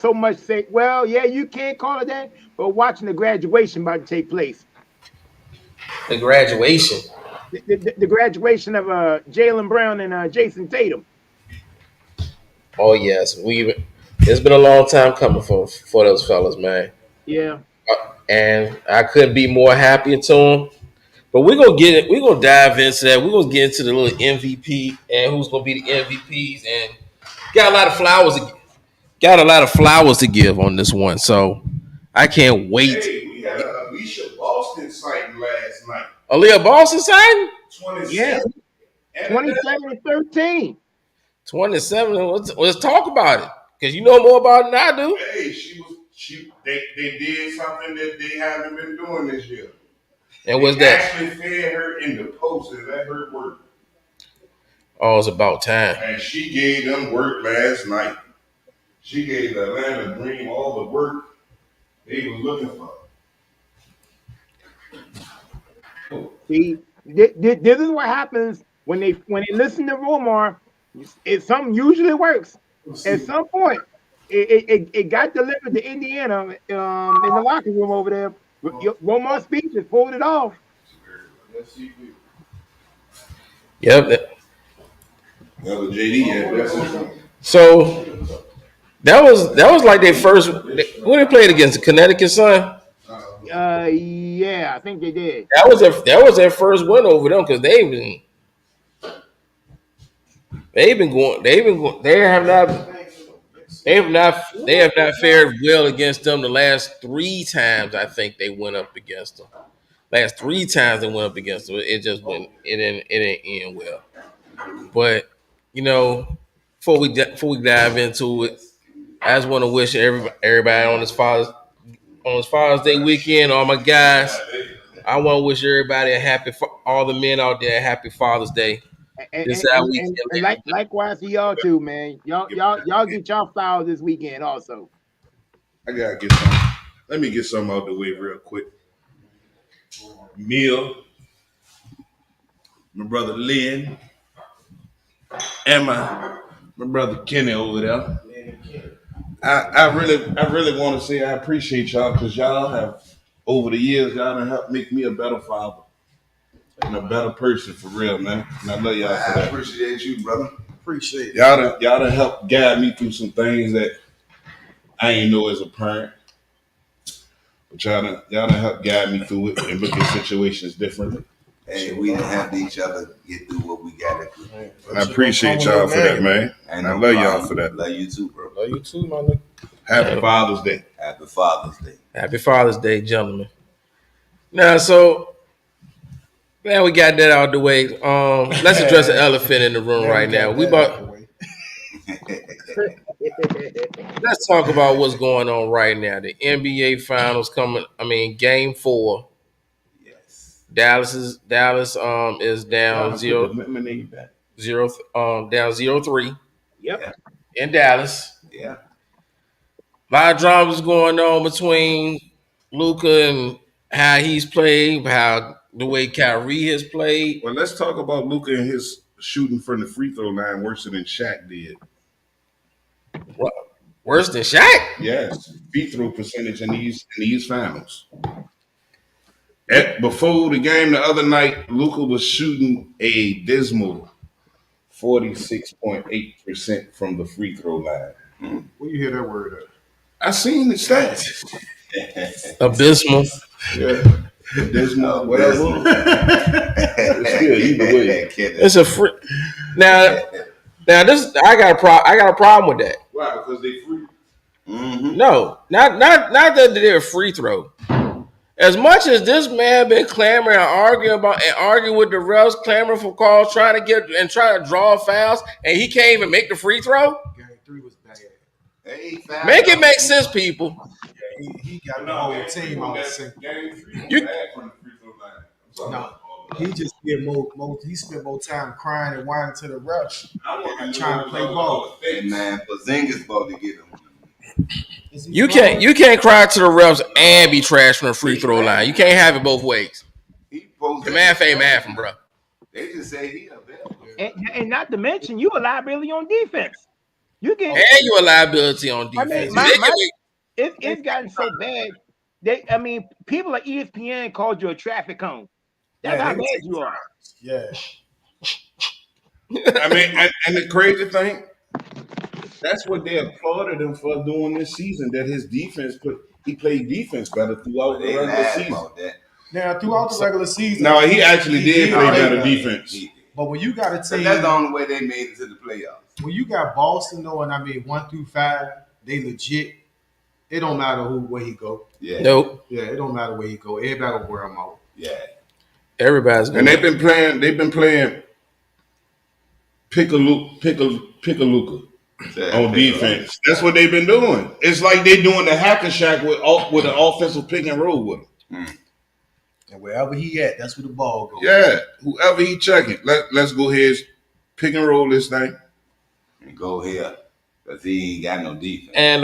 so much say, well, yeah, you can't call it that, but watching the graduation about to take place. The graduation. The graduation of Jalen Brown and Jason Tatum. Oh yes, we. It's been a long time coming for those fellas, man. Yeah. And I couldn't be more happier to them. But we're gonna get it. We're gonna dive into that. We're gonna get into the little MVP and who's gonna be the MVPs. And got a lot of flowers. Got a lot of flowers to give on this one. So I can't wait. Hey, we had Alicia Boston sighting last night. Aaliyah Boston signed Yeah. 27. And 27-13. 27. Let's talk about it because you know more about it than I do. hey, they did something that they haven't been doing this year. And They what's that? actually fed her in the post and let her work. Oh, it's about time. And she gave them work last night. She gave the Atlanta Dream all the work they were looking for. See, this is what happens when they listen to Romar. Something usually works. At some point, it got delivered to Indiana in the locker room over there. Romar's speech is pulled it off. Yep. Well, JD, yeah, that's it. So that was like their first. Who they played against? The Connecticut Sun. Yeah, I think they did. That was their first win over them because they have not fared well against them the last three times I think they went up against them. Last three times they went up against them, it didn't end well. But you know, before we dive into it, I just want to wish everybody on his Father's Day weekend, all my guys. I want to wish everybody all the men out there a happy Father's Day. And, This and, is how and, we and can and likewise to y'all too, man. Y'all get y'all flowers this weekend also. I gotta get some. Let me get some out the way real quick. Meal, my brother Lynn, and my brother Kenny over there. I really want to say I appreciate y'all because y'all have over the years y'all done helped make me a better father and a better person for real, man. And I love y'all for I that. appreciate you, brother. Appreciate it. Y'all done helped guide me through some things that I ain't know as a parent. But y'all done helped guide me through it and look at situations differently. Hey, we done helped each other get through what we got to do. And I appreciate y'all for that, man. And And I love y'all for that. Love you too, bro. Love you too, my nigga. Happy Father's Day. Happy Father's Day. Happy Father's Day, gentlemen. Now, so man, we got that out of the way. Let's address the elephant in the room right now. Let's talk about what's going on right now. The NBA Finals coming. I mean, Game 4. Yes. Dallas is down down 0-3 Yep. in Dallas. Yeah. A lot of dramas going on between Luka and how he's played, how the way Kyrie has played. Well, let's talk about Luka and his shooting from the free throw line worse than Shaq did. What, worse than Shaq? Yes, free throw percentage in these finals. Before the game the other night, Luka was shooting a dismal 46.8% from the free throw line. Where you hear that word at? I seen the stats. Abysmal. Yeah. Dismal, whatever. Still, either way. It's a free. Now this I got a problem with that. Why? Because they free. Mm-hmm. No, not that they're a free throw. As much as this man been clamoring and arguing with the refs, clamoring for calls, trying to draw fouls, and he can't even make the free throw. Game 3 was bad. Make it make sense, people. He got the whole team on the same. You- from the free throw line. No, he just spent he spent more time crying and whining to the refs and trying to play ball. Hey, man, Porzingis about to get him. You can't cry to the refs and be trash from the free throw line. You can't have it both ways. The math ain't mathing, bro. They just say he available. And not to mention, you a liability on defense. You can. And you're a liability on I defense. mean, They it's gotten so bad. People at ESPN called you a traffic cone. That's Yeah, how they can bad take you are. turns. Yeah. I mean, and the crazy thing, that's what they applauded him for doing this season. That his defense he played defense better throughout the They regular laugh season. about that. Now, throughout the regular season, No, he actually did play better better. defense. But when you got a So team, that's the only way they made it to the playoffs. when you got Boston though, and 1 through 5, they legit. It don't matter where he go. Yeah. Nope. Yeah, it don't matter where he go. Everybody will wear him out. Yeah. Everybody's And they've been playing pick a Luka on defense. That's what they've been doing. It's like they're doing the hack and shack with an offensive pick and roll with him. And wherever he at, that's where the ball goes. Yeah, whoever he checking, let's go ahead, pick and roll this thing. And go here. Because he ain't got no defense. And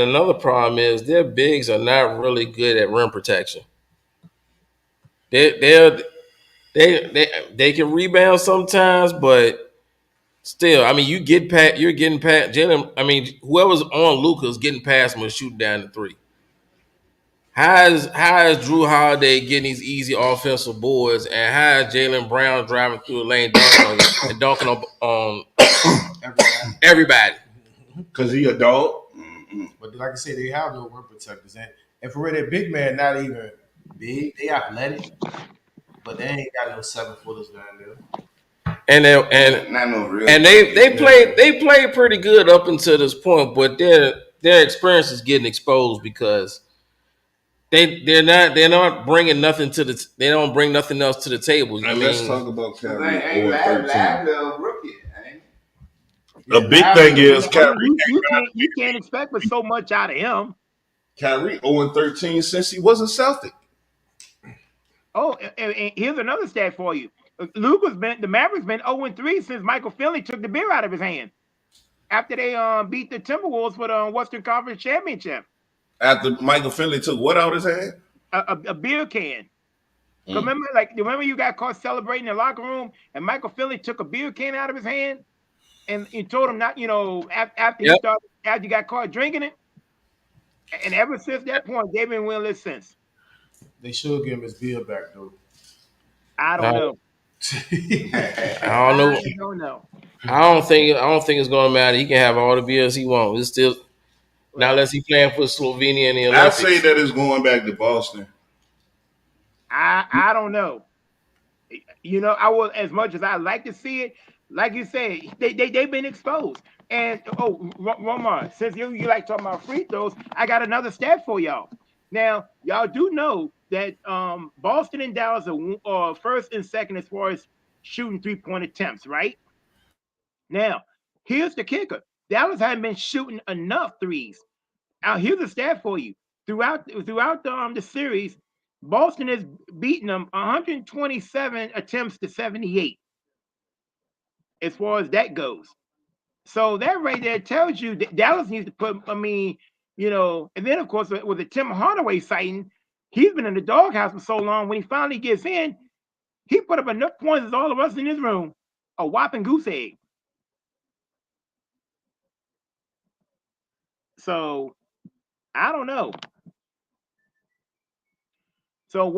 another problem is their bigs are not really good at rim protection. They can rebound sometimes, but still, I mean, you're getting past Jalen. I mean, whoever's on Luka is getting past him and shooting down the three. How is Drew Holiday getting these easy offensive boards, and how is Jaylen Brown driving through the lane dunking on everybody? Because he a dog. But like I said, they have no rim protectors. And for real, their big man not even big. They athletic, but they ain't got no 7-footers down there. And Not no real. And they played pretty good up until this point, but their experience is getting exposed because they're not bringing nothing they don't bring nothing else to the table. And let's talk about Kyrie Ain't or 13. little rookie. The big thing is Kyrie. You can't expect but so much out of him. Kyrie 0-13 since he was a Celtic. Oh, and here's another stat for you. The Mavericks been 0-3 since Michael Finley took the beer out of his hand after they beat the Timberwolves for the Western Conference Championship. After Michael Finley took what out of his hand? A beer can. Remember you got caught celebrating in the locker room, and Michael Finley took a beer can out of his hand, and he told him not, after you got caught drinking it. And ever since that point, they've been winless since. They should give him his beer back though. I don't know. I don't know. I don't think it's going to matter. He can have all the beers he wants. It's still not unless he's playing for Slovenia in the Olympics. I say that it's going back to Boston. I don't know. I will, as much as I like to see it. Like you said, they've been exposed. And Romar, since you like talking about free throws, I got another stat for y'all. Now, y'all do know that Boston and Dallas are first and second as far as shooting 3-point attempts, right? Now, here's the kicker. Dallas hasn't been shooting enough threes. Now, here's a stat for you. Throughout the series, Boston has beaten them 127 attempts to 78 as far as that goes. So that right there tells you that Dallas needs to put, and then, of course, with the Tim Hardaway sighting, he's been in the doghouse for so long. When he finally gets in, he put up enough points as all of us in this room, a whopping goose egg. So, I don't know. So,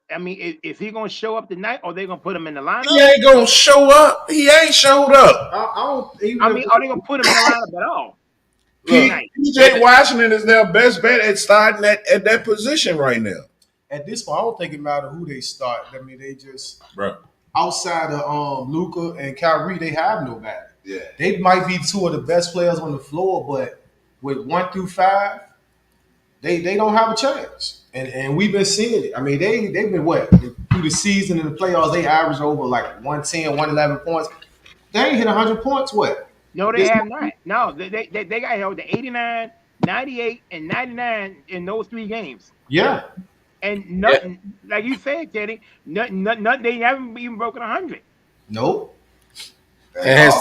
is he going to show up tonight, or are they going to put him in the lineup? He ain't going to show up. He ain't showed up. Are they going to put him in the lineup at all? PJ Washington is their best bet at starting at that position right now. At this point, I don't think it matters who they start. They just Bro. outside of Luka and Kyrie, they have nobody. Yeah. They might be two of the best players on the floor, but with 1 through 5, they don't have a chance. And we've been seeing it. They've been through the season and the playoffs, they average over like 110, 111 points. They ain't hit 100 points. No, they have not. No, they got held to 89, 98, and 99 in those 3 games. Yeah. And nothing, like you said, Teddy, nothing, they haven't even broken 100. Nope. And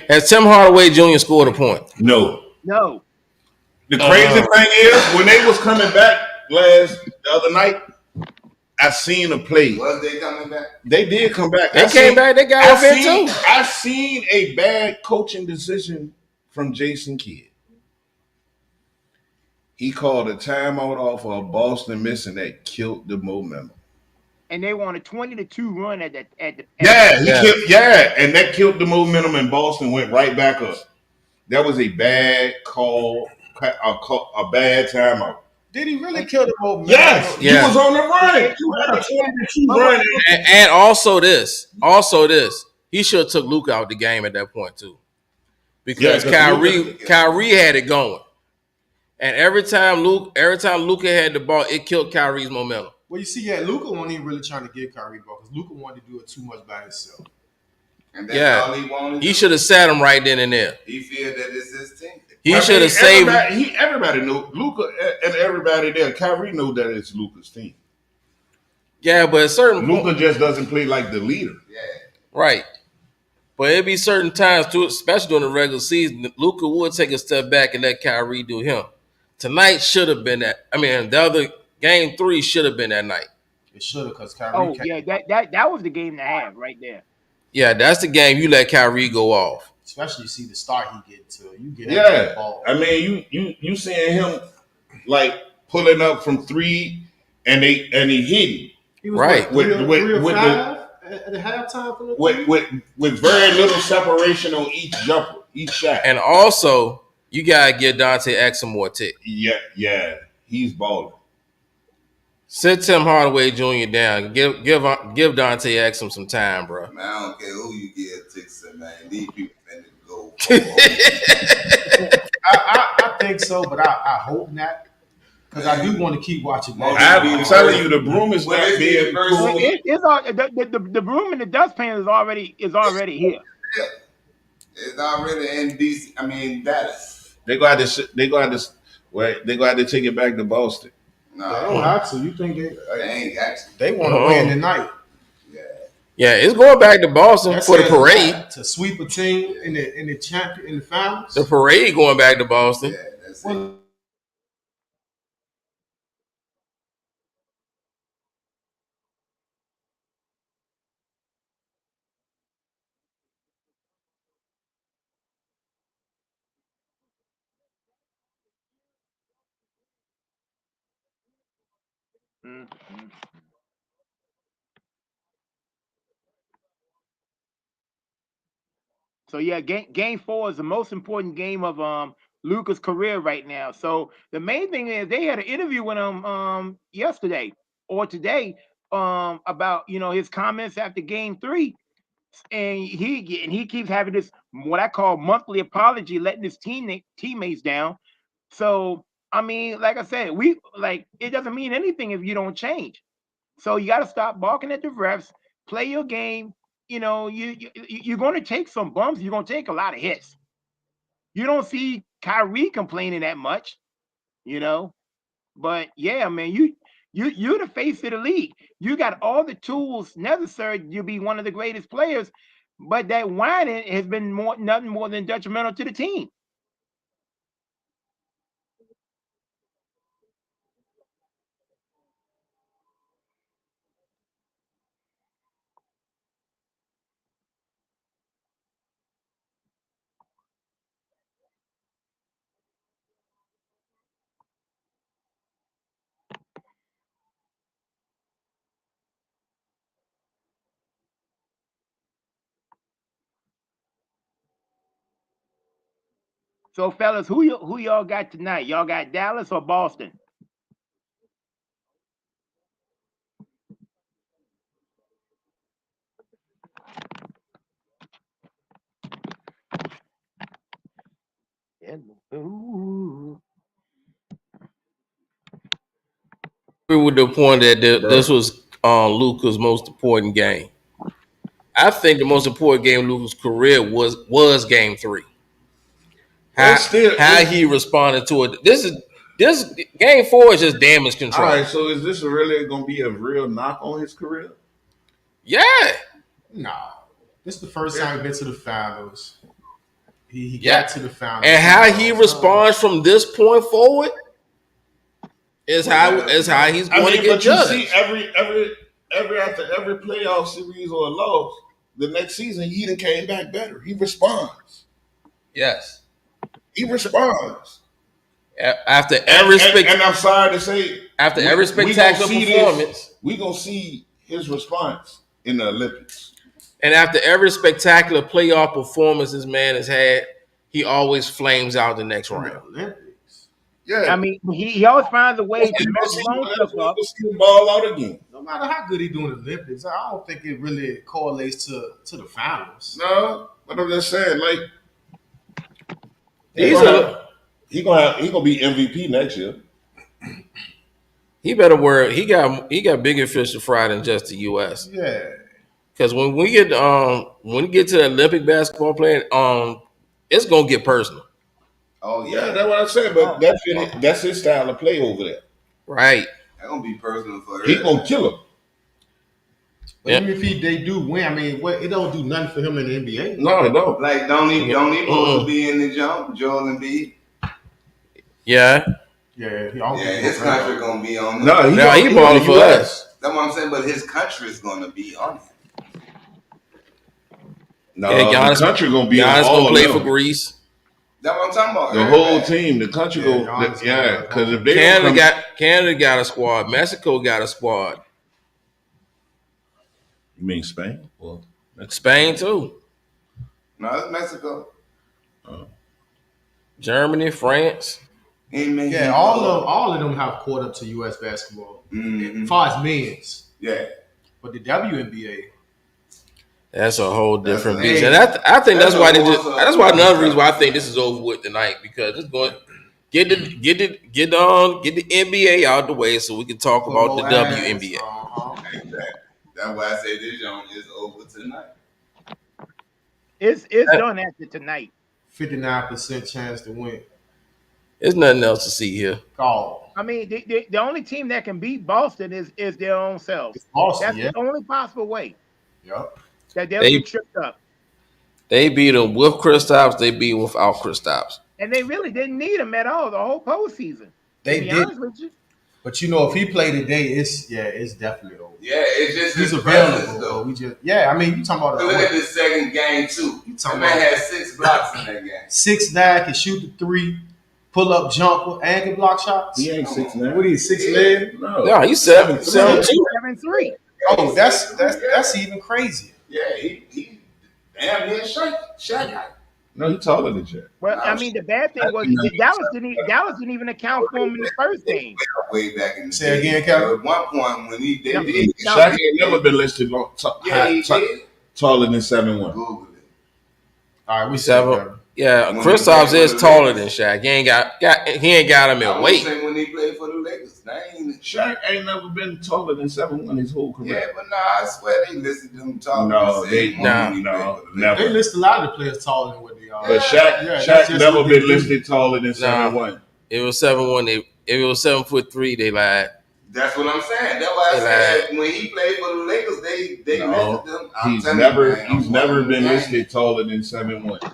has Tim Hardaway Jr. scored a point? No. The crazy thing is, when they was coming back the other night, I seen a play. Was they coming back? They did come back. They came back. They got up there too. I seen a bad coaching decision from Jason Kidd. He called a timeout off of a Boston missing that killed the momentum. And they won a 20-2 run at the And that killed the momentum, and Boston went right back up. That was a bad call, a bad timeout. Did he really kill the momentum? Yes, Yeah. he was on the run. You had a 20-2 run. And also this, he should have took Luka out the game at that point too, because Kyrie had it going, and every time Luka had the ball, it killed Kyrie's momentum. Well, you see, Luka wasn't even really trying to give Kyrie the ball because Luka wanted to do it too much by himself. And that's all he wanted. He should have sat him right then and there. He feared that it's his team. He should have saved. Everybody knew Luka, and everybody there. Kyrie knew that it's Luka's team. Yeah, but at certain Luka just doesn't play like the leader. Yeah. Right. But it'd be certain times too, especially during the regular season, Luka would take a step back and let Kyrie do him. Tonight should have been that. I mean, the other game 3 should have been that night. It should have, because Kyrie. That was the game to have right there. Yeah, that's the game you let Kyrie go off. Especially you see the start he get to. You get Yeah, ball. I mean, you seeing him like pulling up from 3, and he hitting. He was right with at the halftime for the with very little separation on each jumper, each shot. And also, you gotta get Dante Exum more tick. Yeah, he's balling. Sit Tim Hardaway Jr. down. Give Dante Exum some time, bro. Man, I don't care who you give ticks to, man. These people finna go. I think so, but I hope not. Because I do want to keep watching ball. I'm telling you, the broom is not being cool. It's all the broom and the dustpan is already here. Yeah. It's already in DC. I mean, Dallas. They gonna have to take it back to Boston. No, They don't have to. You think they ain't actually. they want to win tonight? Yeah, it's going back to Boston for the parade. To sweep a team in the finals. The parade going back to Boston. Yeah, that's it. Mm-hmm. So yeah, game 4 is the most important game of Luka's career right now. So the main thing is they had an interview with him yesterday or today about his comments after game 3, and he keeps having this what I call monthly apology, letting his teammates down. So I mean, like I said, it doesn't mean anything if you don't change. So you got to stop barking at the refs, play your game. You're going to take some bumps. You're going to take a lot of hits. You don't see Kyrie complaining that much, But yeah, man, you're the face of the league. You got all the tools necessary to be one of the greatest players, but that whining has been nothing more than detrimental to the team. So, fellas, who y'all got tonight? Y'all got Dallas or Boston? With the point that this was Luka's most important game. I think the most important game of Luka's career was game 3. How he responded to it. This game 4 is just damage control. All right, so is this really going to be a real knock on his career? Yeah. No. This is the first time he's been to the finals. He got to the finals. And how he responds from this point forward is how he's going to get judged. You see, after every playoff series or a loss, the next season he came back better. He responds. Yes. He responds. After every And I'm sorry to say, every spectacular performance, we gonna see his response in the Olympics. and after every spectacular playoff performance this man has had, he always flames out the next round. Olympics. Yeah, I mean, he always finds a way to mess his own stuff up. See the ball out again. No matter how good he do in the Olympics, I don't think it really correlates to the finals. No, but I'm just saying, like He's he gonna be MVP next year. he better worry. He got bigger fish to fry than just the U.S. Yeah. Because when we get to the Olympic basketball playing, it's gonna get personal, Oh Yeah, yeah, that's what I said. But that's his style of play over there. right? that's gonna be personal for He her. gonna kill him. But Yeah. even if they do win, I mean, it don't do nothing for him in the NBA. No, no. Like don't he supposed to be in the jump? Joel Embiid. Yeah, Yeah, Yeah, his country gonna be on it. No, he balling for us. That's what I'm saying. But his country is gonna be on it. No, Yeah, the country gonna be on Giannis all gonna play of for them. Greece. That's what I'm talking about. The whole team, the country Yeah, because if they don't come, Canada got a squad. Mexico got a squad. you mean Spain? Well, Spain too. No, it's Mexico. Germany, France. Yeah, all of them have caught up to U.S. basketball Mm-hmm. as far as men's. Yeah. But the WNBA, That's a whole different That's- beast. And I think that's why That's another reason why I think this is over with tonight, because it's going get the NBA out the way so we can talk about the WNBA. Exactly. That's why I say this joint is over tonight. It's done after tonight. 59% chance to win. There's nothing else to see here. Call. I mean, the only team that can beat Boston is their own selves. It's Boston, That's yeah. the only possible way Yep. that they'll They- get tripped up. They beat them with Kristaps. They beat them without Kristaps. And they really didn't need him at all the whole postseason. They To be did. honest with you. But you know, if he played today, it's definitely over. Yeah, it's just He's his presence, available. though. I mean, you talking about Look at this second game too. You That talking man about had 6 blocks in that game. 6'9", can shoot the 3, pull up jumper, and can block shots. he ain't 6'9". What are you, 6'11"? No, No, he's 7'2". 7-3. Oh, that's even crazier. Yeah, he damn near Shaq height. No, he taller than Jack. Well, I mean, the bad thing was Dallas didn't even account for him in the first game. Way back in the Say day. again, Kevin? At one point when they Yeah. did, Shaq ain't never been listed yeah, he did. taller than 7'1". Google it. All right, we 7. said Yeah, When Kristaps he played is for the taller Lakers. than Shaq. He ain't got him I in was weight. saying when he played for the Lakers. That ain't Shaq ain't never been taller than 7'1" his whole yeah, career. but I swear they listed them talking. No, they they list a lot of the players taller than what they are. But Shaq, Yeah, that's Shaq just never what they been do. listed taller than 7'1". It was 7'1". If it was 7'3", they lied. That's what I'm saying. That's why I said when he played for the Lakers, they No, listed them. I'm He's telling never you, man, he's I'm never telling been you, man. listed taller than 7'1". All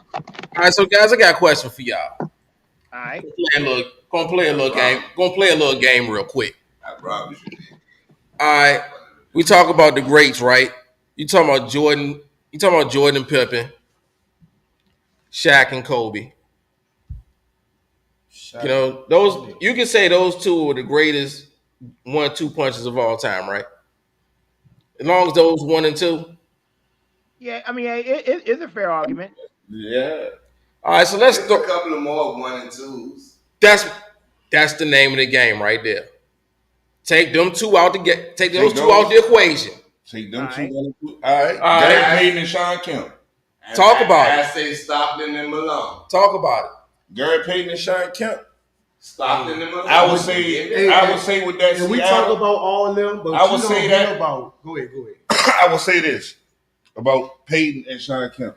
right, so guys, I got a question for y'all. All right. Gonna play a little game real quick. I probably should. All right, we talk about the greats, right? You talking about Jordan? You talking about Jordan and Pippen, Shaq and Kobe? Shaq. You know those. You can say those two are the greatest 1-2 punches of all time, right? As long as those 1 and 2. Yeah, I mean, it's a fair argument. Yeah. All right, so let's There's go. a couple of more 1 and 2s. That's the name of the game right there. Take them two out to get. Take those two those- out the equation. Take them All two. right. All right. All Gary right. Payton and Sean Kemp. And Talk about it. I say Stockton and Malone. Talk about it. Gary Payton and Sean Kemp. Stockton and Malone. I would say with that And we Seattle, talk about all of them, but I would you don't say hear that- about. Go ahead. I will say this about Payton and Sean Kemp.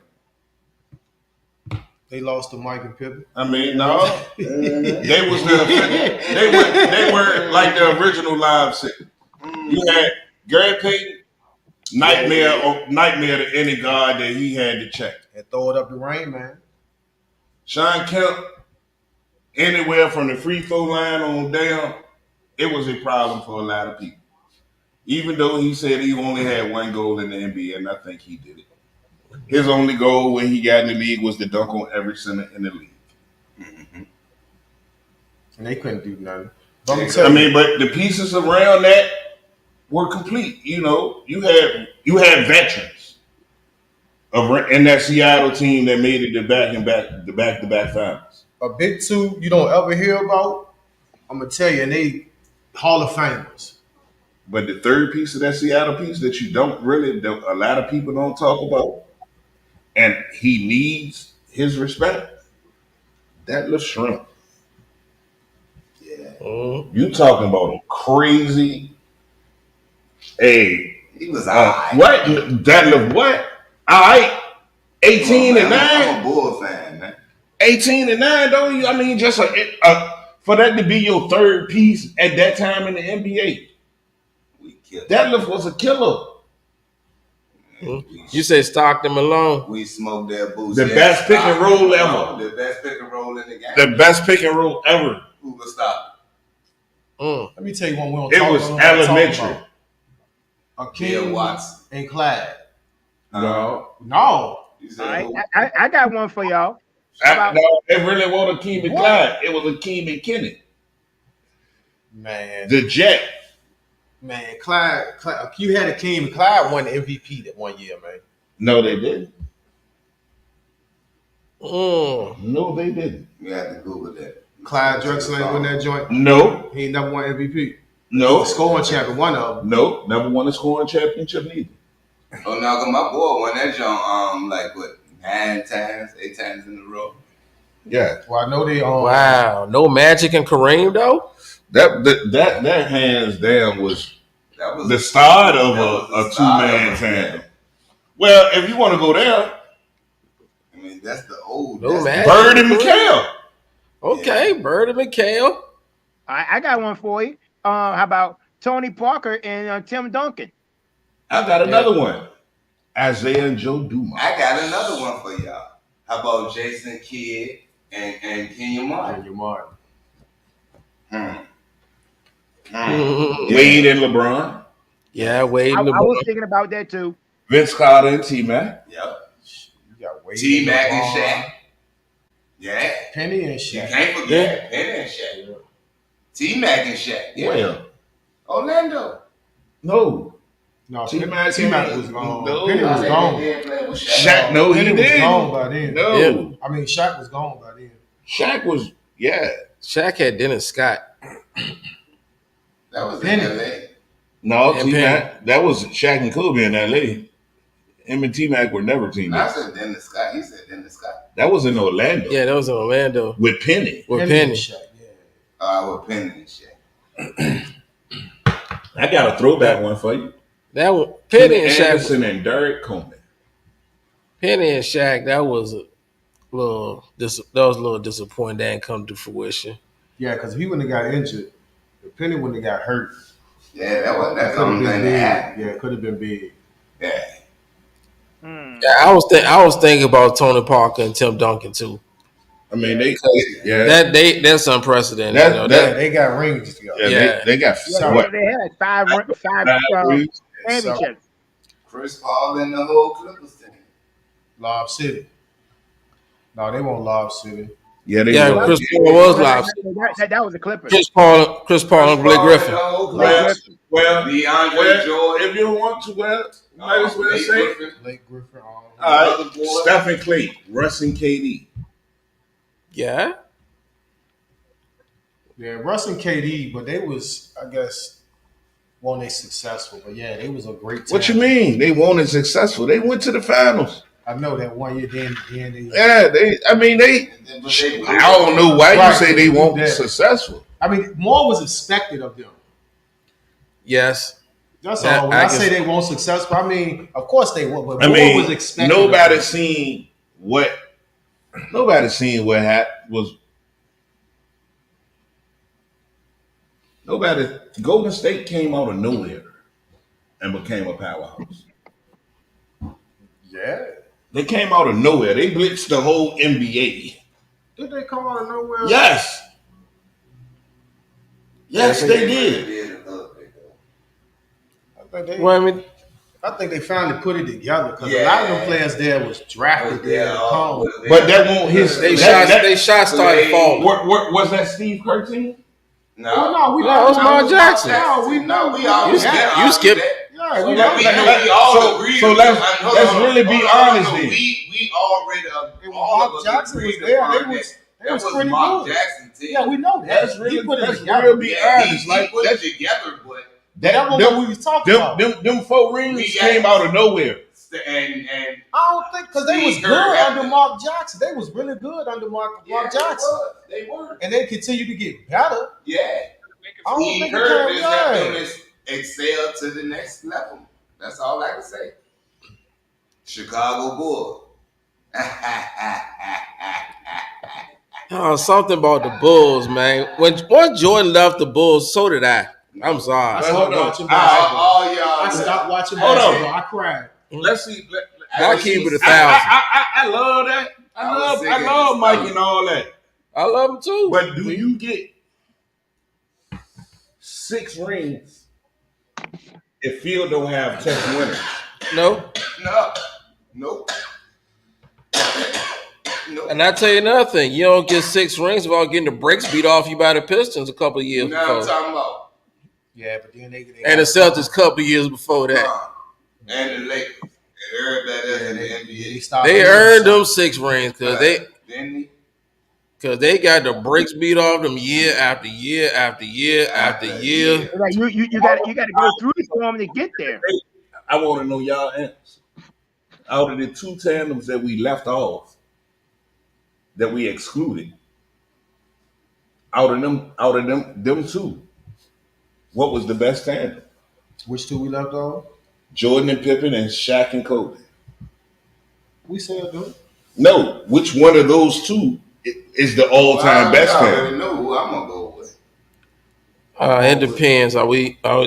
They lost to Mike and Pippen. I mean, no, they were like the original live set. You had Gary Payton, nightmare to any guard that he had to check. And throw it up the rain, man. Sean Kemp, anywhere from the free throw line on down, it was a problem for a lot of people. Even though he said he only had 1 goal in the NBA, and I think he did it. His only goal when he got in the league was to dunk on every center in the league. and they couldn't do nothing. But I'm tell I you, mean, but the pieces around that were complete. You know, you had veterans in that Seattle team that made it the back to back finals. a big two you don't ever hear about. I'm gonna tell you, and they Hall of Famers. But the third piece of that Seattle piece that you a lot of people don't talk about, and he needs his respect. That little shrimp. Yeah. You talking about a crazy? Hey, He was alright. what? That little what? All right, 18 and 9. I'm a Bull fan, man. 18 and 9, don't you? I mean, just for that to be your third piece at that time in the NBA, We killed that him. lift was a killer. You say Stockton Malone? We smoked their boots. The best pick and roll ever. The best pick and roll in the game. The best pick and roll ever. Who was stop? Let me tell you one we don't It talk was about. We don't talk elementary. about. Bill Akeem Watson. and Clyde. No, You All said right, who? I got one for y'all. no, it really wasn't Akeem and Clyde. It was Akeem and Kenny. Man, The Jet. Clyde, you had Akeem and Clyde won the MVP that one year, man. No, they didn't. Mm. No, they didn't. We had to Google that. Clyde Drexler ain't win that joint. No, He ain't never won MVP. no, Scoring champion, one of them. no. Never won a scoring championship neither. Oh, now my boy won that joint like what 8 times in a row. Yeah, Well, I know they Wow. No Magic and Kareem, though? that hands down was That was the start of that was the a start two-man of tandem. it. Well, if you want to go there, I mean, that's the old. No that's man. Bird and McHale. Okay, Bird and McHale. I got one for you. How about Tony Parker and Tim Duncan? I got another one. Isaiah and Joe Dumars. I got another one for y'all. How about Jason Kidd and Kenya Martin? Kenya Martin. Wade and LeBron. Yeah, Wade I and was LeBron. thinking about that too. Vince Carter and T-Mac. Yep. You got Wade, T Mac and LeBron, Shaq. Yeah. Penny and You Shaq. can't forget Penny and Shaq. T Mac and Shaq. Yeah. Well, Orlando. no. No, T-Mac T-Mac was gone. No. Penny was They gone. didn't play with Shaq. Shaq, no, he Penny was didn't. gone by then. No. Yeah. I mean, Shaq was gone by then. Shaq was, yeah. Shaq had Dennis Scott. That was Penny. in LA. No, And T-Mac. That was Shaq and Kobe in L.A. Him and T-Mac were never I teammates. said Dennis Scott. He said Dennis Scott. That was in Orlando Yeah, that was in Orlando with Penny. with and Penny. Shaq, yeah. With Penny and Shaq. I got a throwback one for you. That one, Penny and Shaq. Anderson and Derek Coleman. Penny and Shaq. That was a little disappointing. That didn't come to fruition. Yeah, because if he wouldn't have got injured, if Penny wouldn't have got hurt, Yeah, that's the could have only been thing big. that happened. Yeah, it could have been big. Yeah. Yeah, I was thinking about Tony Parker and Tim Duncan too. I mean, yeah. That's unprecited. That- you know, that- They got rings together. Yeah, Yeah. They got Yeah, what? they had five rings? championships. Chris Paul and the whole Clippers team. Lob City. No, they won't Lob City. Yeah, they Yeah, were. Chris Paul was live. That was the Clippers. Chris Paul, and Blake Griffin. Well, DeAndre Jordan. if you want to, might as well Blake say. Griffin. Blake Griffin. All right, Stephen Clay, Russ and KD. Yeah, Yeah, Russ and KD, but they was, I guess, weren't they successful? But yeah, they was a great team. What you mean? They weren't successful. They went to the finals. I know that one year then they Yeah, they. I mean, they. I don't know why you Right, say they won't be that. successful. I mean, more was expected of them. yes. That's That- all. When I I can- say they weren't successful, I mean, of course they were, but I more mean, was expected. nobody of them. seen what. Nobody seen what was. Nobody. Golden State came out of nowhere and became a powerhouse. Yeah. They came out of nowhere. They blitzed the whole NBA. Did they come out of nowhere? Yes. Yes, they did. I think they, Well, I mean, I think they finally put it together because a lot of them players there was drafted there to come. But that won't his. They that shot started falling. What was that Steve Kerr team? No, we No, it was Mark Jackson. No, we know. we all You skip. Yeah, we We know. all agree. So let's really be honest then. We already Mark Jackson was there. They was pretty Mark good. Jackson team. Yeah, we know that. Let's really He put it let's together. real be honest. He Like put it that's together, but That was what we was talking about. them 4 rings came out of nowhere. and I don't think because they was Steve good Kerr had under to- Mark Jackson. They was really good under Mark Jackson, They were. and they continue to get better. Yeah. I don't Steve think Kerr they just helped them can. excel to the next level. That's all I can say. Chicago Bulls. Oh, something about the Bulls, man. Once Jordan left the Bulls, so did I. I'm sorry. I But stopped hold on. watching basketball. All y'all. I stopped watching Hold on. basketball. I cried. Let's see. I keep it 1,000. I love that. I was sick I of love this Mike stuff. and all that. I love him too. But do you get 6 rings if Field don't have 10 winners? No. Nope. And I tell you another thing, you don't get 6 rings without getting the brakes beat off you by the Pistons a couple of years You know what I'm before. talking about? Yeah, but then they And the Celtics a couple of years before that. And the Lakers. And everybody else in the NBA. They earned them 6 rings because Didn't they got the brakes beat off them year after year after year after year. Like you got to go through the storm to get there. I want to know y'all answer. Out of the 2 tandems that we left off, that we excluded, out of them 2, what was the best tandem? Which 2 we left off? Jordan and Pippen and Shaq and Kobe. We said them. No, which one of those 2 is the all-time best I tandem? already know who I'm gonna go with. It depends. Are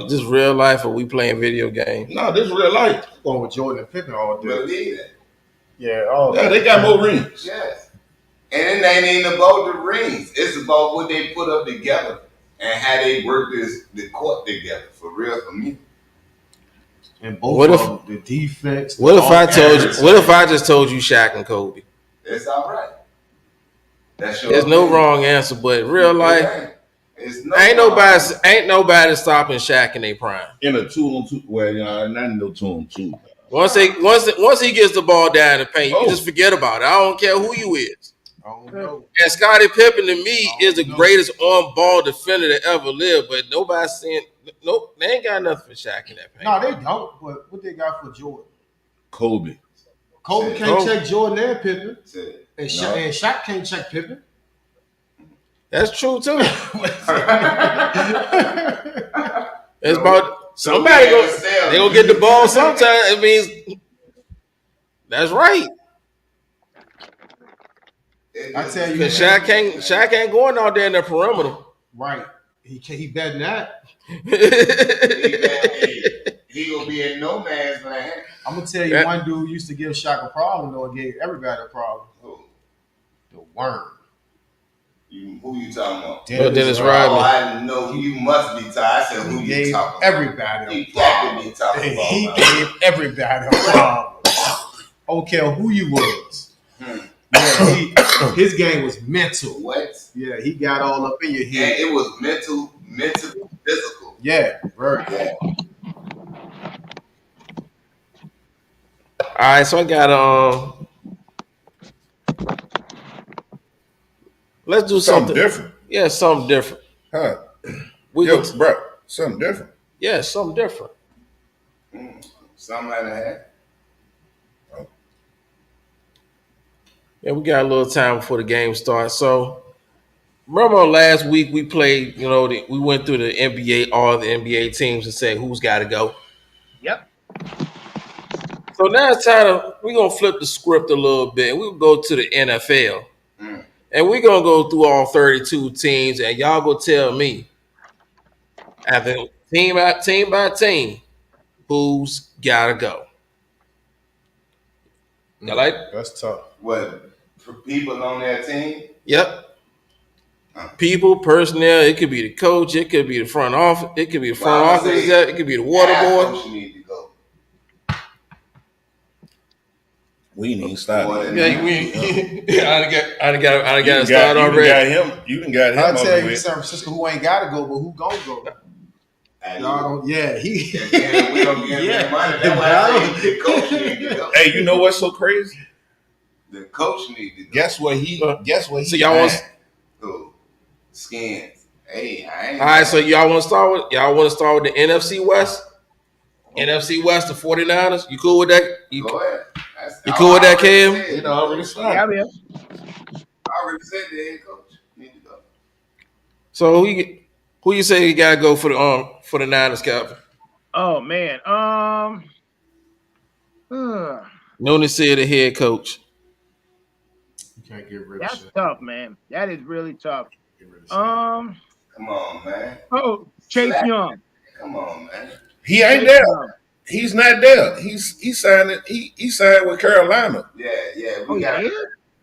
this real life or we playing video games? No, this is real life. Going with Jordan and Pippen all day. Believe it. Yeah, all Yeah, day. they got more rings. Yes. And it ain't even about the rings. It's about what they put up together and how they work the court together. For real, for me. And both What of if- them, the defense. What if I told you? offense. What if I just told you Shaq and Kobe? It's all right. That's your There's no opinion. wrong answer, but in real life, It's no ain't wrong. nobody stopping Shaq in their prime. In a 2-on-2, well, not no 2-on-2. Once he gets the ball down the paint, you can Oh. just forget about it. I don't care who you is. I don't know. And Scottie Pippen to me is the greatest on-ball defender that ever lived. But nobody's saying nope. They ain't got nothing for Shaq in that paint. No, they don't. But what they got for Jordan? Kobe. Kobe Shit. can't Oh. check Jordan and Pippen, Shit. and No. Shaq can't check Pippen. That's true too. It's about somebody they gonna get the ball sometime. It means that's right. It I just- tell you, Cause Shaq ain't going out there in the perimeter. right? He better than that. he gonna be in no man's land. I'm gonna tell you, Yeah. one dude used to give Shaq a problem, though, and gave everybody a problem. Who? The Worm. Who you talking about? Dennis Oh, Rodman. I know you must be tired. I said who He you gave talking about? everybody You a problem. definitely talking And about. he man. gave everybody a problem. I don't care who you was. Yeah, his game was mental. What? Yeah, he got all up in your And head. it was mental, physical. Yeah, very. Yeah. All right, so I got let's do something. different. Yeah, something different. Huh. We Yo, go, bro, something different. yeah, something different. Something like that. Yeah, we got a little time before the game starts. So, remember last week we played, we went through the NBA, all the NBA teams and said who's got to go. Yep. So now it's time we're going to flip the script a little bit. We'll go to the NFL. And we're going to go through all 32 teams and y'all go tell me, after team by team, who's got to go. Y'all like? That's tough. What? For people on their team? Yep. People, personnel, it could be the coach, it could be the front office, it could be the front Well, I office, say it could be the water half boy. coach need to go. We ain't even started. Yeah, I got to You start already. got him. You done got him. I'll tell you, with. San Francisco, who ain't got to go, but who gonna go? Y'all don't. Yeah, he. Yeah, we don't get that money. That's why I say the coach need to go. Hey, you know what's so crazy? The coach need to go. Guess what he? So y'all want? Who? Skins. Hey, I ain't. All right, so y'all want to start with the NFC West? NFC West, the 49ers. You cool with that? Go ahead. You cool with that, Cam? You know, already started. Yeah. I already said the head coach need to go. So who you say you gotta go for the Niners, Calvin? Oh man. Noonan said the head coach. You can't get rid of That's shit. tough, man. That is really tough. Get rid of shit. Come on, man. Chase Young. Come on, man. He ain't Chase there. Young. He's not there. He signed it. He signed with Carolina. Yeah. Oh, We got yeah?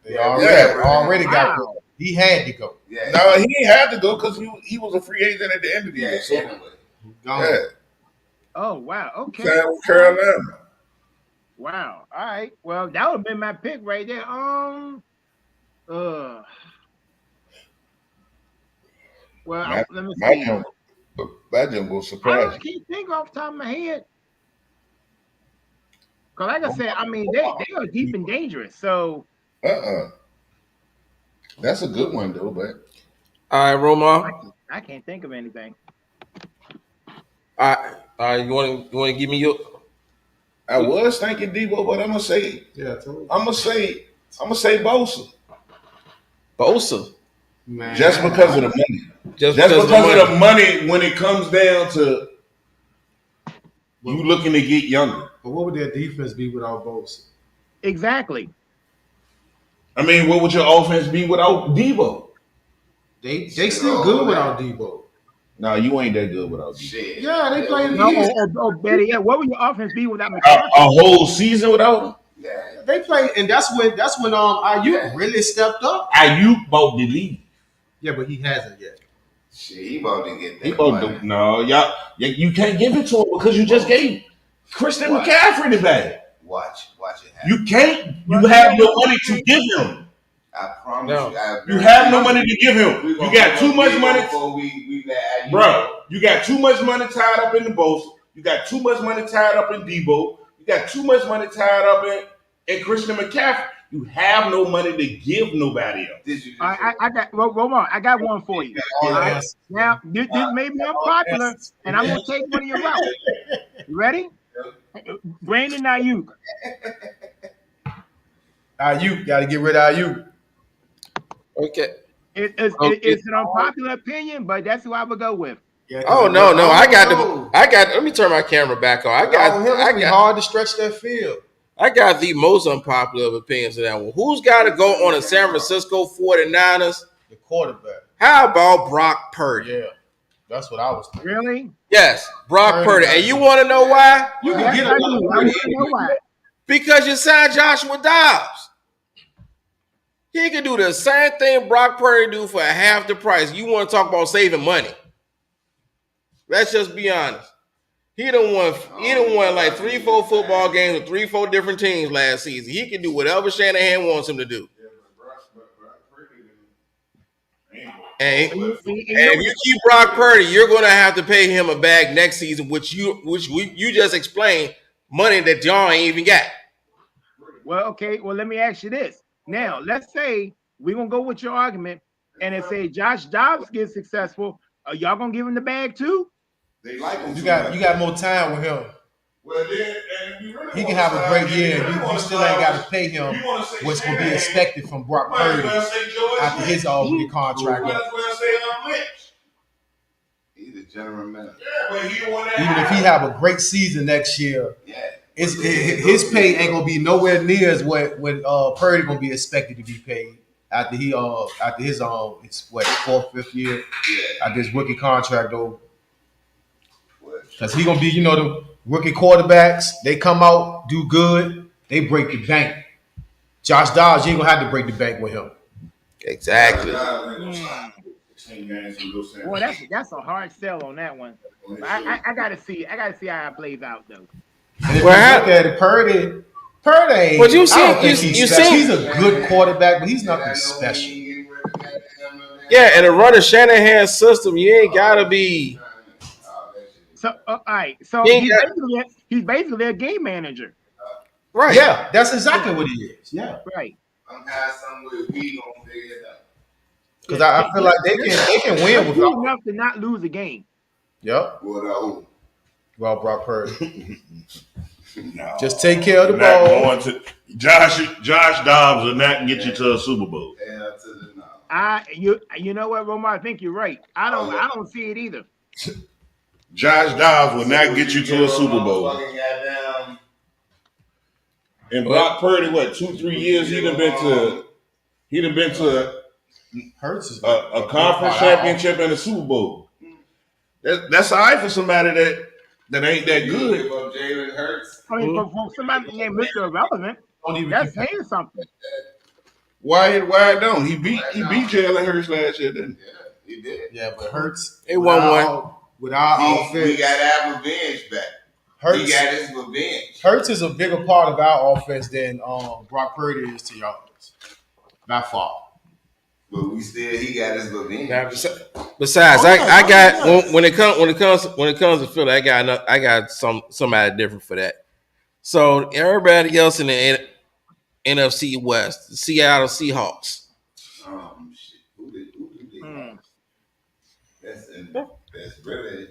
They already got Wow. put. He had to go. Yeah. No, he ain't had to go because he was a free agent at the end of the Yeah. year. So, Anyway. Gone. yeah, Oh, wow. Okay. signed with Carolina. Wow. All right. Well, that would have been my pick right there. Well, let me see. That jump will I surprise you. can't think off the top of my head. Because like I said, I mean, they are deep and dangerous. So That's a good one though, but All right, Romar. I can't think of anything. All right. You want to give me your? I was thinking Debo, but I'm gonna say Bosa. Bosa. Man. Just because of the money. Just Because of the money when it comes down to you looking to get younger. But what would their defense be without Bosa? Exactly. I mean, what would your offense be without Debo? They still good without Debo. No, you ain't that good without Debo. Shit. Yeah, they playing No, the better yet, what would your offense be without A McCaffrey? whole season without him? Yeah. They play, and that's when Ayuk really stepped up. Ayuk bought the league. Yeah, but he hasn't yet. Shit, he about to get that. He bought money. the, no, y'all, you can't give it to him because you just gave Christian McCaffrey the bag. Watch it happen. You can't. You have no money to give him. I promise No. you. You have no money to give him. We You got too much money. Before we let Bro, you got too much money tied up in the Bosa. You got too much money tied up in Debo. You got too much money tied up in Christian McCaffrey. You have no money to give nobody else. Did you just I got Romar, I got one for you. All right? Now, this may be unpopular, and I'm gonna take one of your routes. You ready? Brandon Ayuk. Ayuk, got to get rid of Ayuk. Okay. It's an unpopular opinion, but that's who I would go with. Yeah, Oh no, I got. Let me turn my camera back on. I got hard to stretch that field. I got the most unpopular opinions of that one. Who's got to go on the San Francisco 49ers? The quarterback. How about Brock Purdy? Yeah, that's what I was thinking. Really? Yes, Brock Purdy. And you want to know why? You Yes, can get I do. I want to know why. Because you signed Joshua Dobbs. He can do the same thing Brock Purdy do for half the price. You want to talk about saving money? Let's just be honest. He done won like 3-4 football games with 3-4 different teams last season. He can do whatever Shanahan wants him to do. And if you keep Brock Purdy, you're going to have to pay him a bag next season, which you just explained, money that y'all ain't even got. Well, okay. Well, let me ask you this. Now, let's say we're gonna go with your argument, and it say Josh Dobbs gets successful. Are y'all gonna give him the bag too? They like him. You got more time with him. Well, then, and you really He can have a great year. You still ain't got to pay him what's going to be expected from Brock Purdy after his rookie contract. He's a general manager. Even if he have a great season next year, Yeah. his pay ain't gonna be nowhere near as what Purdy gonna be expected to be paid after his fourth, fifth year at this rookie contract though. Because he gonna be, the rookie quarterbacks, they come out, do good, they break the bank. Josh Dobbs, you ain't gonna have to break the bank with him. Exactly. Boy, that's a hard sell on that one. I gotta see how it plays out though. And if you look at it, Purdy, Purdy, But you I see- don't think you- he's you special. see- He's a good quarterback, but he's nothing I know special. he ain't getting rid of goddamn no damn- Yeah, and to run a Shanahan system, you ain't gotta be. Oh, that shit is- So all right. So Yeah, he's yeah. basically a game manager. Right. Yeah, that's exactly what he is. Yeah, Right. I'm having somewhere we gonna figure it out. because I feel like they can win That's good without. enough to not lose a game. Yep. What Well, Brock Purdy. No. Just take care of the Not ball. going to Josh Dobbs will not get you to a Super Bowl. hell to the no. You know what, Romar? I think you're right. I don't see it either. Josh Dobbs will not get you to a Super Bowl. Fucking goddamn. And Brock Purdy, what, 2-3 years? He done been to Hurts is a conference championship and a Super Bowl. That's all right for somebody that ain't that You good. give up Jalen Hurts. I mean, for somebody named Mr. Irrelevant, Don't even that's saying something. Why don't he beat Jalen Hurts last year? Didn't Yeah, he did. Yeah, but Hurts. They won with our We offense. got to have revenge back. He Hurts, got his revenge. Hurts is a bigger part of our offense than Brock Purdy is to y'all's. By far. But he got his revenge. Now, besides, I got when it comes to Philly, I got somebody different for that. So everybody else in the NFC West, the Seattle Seahawks. Shit. Who did they Mm. That's really.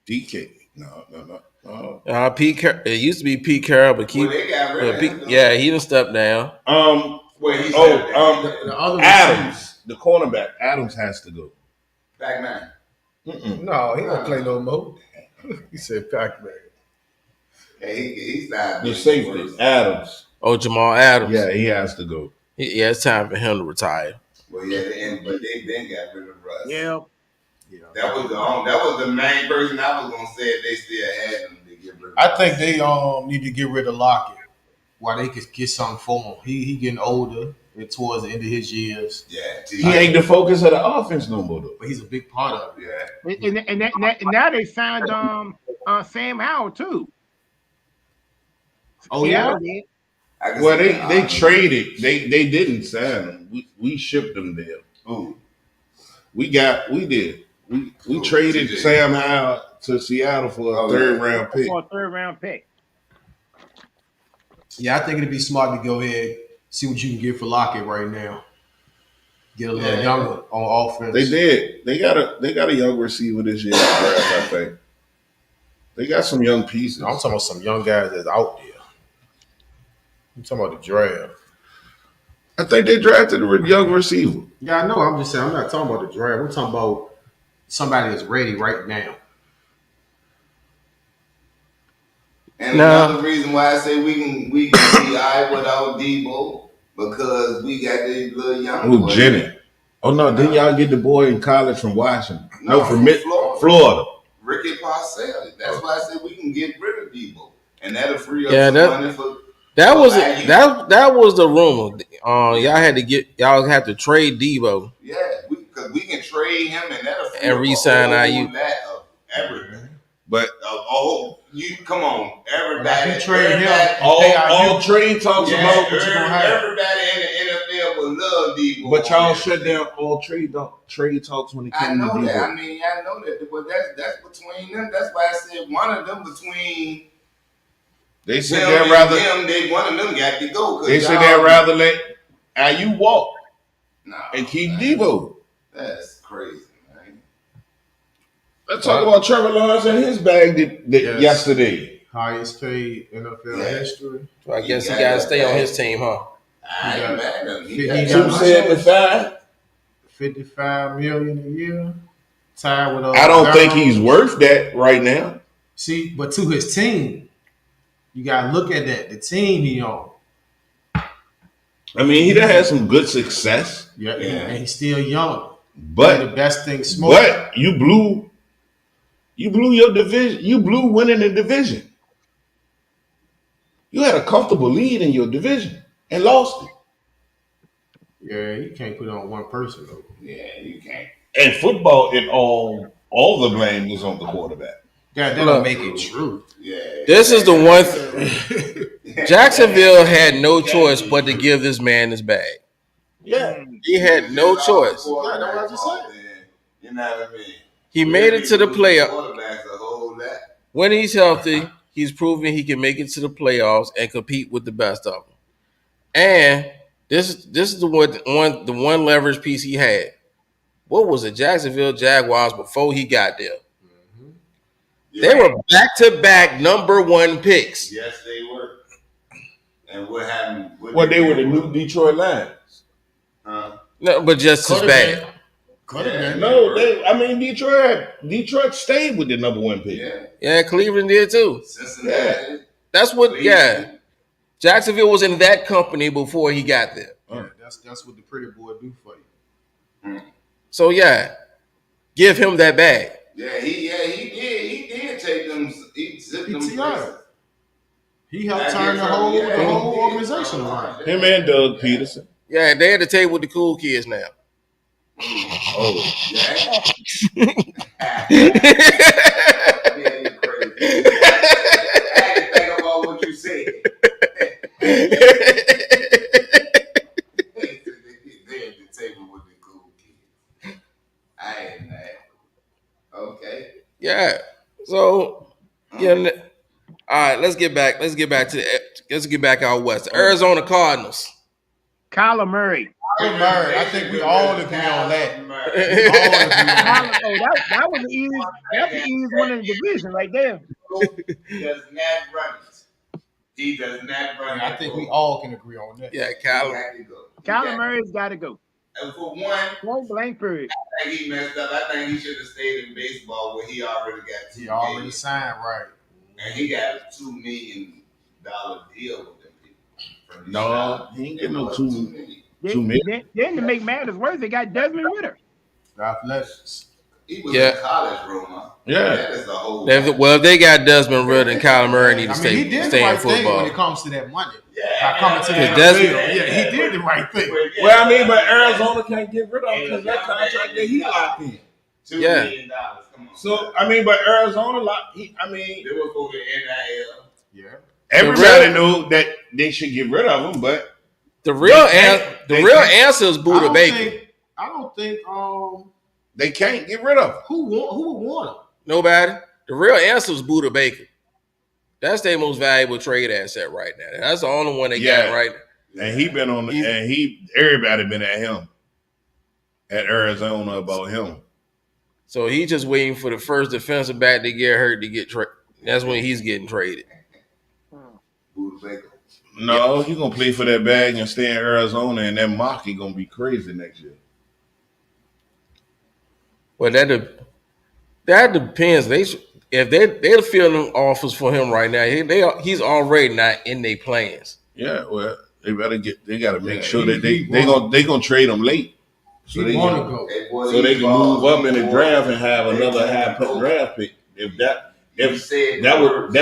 DK? No. It used to be Pete Carroll, but Well, they got rid of him. yeah, he done stepped down. Well, he said The other Adams, the cornerback. Adams has to go. Pac-Man. No, he don't play no more. He said Pac-Man. Hey, he's not. The safety, Adams. Oh, Jamal Adams. Yeah, he has to go. Yeah, it's time for him to retire. Well, yeah, but they then got rid of Russ. Yeah. That was the main person I was gonna say if they still had him to get rid of. I think they need to get rid of Lockett while they could get something for him. He getting older and towards the end of his years. Yeah, He ain't the focus of the offense no more though. But he's a big part of it. Yeah. And now they signed Sam Howell too. Oh yeah? did. I can Well, see they traded. They didn't sign him. We shipped them there. Ooh. We did. We traded TJ. Sam Howell to Seattle for a third round pick. For a third round pick. Yeah, I think it'd be smart to go ahead see what you can get for Lockett right now. Get a little younger on offense. They did. They got a young receiver this year. I think they got some young pieces. I'm talking about some young guys that's out there. I'm talking about the draft. I think they drafted a young receiver. Yeah, I know. I'm just saying. I'm not talking about the draft. We're talking about somebody that's ready right now. And No. another reason why I say we can be all right without Debo because we got these little young Who, boys. Jenny? Oh no! Didn't y'all get the boy in college from Washington? No, from from Florida. Ricky Parcells. That's why I said we can get rid of Debo, and that'll free up Yeah, some that- money for. That was Value. that was the rumor. Y'all have to trade Debo. Yeah, because we can trade him, and that'll free And up a re-sign whole IU. lot of everything. But You come on, everybody. Like you trade him. everybody- all trade talks Yeah, about what you gonna have. everybody in the NFL will love Debo. But y'all shut down all trade talks when it I came to know that. I Debo. mean, I know that. But that's between them. That's why I said one of them between They said them they'd and rather. them. One of them got to go. 'Cause They said y'all- they'd rather let IU walk Nah, and keep man, Debo. That's crazy, man. Let's talk about Trevor Lawrence and his bag Yes. yesterday. Highest paid NFL Yeah. history. So I guess he got to stay on his team, huh? I ain't got- mad at him. he He got- got 275. $55 million a year. Tied with I don't think he's worth that right now. See, but to his team, you gotta look at that. The team he on. I mean, he done had some good success, Yeah, Yeah. and he's still young. the but best thing smoking. you blew your division. You blew winning the division. You had a comfortable lead in your division and lost it. Yeah, you can't put it on one person though. Yeah, you can't. And football, all the blame is on the quarterback. That Look. don't make it true. Yeah. This is the one. Jacksonville had no choice but to give this man his bag. Yeah. He had no choice. Yeah, that's what I just said. You know what I mean? He made it to the playoff. Quarterbacks a whole lot. When he's healthy, he's proven he can make it to the playoffs and compete with the best of them. And this is the one leverage piece he had. What was the Jacksonville Jaguars before he got there? They were back-to-back number one picks. Yes, they were. And what happened? Well, they were the new Detroit Lions. No, but just as bad. No, Detroit stayed with the number one pick. Yeah, Cleveland did too. Cincinnati. That's what. Yeah, Jacksonville was in that company before he got there. Yeah, that's what the pretty boy do for you. So yeah, give him that bag. Yeah, he did take them. He zipped them places. He helped turn the whole organization around. Him and Doug Peterson. Yeah, they at the table with the cool kids now. Oh, Yeah. I had to think about what you said. They at the table with the cool kids. I ain't that. Okay. Yeah. So yeah. All right. Let's get back out west. The Arizona Cardinals. Kyler Murray. I think we all agree on that. That was the easiest one in the division right there. He does not run it. He does not run it. I think we all can agree on that. Yeah, Kyler Murray's got to go. And for one, Point blank period. I think he messed up. I think he should have stayed in baseball where he already got He already signed, right? And he got a $2 million deal with them people. no, he ain't getting no $2 million. Then to make matters worse, they got Desmond Ritter. Athletics. He was in college, Roma. Yeah. That is the whole. If they got Desmond Ritter and Kyler Murray need to he did stay the right in thing football. when it comes to that money. Yeah, coming to the Desmond- he did the right thing. Well, but Arizona can't get rid of him because that contract that he locked in. $2 million. Come on. So but Arizona They will go to NIL. Yeah. everybody knew that they should get rid of him, but The real answer is Buda Baker. I don't think they can't get rid of him. who would want him? Nobody. The real answer is Buda Baker. That's their most valuable trade asset right now. That's the only one they got right now. And he been on, everybody been at him at Arizona about him. So he's just waiting for the first defensive back to get hurt to get traded. That's when he's getting traded. Buda Baker. No, he's gonna play for that bag and stay in Arizona, and that market gonna be crazy next year. Well, that depends. If they're filling offers for him right now, he's already not in their plans. Yeah, well, they gotta make sure that they gonna trade him late, so they want to can, go. so they can move up in the draft and have another high draft pick. That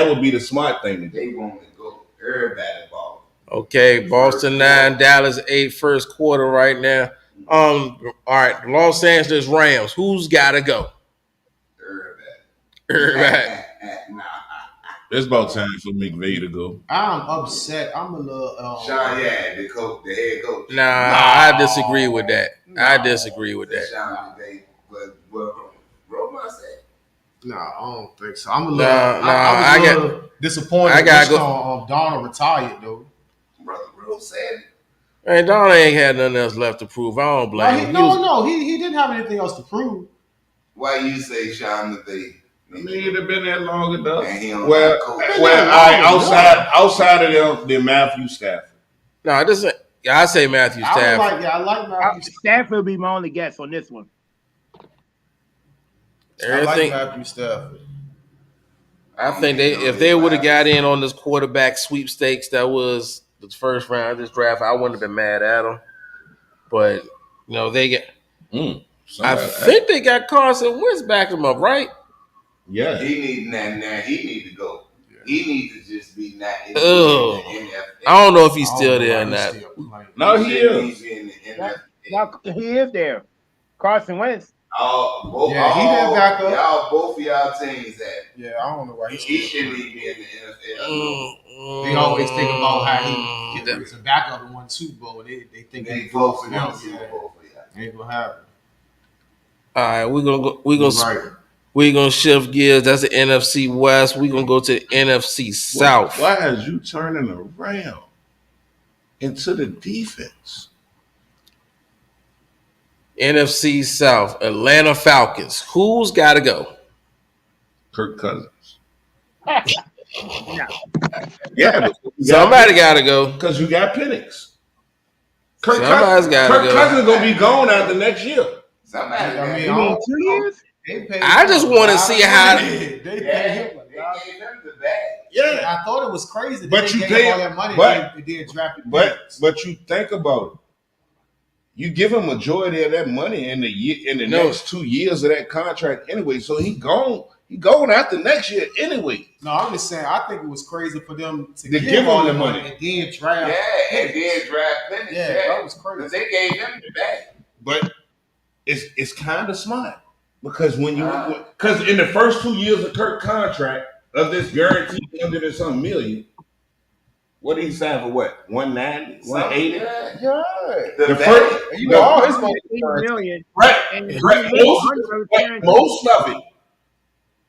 would be the smart thing to do. They want to go. Everybody ball. Okay, Boston 9, Dallas 8, first quarter right now. All right, Los Angeles Rams. Who's got to go? Everybody. Nah. It's about time for McVay to go. I'm upset. I'm a little. Sean, the head coach. Nah, I disagree with that. Sean McVay, but Roma said. No, I don't think so. I'm a little. I was a little disappointed. I gotta go. Donald retired though. Brother Rose said. Man, Don ain't had nothing else left to prove. I don't blame him. He didn't have anything else to prove. Why you say Sean McVay? I mean, it'd have been that long enough. And he don't Well, outside of them, Matthew Stafford. No, this is. I say Matthew Stafford. I like Matthew Stafford will be my only guess on this one. Everything. I like Matthew Stafford. I think if they would have got in on this quarterback sweepstakes that was the first round of this draft, I wouldn't have been mad at them. But they get. I think they got Carson Wentz backing them up, right? Yeah, he need to go. He needs to just be not. I don't know if he's still there or not. No, he is. Now he is there. Carson Wentz. Yeah, he didn't back up. Y'all, both of y'all teams that Yeah, I don't know why he shouldn't even be in the NFL. They always think about how he was a backup and won Super Bowl. They think They he close for to them. the Super Bowl for y'all. Ain't gonna happen. All right, Right. we're gonna shift gears. That's the NFC West. We're gonna go to the NFC South. Why is you turning around into the defense? NFC South, Atlanta Falcons. Who's got to go? Kirk Cousins. No. Yeah, Somebody got to go. because you got Penix. Somebody's gotta Kirk go. Cousins gonna be gone after next year. Somebody, I mean, You mean 2 years? They paid I him just a wanna lot see of how- money. They they paid gave him a him lot. the bag. Yeah, I thought it was crazy that But they you gave pay- him all that money but- and then drafted but you think about it. You give him majority of that money in the next 2 years of that contract anyway. So he gone after next year anyway. No, I'm just saying. I think it was crazy for them to They give give him all him the the money money. and then draft. Yeah, and then draft Penix. Yeah, that was crazy. Because they gave him the bag. But it's kind of smart because in the first 2 years of Kirk contract of this guaranteed $100 million, what did he sign for? What 190, 180? Yeah. The The first, bag. You know, all his money. 8 million. right, And most of it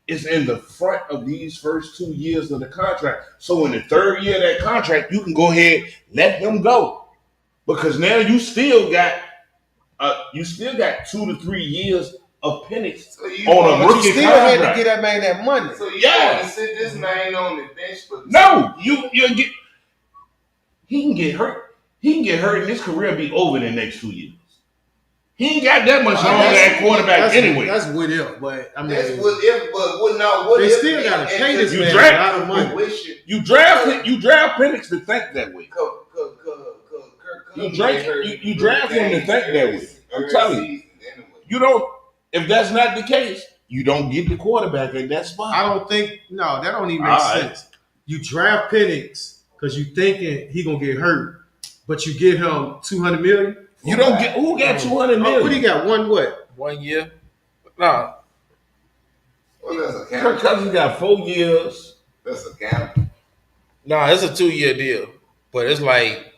is in the front of these first 2 years of the contract. So in the third year of that contract, you can go ahead let him go because now you still got 2 to 3 years of Penix So you on a But you rookie still had to contract. get that man that money. So you Yeah. want to sit this man on the bench for No, you get. He can get hurt. He can get hurt, and his career be over in the next 2 years. He ain't got that much longer at quarterback anyway. That's with him, but I mean, That's what if, but what now? What they if still got to pay this You man draft- a lot of money. Wishing You draft Penix to think that way. You draft him to think that way. I'm telling you. You don't. If that's not the case, you don't get the quarterback in that spot. I don't think that don't even make All right. sense. You draft Penix because you thinking he gonna get hurt, but you give him $200 million. You don't get who got 200 million. What he got? 1 year? No. Well, that's a Kirk gamble. Cousins got 4 years. That's a gamble. No, it's a 2-year deal. But it's like,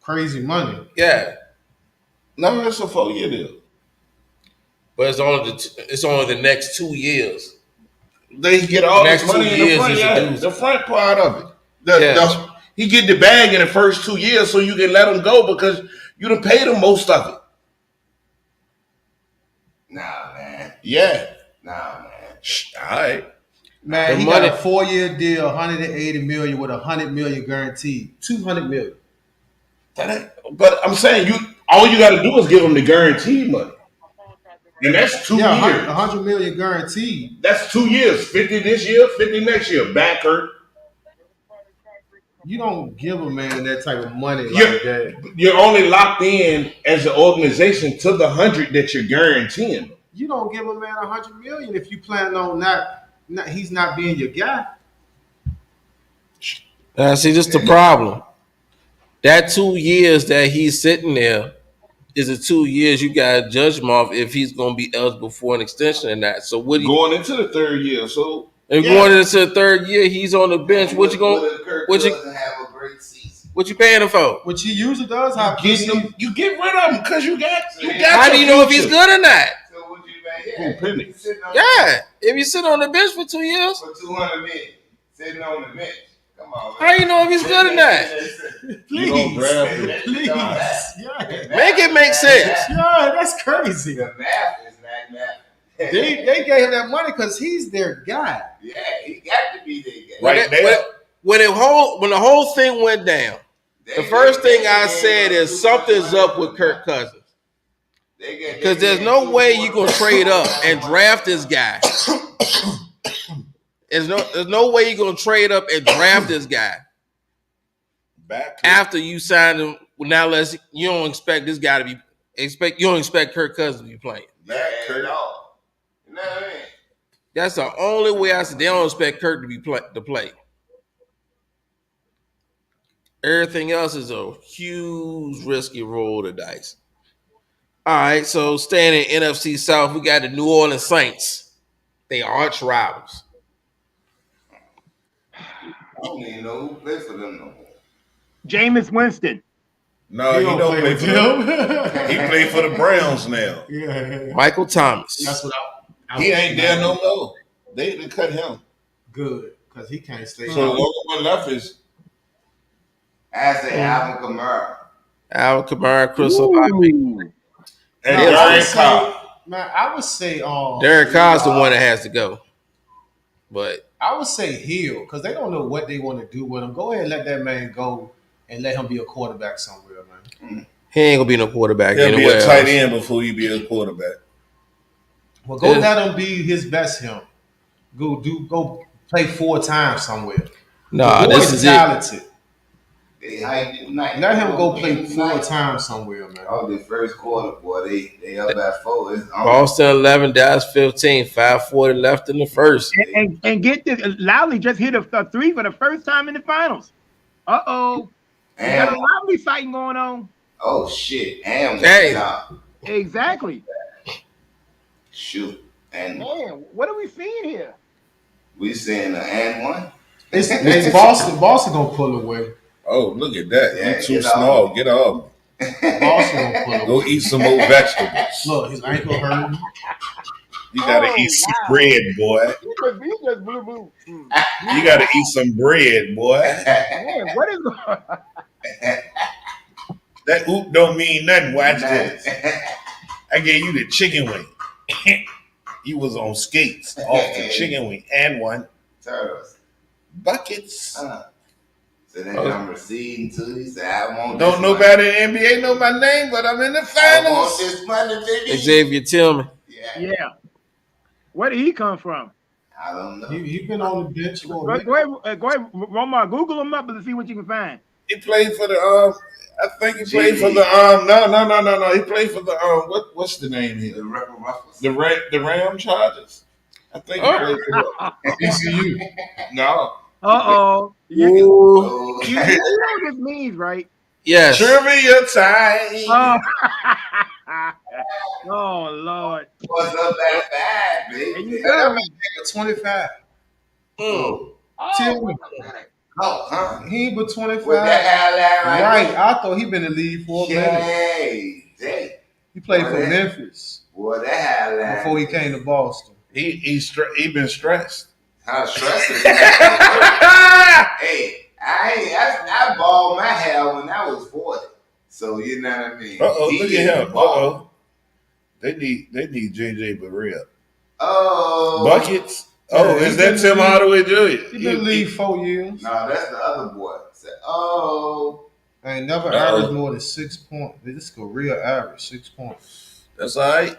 Crazy money. yeah. No, it's a 4-year deal. But it's only the next 2 years. They get all Next this money 2 in the years front. is Yeah, reduced. the front part of it. Yeah. He get the bag in the first 2 years, so you can let him go because you done paid him most of it. Nah, man. Yeah. Nah, man. All right. Man, The he money- got a 4-year deal, $180 million with $100 million guaranteed, $200 million. But I'm saying all you got to do is give him the guaranteed money, and that's 2 Yeah, years. $100 million guaranteed. That's 2 years. 50 this year, 50 next year. Back hurt. You don't give a man that type of money Yeah. like that. You're only locked in as an organization to the 100 that you're guaranteeing. You don't give a man $100 million if you plan on not he's not being your guy. See, this is the problem. That 2 years that he's sitting there is the 2 years you got to judge him off if he's going to be eligible for an extension or not. So what? Going into the third year, so Going into the third year, he's on the bench. What you going? What you? have a great season? What you paying him for? Which he usually does have. you get rid of him because you got. How do you know if he's good or not? So what you Who, Penix? Yeah, if you sit on the bench for 2 years, For 200 million, sitting on the bench. Come on, how you know if he's good or not? You don't draft him. Please. Yeah. Make it make sense. Yeah, that's crazy. The math is not math. They gave him that money because he's their guy. Yeah, he got to be their guy. Right there. When the whole thing went down, the first thing I said is something's up with Kirk Cousins. Because there's no way you're going to trade up and draft this guy. There's no way you're going to trade up and draft this guy Back after you signed him. Now, you don't expect this guy to be you don't expect Kirk Cousins to be playing. Yeah, at all. You know what I mean? That's the only way I said they don't expect Kirk to play. Everything else is a huge risky roll of the dice. All right, so staying in NFC South, we got the New Orleans Saints. They arch rivals. I don't even know who plays for them no more. Jameis Winston. No, he don't play with for them. him. He play for the Browns now. Yeah, Michael Thomas. that's what I He ain't there no more. They cut him. Good, because he can't stay. So the only one left is I say Alvin Kamara. Alvin Kamara, Chris Olave. and I would Derek say, Carr. man, I would say, Derek Carr's the one that has to go. But I would say Hill, because they don't know what they want to do with him. Go ahead and let that man go and let him be a quarterback somewhere, man. he ain't gonna be no quarterback He'll be anywhere a tight else. end before he be a quarterback. Well, go Yeah. let him be his best him. Go play 4 times somewhere. Nah, The boy this is is it. talented. They hyped it tonight. Let him go play Game 4 tonight. times somewhere, man. Oh, the first quarter, boy, they up at 4. It's on. Boston 11, Dallas 15, 5:40 left in the first. And get this, Lowry just hit a 3 for the first time in the finals. Uh-oh. We got a And Lowry sighting going on. oh shit, and Hey. nah, Exactly. shoot, and Man, what are we seeing here? we saying and one. It's Boston. Boston gonna pull away. Oh, look at that. Yeah, You too get small. off. Get off. Boston gonna pull Go away. eat some more vegetables. Look, his ankle hurt. You gotta Oh, eat some wow. bread, boy. He just blue. You gotta eat some bread, boy. Man, what is going on? That oop don't mean nothing. Watch this. I gave you the chicken wing. You was on skates off the chicken wing and one Turtles. buckets. So then I'm receding too. He said, I want Don't this nobody in the NBA know my name, but I'm in the money. I want finals. this money, baby. Xavier Tillman. Yeah. Yeah. Where did he come from? I don't know. He been on the bench for a Go minute. ahead, Romar. Google him up and see what you can find. He played for the I think he played for the no. He played for the what's the name here? The Ripper Ruffles. The Ram Chargers. I think he played for the ECU. No. Uh-oh. You Ooh. Oh, know what this means, right? Yes. Trivia time. Oh, oh Lord. what's up that bad, There you baby? go. 25. Oh, Tillman. oh, huh? He ain't but 25. With that hairline Right. there? I thought he been in the league for a minute. Yay. Dang. He played for Boy, that- Memphis Boy, that hairline. before he came to Boston. He been stressed. How stressful. Hey, I balled my hair when I was 40. So you know what I mean? He Look at didn't him. ball. They need JJ Barea. Oh. Buckets. Oh, Yeah, is he that been- Tim Hardaway Jr.? He been in the league 4 years. No, that's the other boy. Said, oh. Ain't never Uh-oh. averaged more than 6 points. This career average 6 points. That's all right.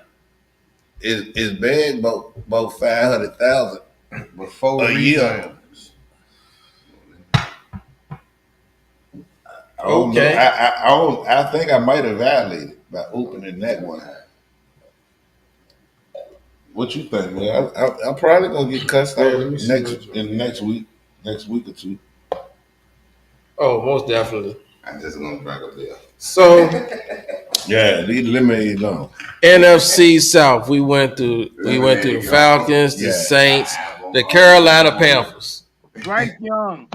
It's bad about 500,000 But 4 a year. rebounds. I don't know. Okay. I think I might have violated by opening that one. What you think, man? I'm probably gonna get cussed Yeah, out let me see next week or two. Oh, most definitely. I'm just going to drink a beer. So Yeah, leave the lemonade alone. NFC South, we went through the Falcons, the Yeah. Saints, the Carolina Panthers. Bryce Young.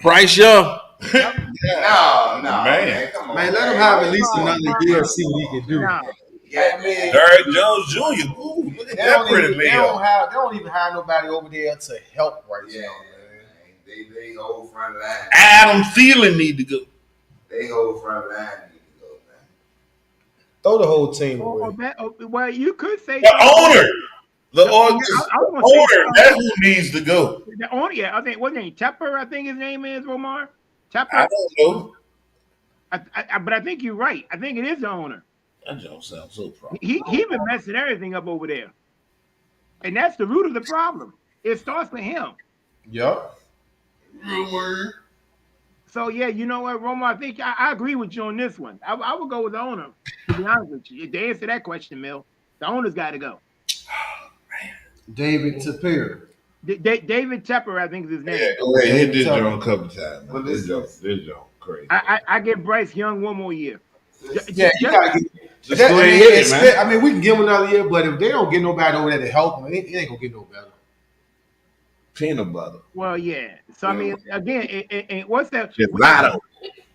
Bryce Young. No, Man. Come on. Man, let him have at least another year and see what he can do. Nah. Yeah, man. Derrick Jones Jr. Ooh, look at They that don't, pretty even, they, man. don't even have nobody over there to help right Yeah, now, man. They hold front line. Adam Thielen need to go. They hold front line. Need to go, man. Throw the whole team Oh, away. well, you could say The owner. The I was gonna say, owner. That's who needs to go. the owner. Yeah, I think what's his name? Tepper. I think his name is Romar. I Tepper. don't know. But I think you're right. I think it is the owner. That don't sound so proper. He been messing everything up over there, and that's the root of the problem. It starts with him. Yup. So yeah, you know what, Roma? I think I agree with you on this one. I would go with the owner. To be honest with you, to answer that question, Mill, the owner's got to go. David Tapir. David Tepper, I think is his name. Yeah, go ahead. Hit this joint a couple times. Man. What This is joint crazy. I give Bryce Young one more year. Yeah, you gotta Just go ahead and hit it, man. I mean, we can give them another year, but if they don't get nobody over there to help them, it ain't gonna get no better. Peanut butter. Well, yeah. So I mean, again, what's that? Gelato.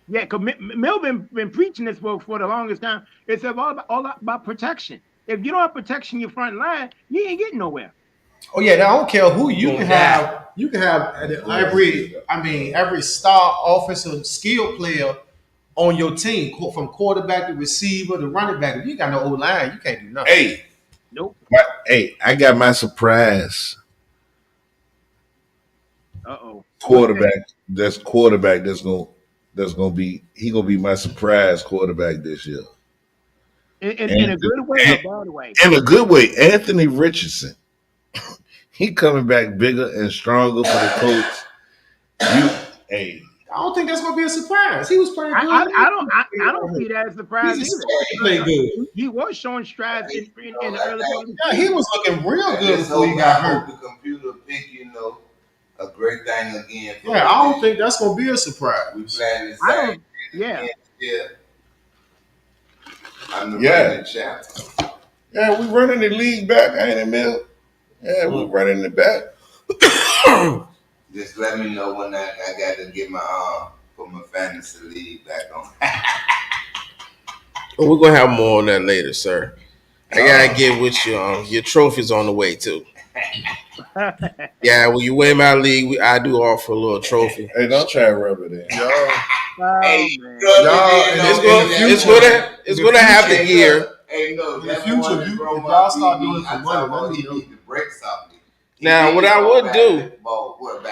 Yeah, because Mill been preaching this for the longest time. It's all about protection. If you don't have protection in your front line, you ain't getting nowhere. Oh yeah, I don't care who you can have. You can have every star offensive skill player on your team, from quarterback to receiver to running back. If you got no O line, you can't do nothing. Hey, Nope. hey, I got my surprise Uh-oh. quarterback. That's quarterback. That's gonna be my surprise quarterback this year. In a good way or bad way? In a good way, Anthony Richardson. He coming back bigger and stronger for the Colts. I don't think that's gonna be a surprise. He was playing good. I don't see that as a surprise either. He played good. He was showing strides in the early part of the Yeah, he was looking real good Just before he hope got I hurt. hope the computer pick, a great thing again. Yeah, I don't think that's gonna be a surprise. We playing the I same. don't. Yeah. Yeah. I'm the Yeah. reigning champ. Yeah, we running the league back, ain't it, Mill? Yeah, we running it back. Just let me know when I got to get my put my fantasy league back on. Well, we're gonna have more on that later, sir. I gotta get with you. Your trophy's on the way too. Yeah, when you win my league, I do offer a little trophy. Hey, don't try to rub it in. Hey, man. It's gonna have the gear. Hey, no, In the that's future, one if that broke y'all my start TV. doing it for I money, talk about let me he know. need the brakes off me. Now, what I would do.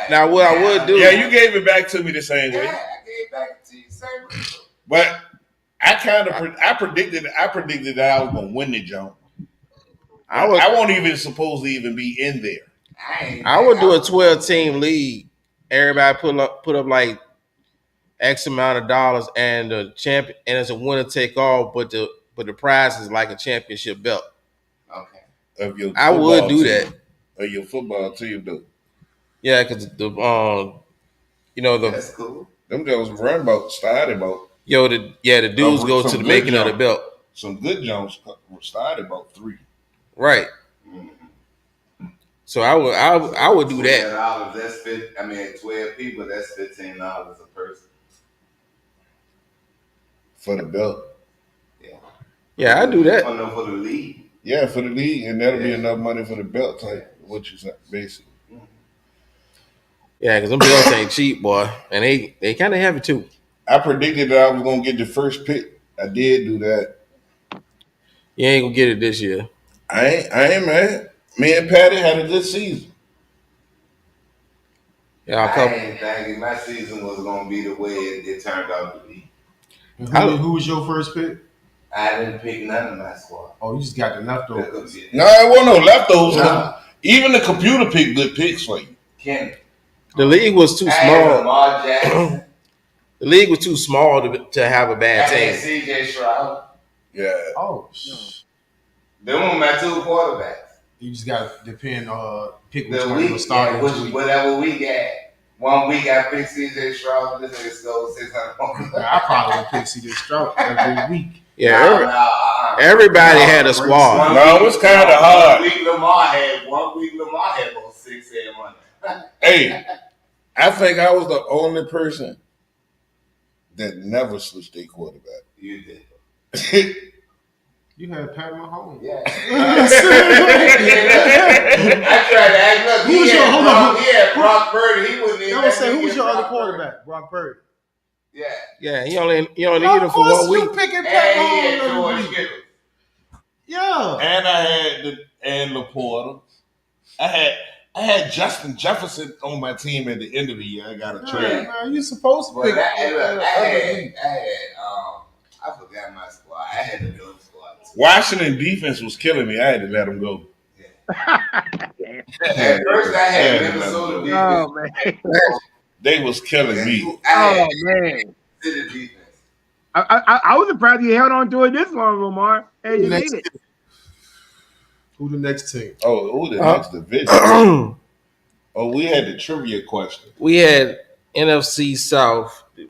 Now, what I would do. Yeah, you gave it back to me the same Yeah, way. I gave back to you same way. But I predicted that I was gonna win the jump. I won't even supposed to even be in there. I would do a 12-team league. Everybody put up like X amount of dollars, and the champion, and it's a winner take all. But the prize is like a championship belt. Okay. Of your I would do team, that. Of your football team, though. Yeah, because That's cool. Them girls run about, started about. The dudes go to the making of the belt. Some good jumps started about 3. Right. So I would do that. $12, that's 12 people. That's $15 a person For the belt. Yeah, I do that. Oh no, for the league. Yeah, for the league, and that'll be enough money for the belt type. What you say, basically. Yeah, because them belts ain't cheap, boy, and they kind of heavy too. I predicted that I was gonna get the first pick. I did do that. You ain't gonna get it this year. I ain't mad. Me and Patty had a good season. Yeah, I ain't thinking my season was gonna be the way it turned out to be. Who was your first pick? I didn't pick none of my squad. Oh, you just got the leftovers. No, it wasn't no leftovers. Nah. Even the computer picked good picks for you. Kenny. The league was too I had Lamar small. Jackson. The league was too small to have a I bad had team. CJ Stroud. Yeah. Oh, Them were my 2 quarterbacks. you just got to pick which The one you week, will start. whatever week had. 1 week I picked CJ Stroud. This nigga scored 600 points. I probably would pick CJ Stroud every week. Yeah, everybody had a squad. No, it's kind of hard. 1 week Lamar had about 6 money. Hey, I think I was the only person that never switched their quarterback. You did. You had Pat Mahomes. Yeah. I tried to act up. Who was He had Brock Purdy. He wouldn't even. I would say, who was your other quarterback? Brock Purdy. Yeah. Yeah, he only need him for 1 week. You picking And Pat he Mahomes had every George week. Kittle. Yeah. And I had Laporta. I had Justin Jefferson on my team at the end of the year. I got a trade. Man, you supposed to But pick. I forgot my squad. I had the good squad. Washington defense was killing me. I had to let them go. At first, I had Minnesota defense. Oh man. They was killing me. I had man. City defense. I was surprised you held on to it this long, Lamar. Hey, you Next did it. Who the next team? Oh, the next division. Oh, we had the trivia question. We had NFC South. The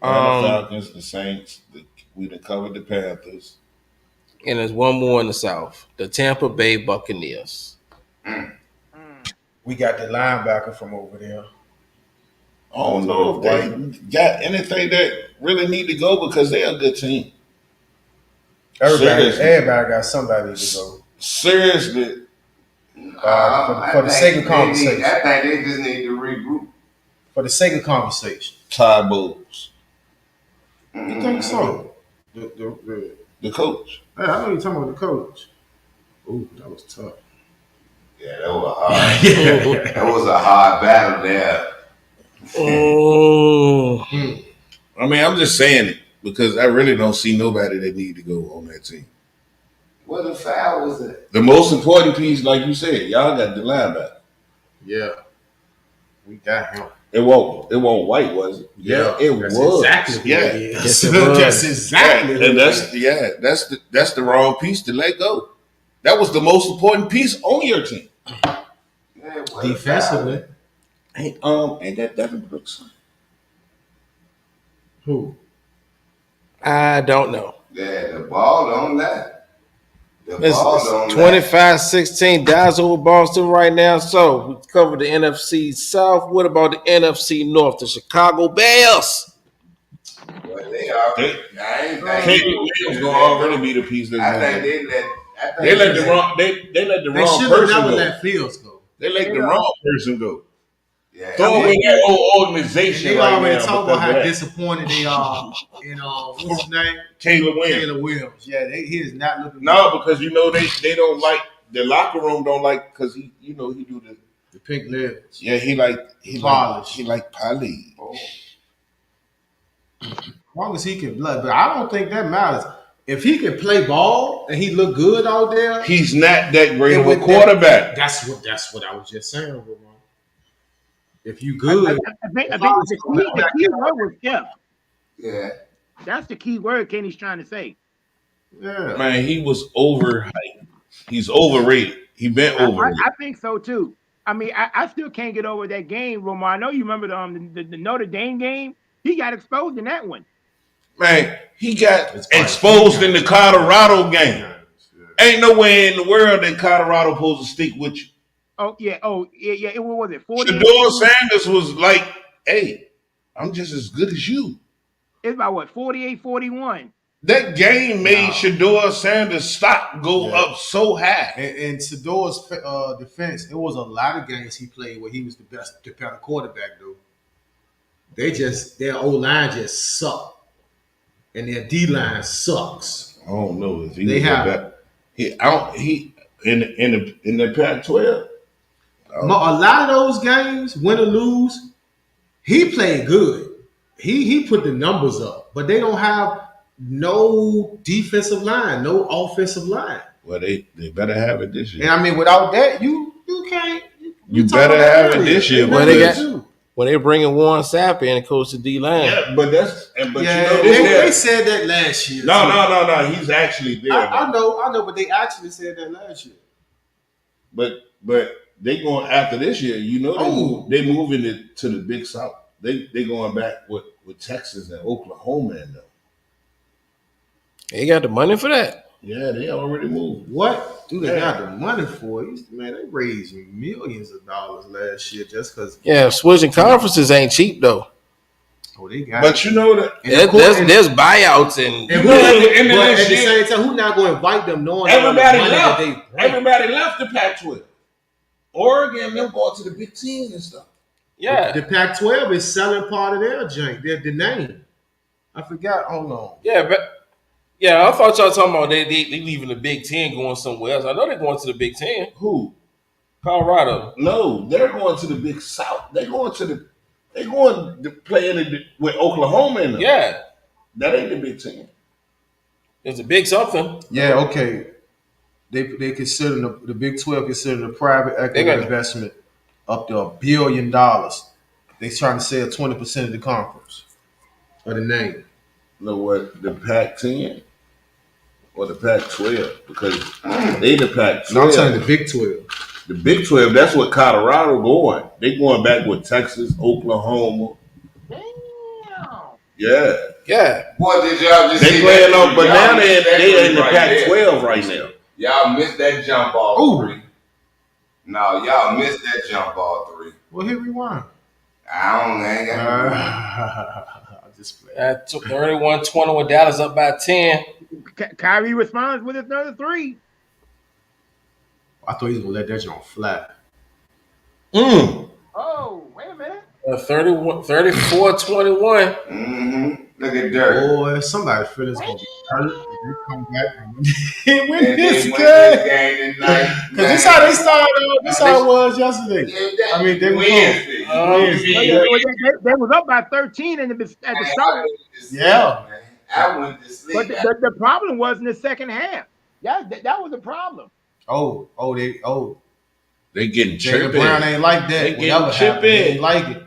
Falcons, the Saints, We done covered the Panthers. And there's one more in the South, the Tampa Bay Buccaneers. We got the linebacker from over there. I don't know if they got anything that really need to go because they're a good team. Everybody got somebody to go. Seriously. For the sake of conversation. I think they just need to regroup. For the sake of conversation. Ty Bowles. You think so? The coach. Hey, I know you're talking about the coach. Ooh, that was tough. Yeah, that was hard. That was a hard battle there. Oh. I mean, I'm just saying it because I really don't see nobody that need to go on that team. What the foul was it? The most important piece, like you said, y'all got the linebacker. Yeah. We got him. It won't White, was it? Yeah, it that's was. exactly yeah. what it is. Yes, it was. That's exactly And what that's the wrong piece to let go. That was the most important piece on your team. Yeah, defensively. Ain't that Devin Brooks? Who? I don't know. Yeah, the ball don't lie. The It's ball don't lie. 25-16 Dallas over Boston right now. So we covered the NFC South. What about the NFC North? The Chicago Bears. Well, they already. I ain't Katie Williams gonna already be the piece that's I think they they let the wrong they let the They wrong should have person never go. let Fields go. They let the wrong person go. Yeah. Throw away that whole And organization they right already now talk because about of how that. disappointed they are in what's his name? Caleb Williams. Taylor Williams. Yeah, he is not looking No, because you know they don't like the locker room don't like because he he do the pink lips. he Polish. like polish. As long as he can blood, but I don't think that matters. If he can play ball and he look good out there, He's not that great of a with that- quarterback. that's what I was just saying, Ramon. If you good, I think the key word was if. Yeah. That's the key word Kenny's trying to say. yeah. Man, he was overhyped. He's overrated. He been overrated. I think so too. I mean, I still can't get over that game, Romar. I know you remember the Notre Dame game. He got exposed in that one. Man, he got It's quite exposed a in the Colorado game. Ain't no way in the world that Colorado supposed to stick with you. Oh yeah. What was it? 40. Shador Sanders was like, "Hey, I'm just as good as you." It's about what 48-41. That game made Shador Sanders stock go Yeah. up so high. And Sador's defense, it was a lot of games he played where he was the best defensive quarterback, though. Their O-line just sucked. And their D-line sucks. I don't know if he They was have- that. He in the Pac-12. A lot of those games, win or lose, he played good. He put the numbers up, but they don't have no defensive line, no offensive line. Well, they better have it this year. And I mean, without that, you can't. You talked better about that have it earlier. this year. Well, they got- do. When they bringing Warren Sapp in and coach the D-line. Yeah, but Yeah, you know they this. said that last year. No. He's actually there. I know, but they actually said that last year. But they going after this year. You know they moving it to the Big South. They going back with Texas and Oklahoma and them. They got the money for that. Yeah, they already moved. What do they Yeah. got the money for? Man, they raised millions of dollars last year just because. Yeah, switching conferences ain't cheap though. Oh, they got. But you know that There's buyouts and And You know, in the but next at the year- same time, who not going to invite them knowing everybody all the money left. that they bring? Everybody left the Pac-12. Oregon, them going to the Big Ten and stuff. yeah, The Pac-12 is selling part of their jank. The name. I forgot. Hold on. I thought y'all talking about they leaving the Big Ten going somewhere else. I know they're going to the Big Ten. Who? Colorado. No, they're going to the Big South. They're going to play with Oklahoma in them. Yeah, That ain't the Big Ten. it's a big something. Yeah. Okay. They consider the Big 12 consider the private equity got- investment up to $1 billion. They trying to sell 20% of the conference of the name. You know what? The Pac-10 or the Pac-12 because they the Pac-12. No, I'm telling you, the Big 12. The Big 12, that's what Colorado going. They going back with Texas, Oklahoma. Damn. Yeah. Yeah. Boy, did y'all just They see playing that? on, but Y'all now missed that they in the three right Pac-12 there. right now. Y'all missed that jump ball Ooh. 3. No, y'all missed that jump ball 3. Well, hit rewind. I ain't got I just play. That took 31-20 with Dallas up by 10. Kyrie responds with another 3. I thought he was gonna let that joint fly. Oh, wait a minute. 34-21. Look at Dirk. Boy, somebody feel this gonna be hurt. They come back and win And this they win game. this game tonight. Cause this how they started. This how it was yesterday. I mean, they were Wednesday. They was up by 13 at the start. Yeah. I went to sleep. But the problem was in the second half. That was the problem. They getting Jaylen chipped Brown in. ain't like that. They getting Whatever chipped happened, he in. ain't like it.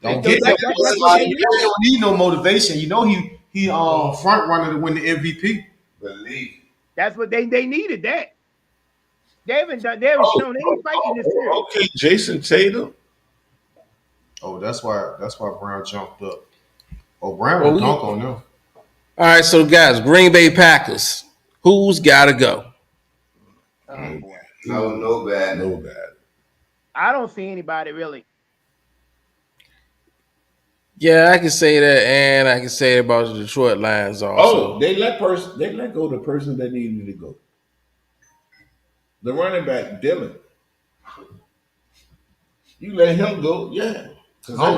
Don't That's get what they he don't need no motivation. You know he front runner to win the MVP. Believe. That's what they needed. That they haven't shown any fight in this series. Okay, Jason Tatum. Oh, that's why Brown jumped up. Oh, Brown will dunk on them. All right, so guys, Green Bay Packers. Who's got to go? No bad. No bad. I don't see anybody really. Yeah, I can say that, and I can say about the Detroit Lions also. Oh, they let go the person that needed to go. The running back, Dylan. You let him go, yeah. Because I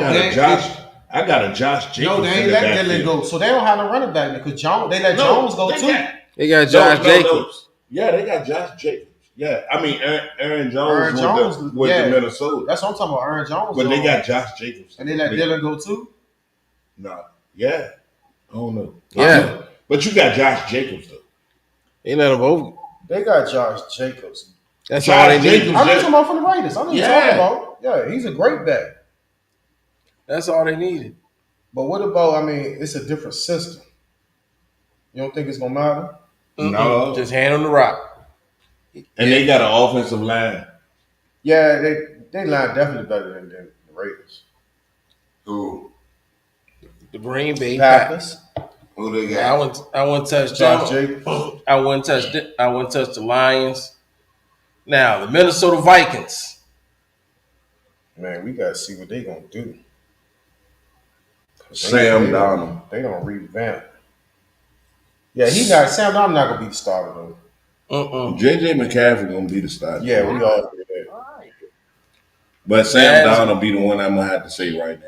got a Josh Jacobs. No, they ain't let Dylan go. So they don't have no running back because they let Jones go too. They got Josh Jacobs. Yeah, they got Josh Jacobs. Yeah, I mean Aaron Jones with the Minnesota. That's what I'm talking about, Aaron Jones. But they got Josh Jacobs. And they let Dylan go too? No. Yeah. I don't know. Yeah. But you got Josh Jacobs though. They let them both. They got Josh Jacobs. That's all they need. I'm talking about from the Raiders. I'm not talking about. Yeah, he's a great back. That's all they needed. But what about, it's a different system. You don't think it's going to matter? No. Just hand on the rock. And they got an offensive line. Yeah, they line definitely better than the Raiders. Who? The Green Bay Packers. Who they got? I wouldn't touch Josh Jacobs. I wouldn't touch the Lions. Now the Minnesota Vikings. Man, we gotta see what they gonna do. Sam Darnold. They gonna revamp. Yeah, Sam Darnold not gonna be the starter though. JJ McCaffrey gonna be the starter. Yeah, we all agree that. But Sam Darnold be the one I'm gonna have to say right now.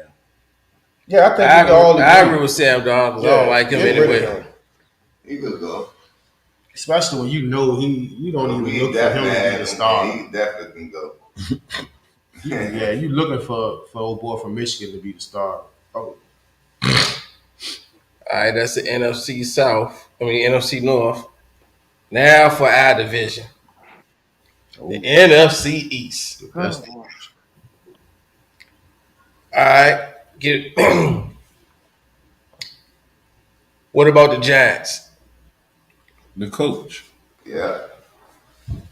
Yeah, I think I we all agree. agree with Sam Darnold because I don't like him anyway. He could go. Especially when you don't even look for him to be the starter. He definitely can go. Yeah, you looking for old boy from Michigan to be the starter. Oh. All right, that's the NFC NFC North. Now for our division, the NFC East. All right, get it. What about the Giants? The coach. Yeah.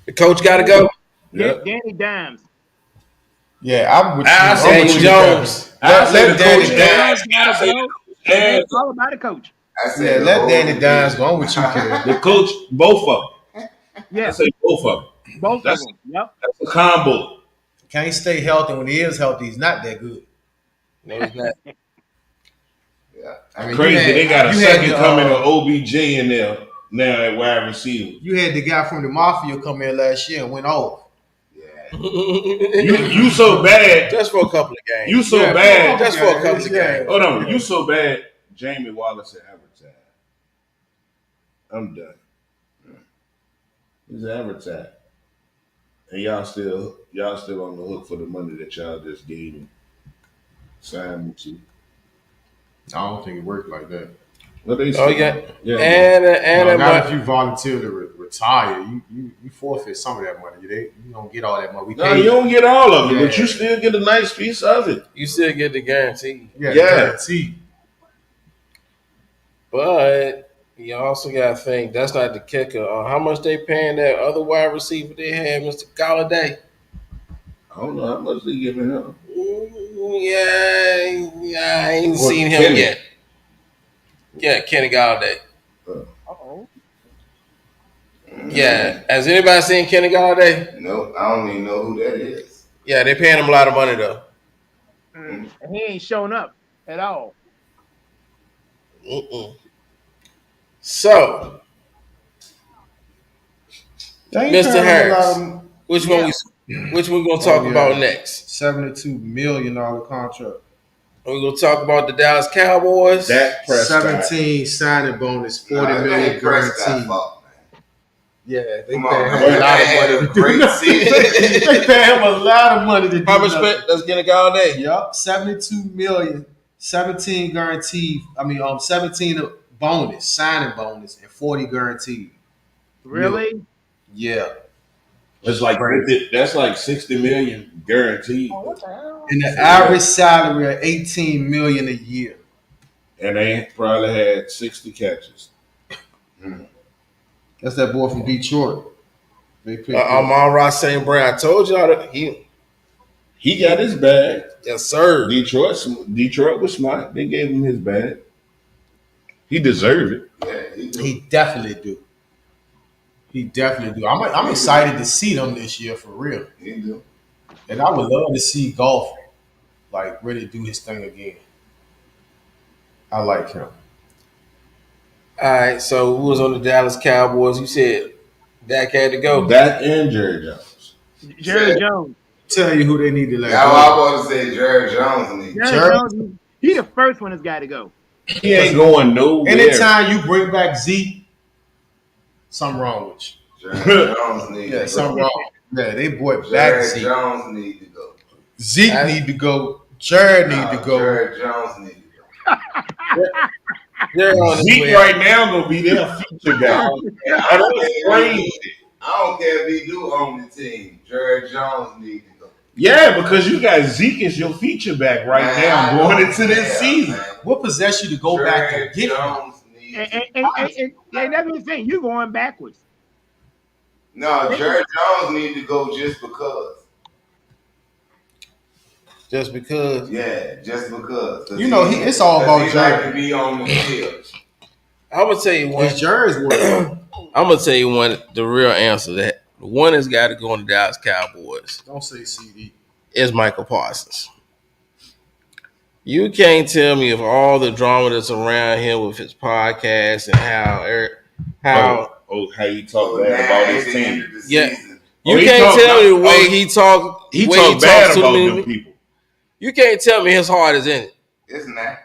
The coach got to go. Danny Dimes. Yeah, I'm with you. I say Jones. Let Danny Dimes. It's all about the coach. Yeah, let Danny Dimes go. I'm with you, kid. The coach, both of them. Yeah, I say both of them. both of them. Yep. That's a combo. Can't stay healthy. When he is healthy, he's not that good. No, he's not. Yeah. Crazy. They got a second coming of OBJ in there now at wide receiver. You had the guy from the Mafia come in last year and went off. Yeah. You so bad. Just for a couple of games. You so bad. Just for a couple of games. Hold on. You so bad. Jamie Wallace at advertise. I'm done. He's advertised. And y'all still on the hook for the money that y'all just gave him. Signed to. I don't think it worked like that. What they Oh say? yeah. And not if you volunteer to retire, you forfeit some of that money. You don't get all that money. No, you don't get all of it, but you still get a nice piece of it. you still get the guarantee. Yeah. Guarantee. But you also got to think that's not the kicker. How much they paying that other wide receiver they had, Mr. Galladay? I don't know how much they giving him. Yeah, I ain't seen him yet. Yeah, Kenny Galladay. Uh-oh. Yeah, has anybody seen Kenny Galladay? Nope, I don't even know who that is. Yeah, they paying him a lot of money though. And he ain't shown up at all. Mm-mm. So, They ain't Mr. paying him a Harris, lot of- which one we gonna talk yeah. about next? $72 million contract. We're gonna talk about the Dallas Cowboys. Dak Prescott. 17 signing bonus, 40 Nah, million Dak Prescott guaranteed. fault, man. Yeah, they Come pay on, him man. a That lot of had money a to do great nothing. season. They pay him a lot of money to do How much nothing. does Kenny Galladay? Yup, 72 million, 17 guaranteed. 17 bonus, signing bonus, and 40 guaranteed. Really? Yeah. It's like that's like 60 million guaranteed. Oh, what the hell? And the average salary of 18 million a year. And they probably had 60 catches. That's that boy from Detroit. They picked him. Amon-Ra St. Brown. I told y'all that He got his bag. yes, sir. Detroit was smart. They gave him his bag. He deserved it. Yeah, he do. He definitely do. He definitely do. I'm excited to see them this year for real. He do. And I would love to see golf like really do his thing again. I like him. All right, so who was on the Dallas Cowboys? You said Dak had to go. Dak and Jerry Jones. Jerry Jones. Tell you who they need to let Now go. I want to say Jared Jones needs. Jerry Jones, he the first one that's got to go. He ain't going nowhere. Anytime you bring back Zeke, something wrong with you. Jared Jones needs. Yeah, to something go. wrong. Yeah, they brought back Jared Zeke. Jones need to go. Zeke need to go. Jared need to go. Jared Jones need to go. They're on his Zeke way. right now gonna be their future guy. I don't That's care. crazy. I don't care if he do own the team. Jared Jones need to go. Yeah, because you got Zeke as your feature back right Man, now I going don't into this care, season. man. What possessed you to go back and Jared get him? Jones needs And, to and, and, and that's what I'm saying. You're going backwards. No, Jared Jones need to go just because. Just because. Yeah, just because. 'Cause You know, it's all about he like Jared. to be on the field. I'm gonna tell you one. It's Jared's work. I'm gonna tell you one. The real answer that the one that's got to go on the Dallas Cowboys Don't say CD. is Michael Parsons. You can't tell me if all the drama that's around him with his podcast and how How you talk Now, bad about at his the end team. of the Yeah. season, you he can't talk- tell me the way oh, he talk. He way talk bad talks to about me. them people. You can't tell me his heart is in it. it's not.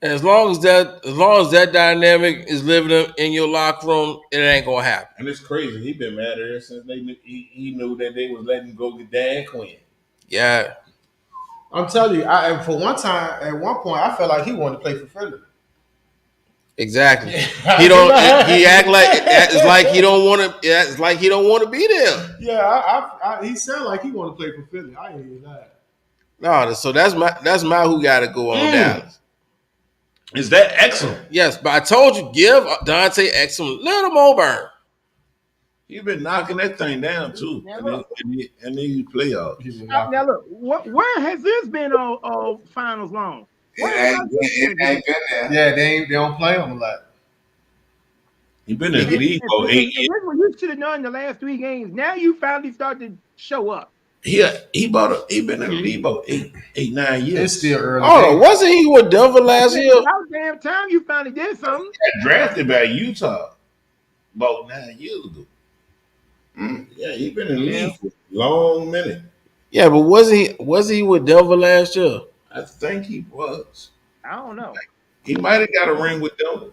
As long as that dynamic is living in your locker room, it ain't gonna happen. And it's crazy. He been mad at us since he knew that they was letting him go get Dan Quinn. Yeah, I'm telling you, at one point, I felt like he wanted to play for Philly. exactly. He don't. He act like it's like he don't want to. It's like he don't want to be there. Yeah, he sounded like he wanted to play for Philly. I ain't even that. No, so that's my who got to go on Dallas. Is that excellent? Yes, but I told you, give Dante Exum a little more burn. He been knocking that thing down too. And these playoffs. Now look, where has this been all finals long? It ain't been there. Yeah, they don't play him a lot. He been in the league for 8 years. This is what you should have done the last 3 games. Now you finally start to show up. He been in the league for 8, 9 years. It's still early. Oh, wasn't he with Denver last year? About damn time you finally did something. Got drafted by Utah about 9 years ago. Yeah, he been in the league for a long minute. Yeah, but was he with Denver last year? I think he was. I don't know. He might have got a ring with Denver.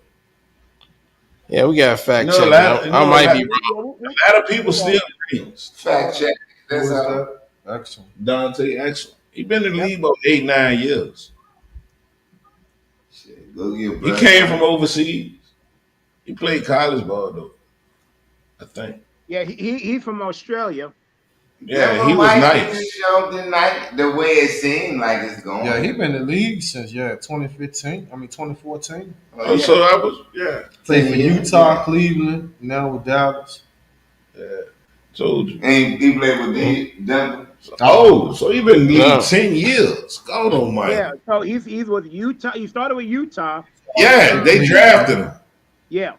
Yeah, we got to fact No, check. I might be wrong. A lot of people still rings. Fact check. That's Who is all. that? Excellent. Dante Exum. He been in the league about 8, 9 years. Shit, go get He Brett. came from overseas. He played college ball though. I think. Yeah, he's from Australia. Yeah, he was nice. Show tonight the way it seemed like it's going. Yeah, he been in the league since 2015. 2014. Oh, so I was Played for Utah, Cleveland, now with Dallas. told you. And he played with Denver. Oh, so he been in the league Yeah. 10 years. God almighty. Yeah, so he's with Utah. He started with Utah. Yeah, they drafted him. Yeah.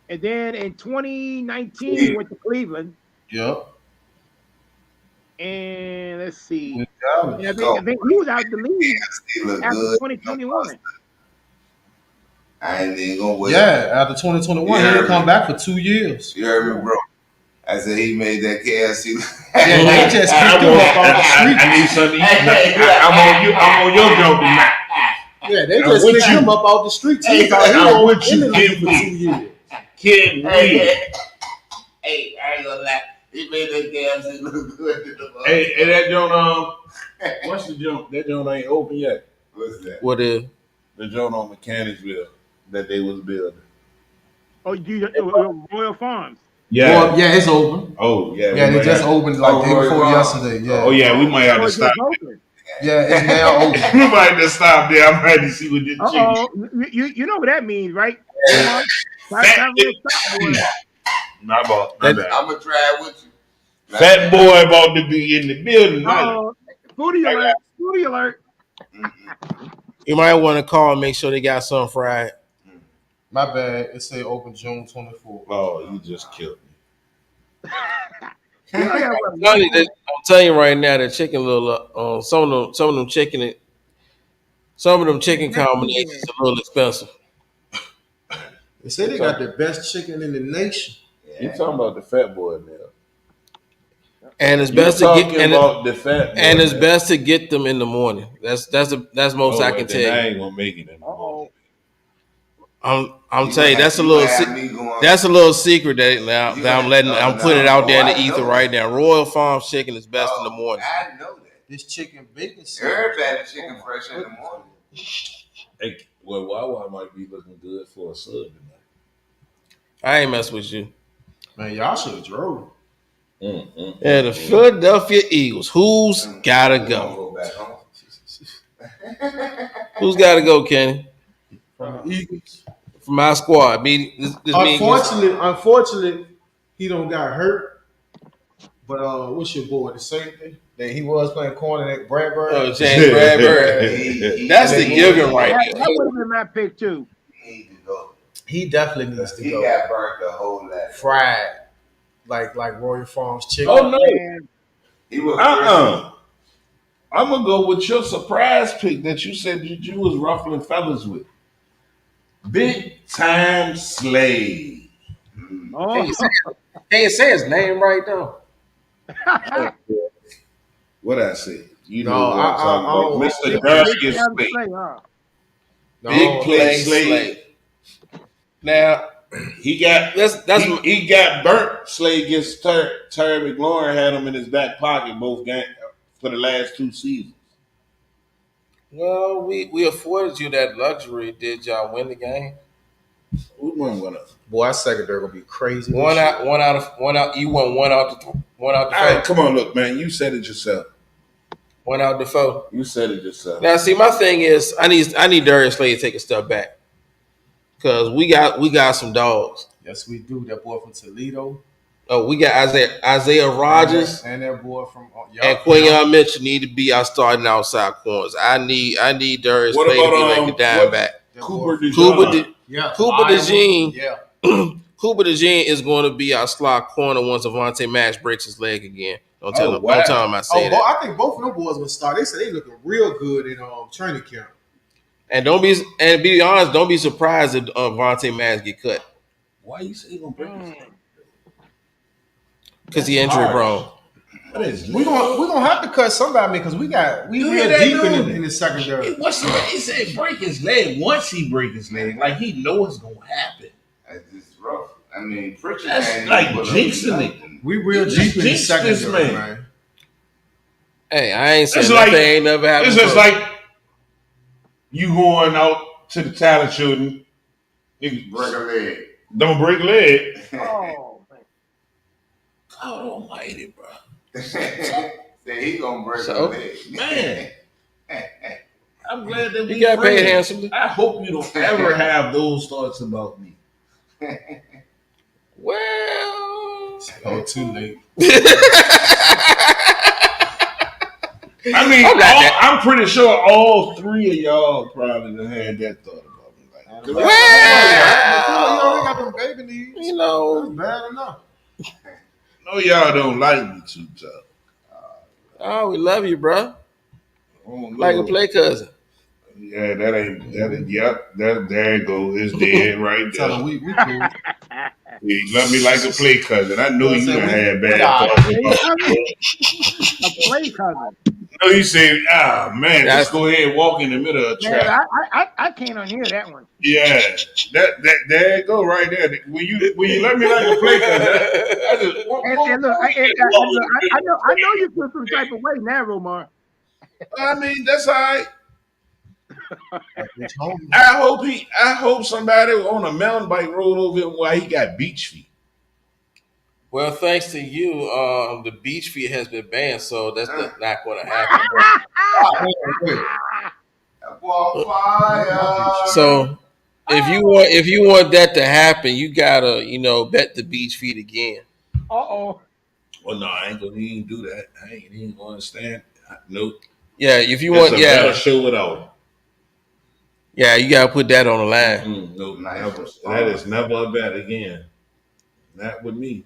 And then in 2019, he went to Cleveland. Yep. And let's see. With And Dallas. I think he was out the league He look after good. 2021. I ain't even gonna wait. Yeah, after 2021, he didn't come back for 2 years. You heard me, bro. I said he made that KFC. Yeah, they just kicked him up off the street. I need something to eat. I'm on your joke tonight. Yeah, they I'm just with kicked you. him up off the streets. He Hey, thought he I'm was with in you, the league kid. for 2 years. Kid, Hey, I ain't gonna lie. He made that KFC look good. Hey, that joint, what's the joint? That joint ain't open yet. What's that? What is? The joint on Mechanicsville that they was building. Oh, Royal Farms. Well, yeah, it's open. Oh, yeah. Yeah, they just opened like day before Roy yesterday. Yeah. Oh, yeah, we might have to It's stop. just open. Yeah, it's now open. We might have to stop there. I'm ready to see what this chicken Uh-oh. You know what that means, right? Fat My bad. I'm gonna try it with you. Fat boy about to be in the building. Foodie alert. Foodie alert. You might want to call and make sure they got something fried. My bad. It say open June 24th. Oh, you just killed me. I'm telling you right now, the chicken little some of them chicken combinations is a little expensive. They say they got the best chicken in the nation. You talking about the fat boy now? And it's best to get the fat boy and it's now. best to get them in the morning. That's most I can tell you. I ain't gonna make it in the morning. I'm telling you, that's a little secret that I'm putting it out there in the ether right now. Royal Farms chicken is best in the morning. I know that. This chicken bacon. Everybody chicken fresh in the morning. Hey, well, Wawa might be looking good for a sub tonight. I ain't mess with you. Man, y'all should have drove. Yeah, the Philadelphia Eagles. Who's gotta go? Go back home. Who's gotta go, Kenny? From the Eagles. From my squad. Unfortunately, he don't got hurt. But what's your boy? The safety that he was playing corner at Bradbury. Oh, James Bradbury. That's the given right there. That would have been my pick too. He need to go. He definitely needs to He go. got burnt the whole lot. Fried, like Royal Farms chicken. Oh no! Man, He was I'm gonna go with your surprise pick that you said that you was ruffling feathers with. Big time Slade. oh, Can't say his name right now. What I say? You know No, what I'm talking about. Mr. Darius Slade. Big play Slade. Now He got he got burnt. Slade gets Terry McLaurin had him in his back pocket both games for the last 2 seasons. well, we afforded you that luxury. Did y'all win the game? We won one of them. Boy, that secondary gonna be crazy. One out. You won one out the All right, come on, look, man. You said it yourself. One out the four. You said it yourself. Now, see, my thing is, I need Darius Slade to take a step back because we got some dogs. Yes, we do. That boy from Toledo. Oh, we got Isaiah Rogers and that boy from and Quinyon Mitchell need to be our starting outside corners. I need Darius What Slade to be about, like the dime back. Cooper DeJean. Yeah. Cooper DeJean is going to be our slot corner once Avonte Max breaks his leg again. Don't tell him I say that. I think both of them boys will start. They said they looking real good in training camp. And be honest, don't be surprised if Avonte Max get cut Why you say he gonna break his leg? because he injury prone. We're gonna have to cut somebody because we real deep in the secondary. He said break his leg. Once he break his leg, like he know it's gonna happen. That's just rough. I mean, Pritchard That's like jinxing it. We real You deep in the jinxed this secondary, man. man. Hey, I ain't saying It's nothing like- ain't never happened. It's just like you going out to the talent show and niggas Break a leg. don't break a leg. Oh, God Almighty, bro. Say he gonna break So? a leg. Man. I'm glad that we you got paid friends. handsomely. I hope you don't ever have those thoughts about me. Well, Oh, too late. I mean, I'm pretty sure all 3 of y'all probably done had that thought about me. Like, You Well, already got them baby knees. you know, That's bad enough. No, y'all don't like me too tough. oh, we love you, bro. Oh, Like a no. play cousin. Yeah, yep, there it goes. It's dead right Tell them there. we cool. You love me like a play cousin. I know You you know what done I'm saying? had We bad all thoughts Play about cousin? it. A play cousin. No, you say, man, That's- just go ahead and walk in the middle of a Man, trap. I can't unhear that one. Yeah, that there it go right there. When you let me like a play cousin, I just And look, I know you feel some type of way now, Romar. I mean, that's all right. It's home. I hope somebody on a mountain bike rode over him while he got beach feet. Well, thanks to you, the beach feed has been banned, so that's not going to happen. That boy fire. So if you want that to happen, you gotta bet the beach feed again. Uh-oh. Well, no, I ain't gonna even do that. I ain't even gonna understand. Nope. Yeah, if you It's want, a better show without him. yeah, you gotta put that on the line. Nope, Nice never. response. That is never a bet again. Not with me.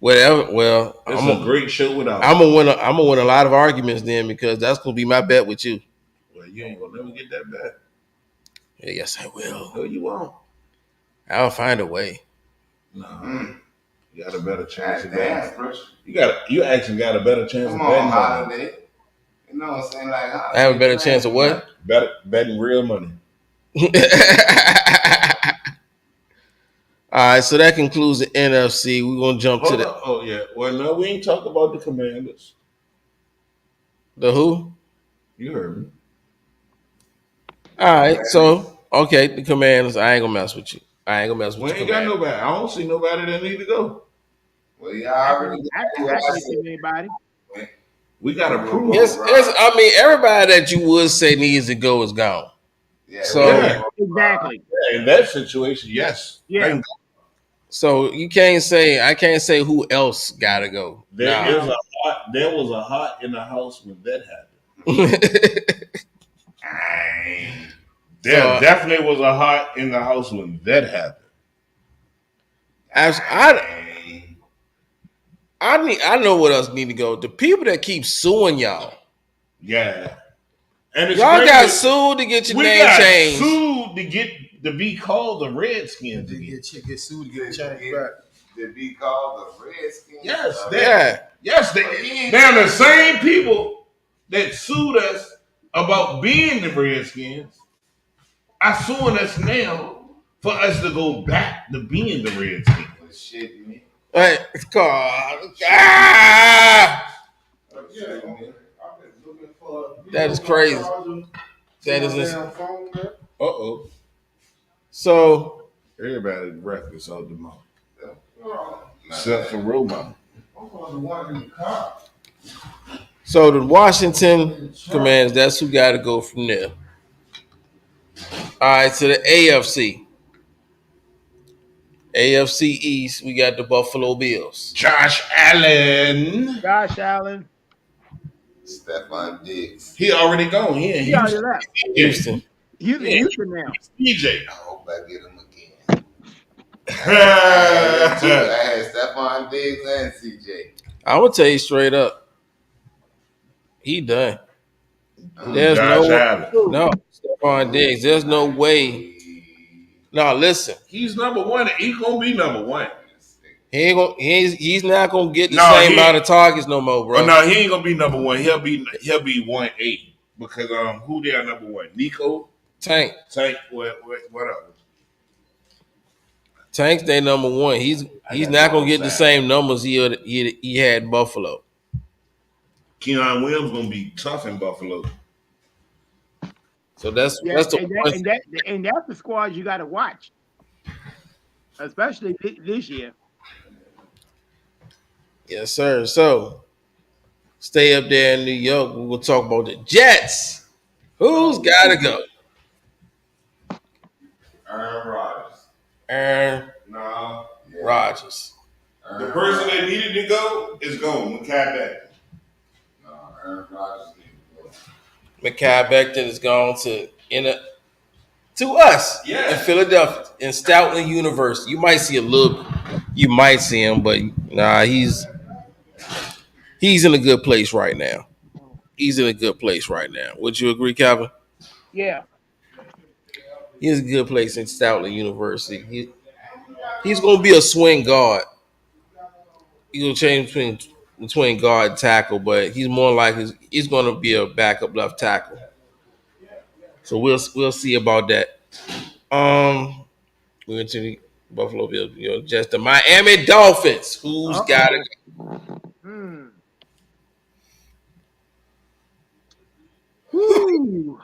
Whatever. Well, It's I'm a great show without him. I'm gonna win. I'm gonna win a lot of arguments then because that's gonna be my bet with you. Well, you ain't gonna never get that bet. Yeah, yes, I will. No, you won't. I'll find a way. No, you got a better chance of Damn, betting. pressure. You actually got a better chance Come of on, betting money. holiday. You know what I'm saying? Like, I have a better chance of what? Betting real money. All right, so that concludes the NFC. We're gonna jump to Hold on. Oh yeah. Well, no, we ain't talking about the Commanders. the who? You heard me. All right, so okay, the Commanders. I ain't gonna mess with you. I ain't gonna mess We with you. ain't got nobody. I don't see nobody that need to go. Well, y'all already I can't see anybody. We got to prove. I mean, everybody that you would say needs to go is gone. Yeah, So- Yeah. Exactly. Yeah, in that situation, yes. Yeah. Thank So I can't say who else gotta go. There was a hot in the house when that happened. There So- definitely was a hot in the house when that happened. I know what else need to go. The people that keep suing y'all. Yeah. And it's Y'all crazy. got sued to get your We name got changed. sued to be called the Redskins To again. get sued to get Did changed back. be called the Redskins? Yes, Yeah. Yes, they're the same people that sued us about being the Redskins are suing us now for us to go back to being the Redskins. Well, shit, man. Right. That is crazy. That is just, Uh-oh. so Everybody breakfast out the mouth. Except for Robot. so the Washington Commanders, that's who gotta go from there. All right, to the AFC. AFC East, we got the Buffalo Bills. Josh Allen. Josh Allen. Stephon Diggs. He already gone. He in He already Houston. left. Houston. He's in Houston now. DJ. I hope I get him again. I had Stephon Diggs and CJ. I would tell you straight up. He done. There's Josh no Allen. no Stephon Diggs. There's no way. No, listen. He's number one. He's gonna be number one. He's not gonna get the No, same he- amount of targets no more, bro. Oh no, he ain't gonna be number one. He'll be 1A because who they are number one? Nico, Tank. whatever. Tank's their number one. He's not gonna get the same numbers he had in Buffalo. Keon Williams gonna be tough in Buffalo. So that's Yeah, that's the and that's the squad you got to watch, especially this year. yes, sir. So stay up there in New York. We'll talk about the Jets. Who's gotta go? Aaron Rodgers. Aaron No. Yeah. Rodgers. The person that needed to go is gone. Mekhi Becton. No, Aaron Rodgers needs to go. Mekhi Becton is gone to To us Yeah. in Philadelphia, in Stoutland University. You might see a little, you might see him, but nah, he's in a good place right now. He's in a good place right now. Would you agree, Calvin? Yeah. He's in a good place in Stoutland University. He's going to be a swing guard. He's going to change between guard and tackle, but he's more like he's going to be a backup left tackle. So we'll see about that. We went to the Buffalo Bills, just the Miami Dolphins. Who's got it? Hmm. Woo.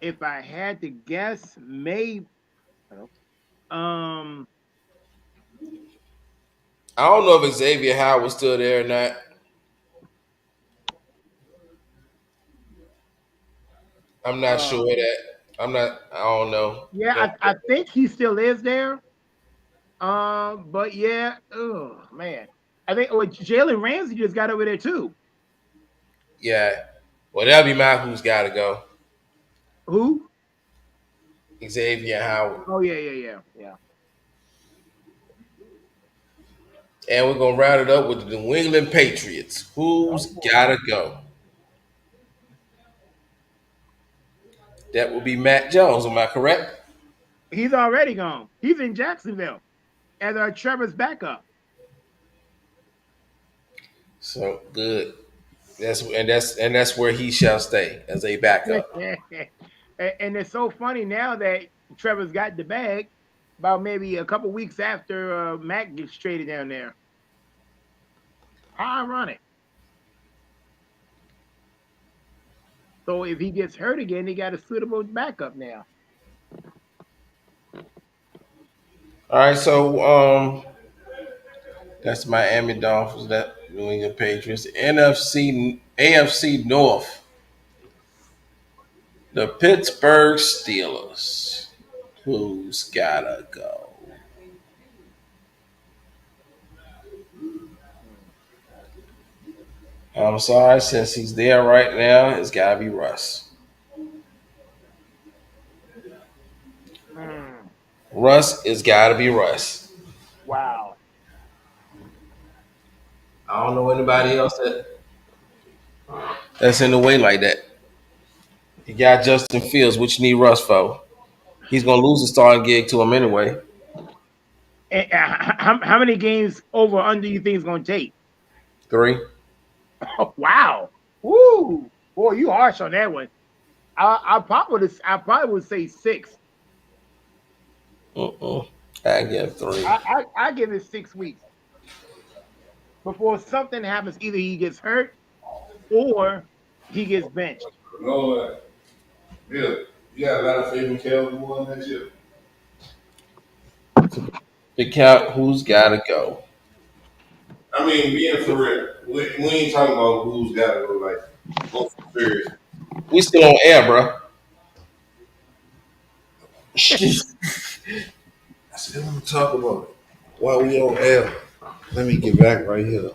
If I had to guess, maybe. Um. I don't know if Xavier Howard was still there or not. I'm not sure that. I don't know. Yeah, I think he still is there. But yeah, oh man, I think Jalen Ramsey just got over there too. Yeah. Well, that'll be my who's got to go. Who? Xavier Howard. Oh yeah. And we're going to round it up with the New England Patriots. Who's got to go? That would be Matt Jones. Am I correct? He's already gone. He's in Jacksonville as our Trevor's backup. So good. That's where he shall stay as a backup. And it's so funny now that Trevor's got the bag. About maybe a couple weeks after Mac gets traded down there. How ironic. So if he gets hurt again, he got a suitable backup now. All right, so that's Miami Dolphins, that New England Patriots, AFC North, the Pittsburgh Steelers. Who's gotta go? I'm sorry, since he's there right now, it's gotta be Russ. Russ, it's gotta be Russ. Wow. I don't know anybody else that's in the way like that. You got Justin Fields, which you need Russ for. He's gonna lose the starting gig to him anyway. And, how many games over under you think is going to take? 3. Oh, wow. Woo. Boy, you harsh on that one. I probably would say 6. I give 3. I give it 6 weeks before something happens. Either he gets hurt or he gets benched. No, yeah, you got a lot of faith in Calvin Moore next year. The count, who's gotta go? I mean, being for real, we ain't talking about who's got to go. Like, go for serious. We still on air, bro. I still want to talk about it while we on air. Let me get back right here.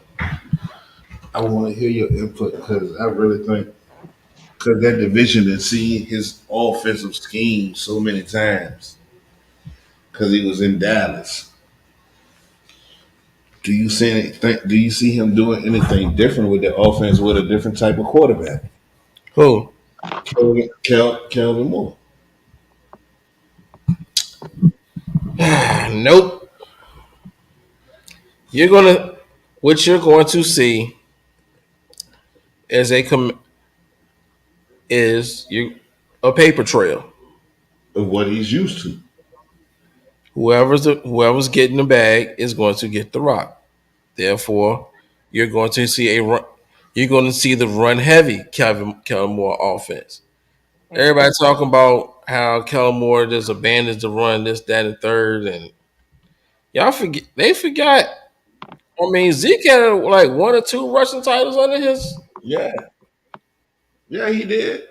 I want to hear your input because I really think because that division and seeing his offensive scheme so many times because he was in Dallas. Do you see anything? Do you see him doing anything different with the offense with a different type of quarterback? Who? Calvin Moore. Nope. What you're going to see as a a paper trail Of what he's used to. Whoever's getting the bag is going to get the rock. Therefore, you're going to see a run. You're going to see the run heavy Kellen Moore offense. Everybody talking about how Kellen Moore just abandons the run, this, that, and third, and y'all forget. They forgot. I mean, Zeke had like 1 or 2 rushing titles under his. Yeah, he did.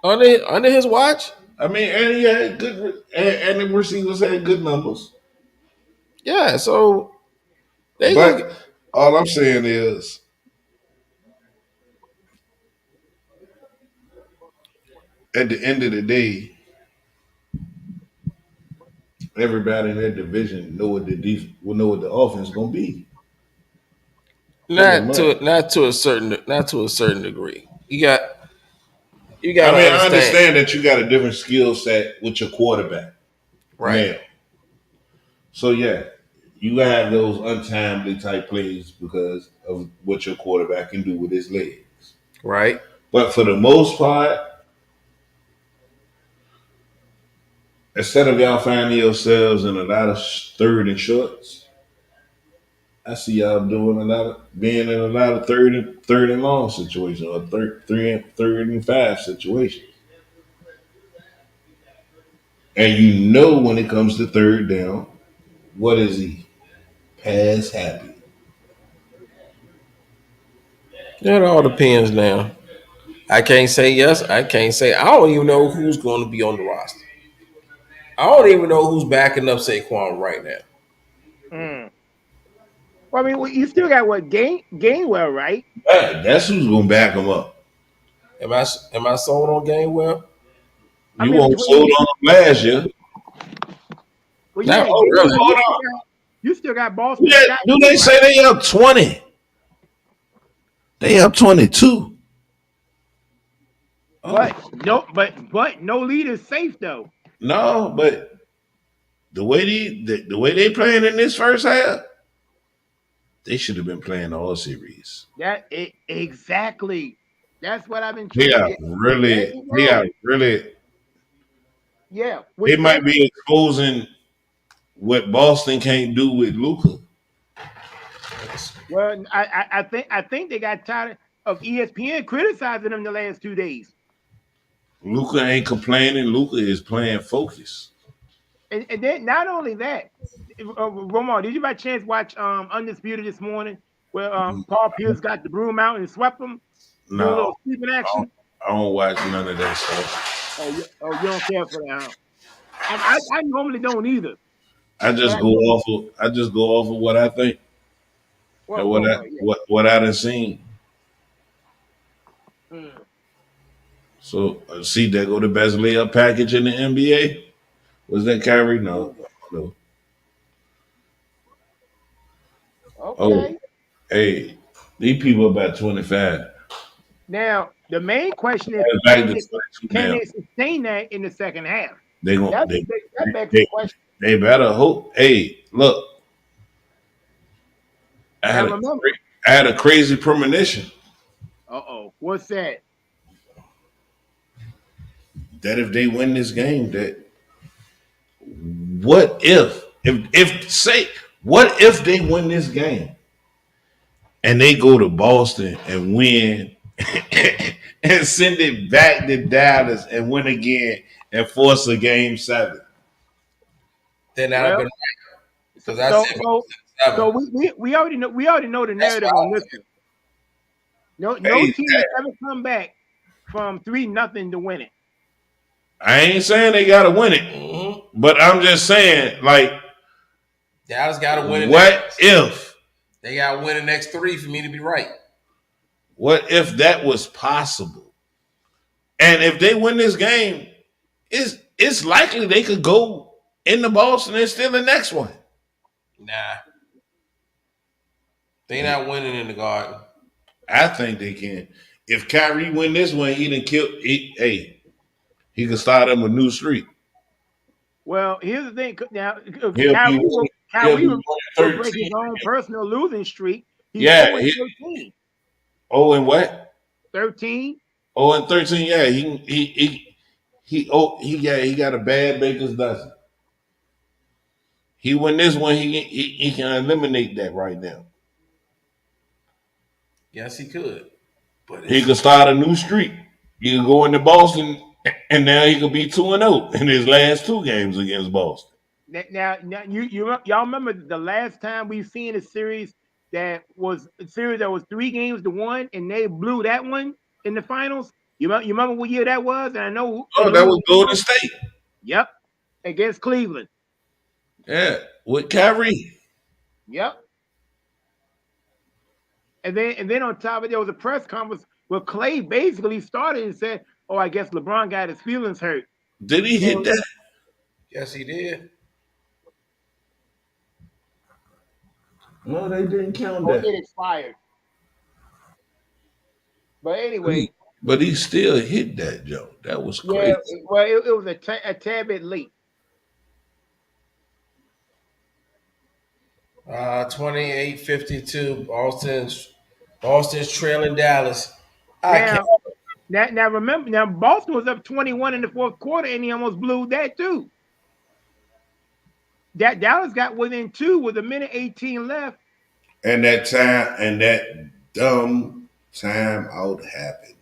Under his watch. I mean, and he had good, and the receivers had good numbers. Yeah, so But All I'm saying is, at the end of the day, everybody in that division know what will know what the offense gonna be. Pretty much. Not to a certain degree. You got I to mean, I understand, understand that you got a different skill set with your quarterback right? now. So yeah, you have those untimely type plays because of what your quarterback can do with his legs. Right. But for the most part, instead of y'all finding yourselves in a lot of third and shorts, I see y'all doing a lot of being in a lot of third and long situations or third and five situations. And you know when it comes to third down, what is he? Pass happy. It all depends now. I can't say yes. I can't say. I don't even know who's going to be on the roster. I don't even know who's backing up Saquon right now. Mm. Well, I mean, you still got what Gainwell, right? That's who's gonna back him up. Am I sold on Gainwell? I You mean, won't between sold on him last year. well, Not yeah, really. Gainwell, Hold on. you still got Boston Yeah, Scott, do too, they right? say they up 20? They up 22. Oh. But no lead is safe though. No, but the way they playing in this first half, they should have been playing all series. Exactly. That's what I've been They trying. are There really, you they are go. really, Yeah. they With might that, be exposing what Boston can't do with Luca. well, I think they got tired of ESPN criticizing them the last 2 days. Luca ain't complaining. Luca is playing focus. And then not only that, Romar, did you by chance watch Undisputed this morning where Paul Pierce got the broom out and swept them, doing a No, little sweeping I don't, action? I don't watch none of that stuff. You don't care for that, huh? I normally don't either, but I know. I just go off of what I think and Well, yeah. what I done seen. Mm. So see, there go the best layup package in the NBA. Was that Kyrie? No, no. Oh, Okay. hey, these people about 25. Now the main question is, Back to 22 can now. they sustain that in the second half? They gon' That begs the they, question. they better hope. Hey, look, I Now had a remember, I had a crazy premonition what's that? that if they win this game, that what if say what if they win this game and they go to Boston and win and send it back to Dallas and win again and force a game 7? Then I'd have Well, been right so because I so said so, so seven. we already know the That's narrative why. on this one. No Hey, team has ever come back from 3-0 to win it. I ain't saying they gotta win it, but I'm just saying, like, Dallas got to win the what next. if They got to win the next three for me to be right. that was possible? And if they win this game, it's likely they could go into Boston and steal the next one. Nah, they not winning in the Garden. I think they can. If Kyrie win this one, he done killed. He can start him a new streak. Well, here's the thing. Now, He'll be Kyrie will, he'll Kyrie be will, will break 13. his own personal losing streak. He's Yeah. 0-13. And what? 13. 0-13. Yeah. He got a bad baker's dozen. He win this one, he can eliminate that right now. Yes, he could. But He could start a new streak. He could go into Boston, and now he could be 2-0 in his last 2 games against Boston. Now, y'all remember the last time we've seen a series that was 3 games to 1, and they blew that one in the finals. You remember what year that was? And I know. Oh, that was Golden State. Yep, against Cleveland. Yeah, with Kyrie. Yep. And then on top of it, there was a press conference where Clay basically started and said, "Oh, I guess LeBron got his feelings hurt." Did he hit So, that? Yes, he did. No, they didn't count or that. it expired. But anyway, But he still hit that, Joe. That was yeah. crazy. Well, it was a tad bit late. 28-52. Boston's trailing Dallas. I can't. Now, now remember, now Boston was up 21 in the fourth quarter, and he almost blew that too. That Dallas got within two with a minute 18 left. And that dumb timeout happened.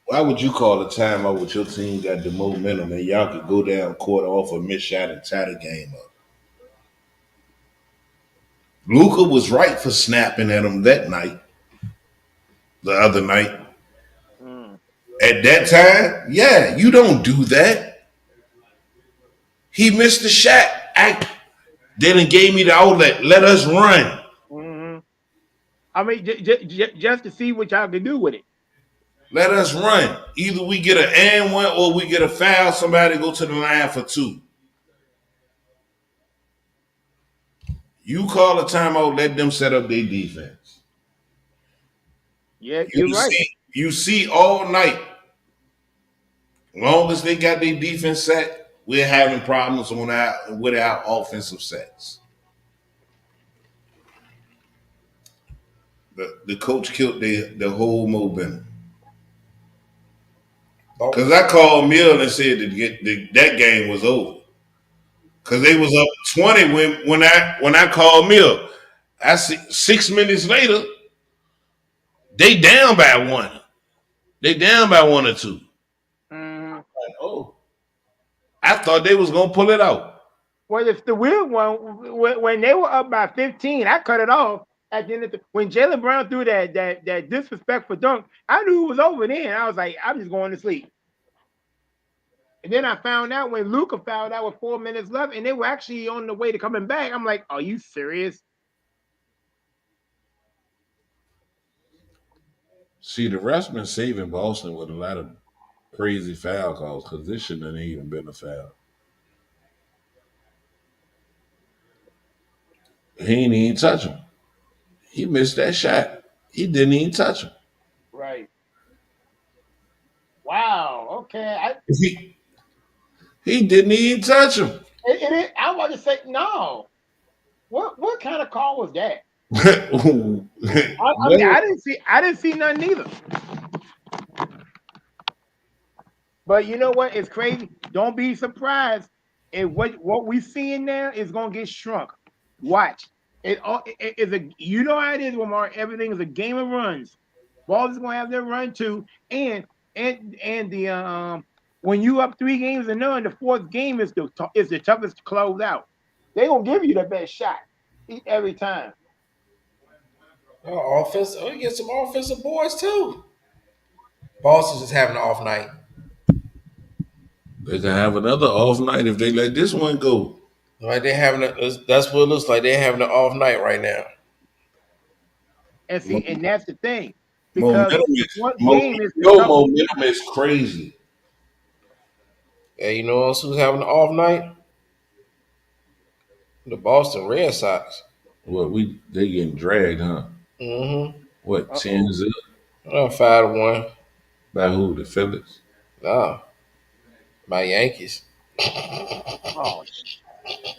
Why would you call a timeout with your team got the momentum and y'all could go down court off a missed shot and tie the game up? Luka was right for snapping at him that night, the other night. Mm. At that time, yeah, you don't do that. He missed the shot. Then gave me the outlet. Let us run. Mm-hmm. I mean, just to see what y'all can do with it. Let us run. Either we get an and one or we get a foul. Somebody go to the line for two. You call a timeout, let them set up their defense. Yeah, you're right. You see all night. Long as they got their defense set, we're having problems with our offensive sets. The coach killed the whole momentum. Because I called Mill and said that game was over. Because they was up 20 when I called Mill. I see 6 minutes later, they down by one. They down by one or two. Mm-hmm. Like, oh, I thought they was gonna pull it out. Well, if the weird one, when they were up by 15, I cut it off at the end of when Jaylen Brown threw that disrespectful dunk. I knew it was over then. I was like, I'm just going to sleep. And then I found out when Luka fouled out with 4 minutes left, and they were actually on the way to coming back. I'm like, are you serious? See, the refs been saving Boston with a lot of crazy foul calls because this shouldn't have even been a foul. He ain't even touch him. He missed that shot. He didn't even touch him. Right. Wow. Okay. He didn't even touch him. I want to say no. What kind of call was that? I mean, I didn't see none neither. But you know what? It's crazy. Don't be surprised if what we seeing now is gonna get shrunk. Watch. It is a you know how it is, Lamar. Everything is a game of runs. Balls is gonna have their run too, and the when you up 3-0, the fourth game is the toughest to close out. They gonna give you the best shot every time. Offense. Oh, you get some offensive boards too. Boston's just having an off night. They can have another off night if they let this one go. Like they having that's what it looks like. They're having an off night right now. And see, and that's the thing. Because momentum is crazy. Yeah, you know who's having an off night? The Boston Red Sox. Well, they getting dragged, huh? Mm-hmm. What, 10-0? 5-1. By who? The Phillies? No. By Yankees.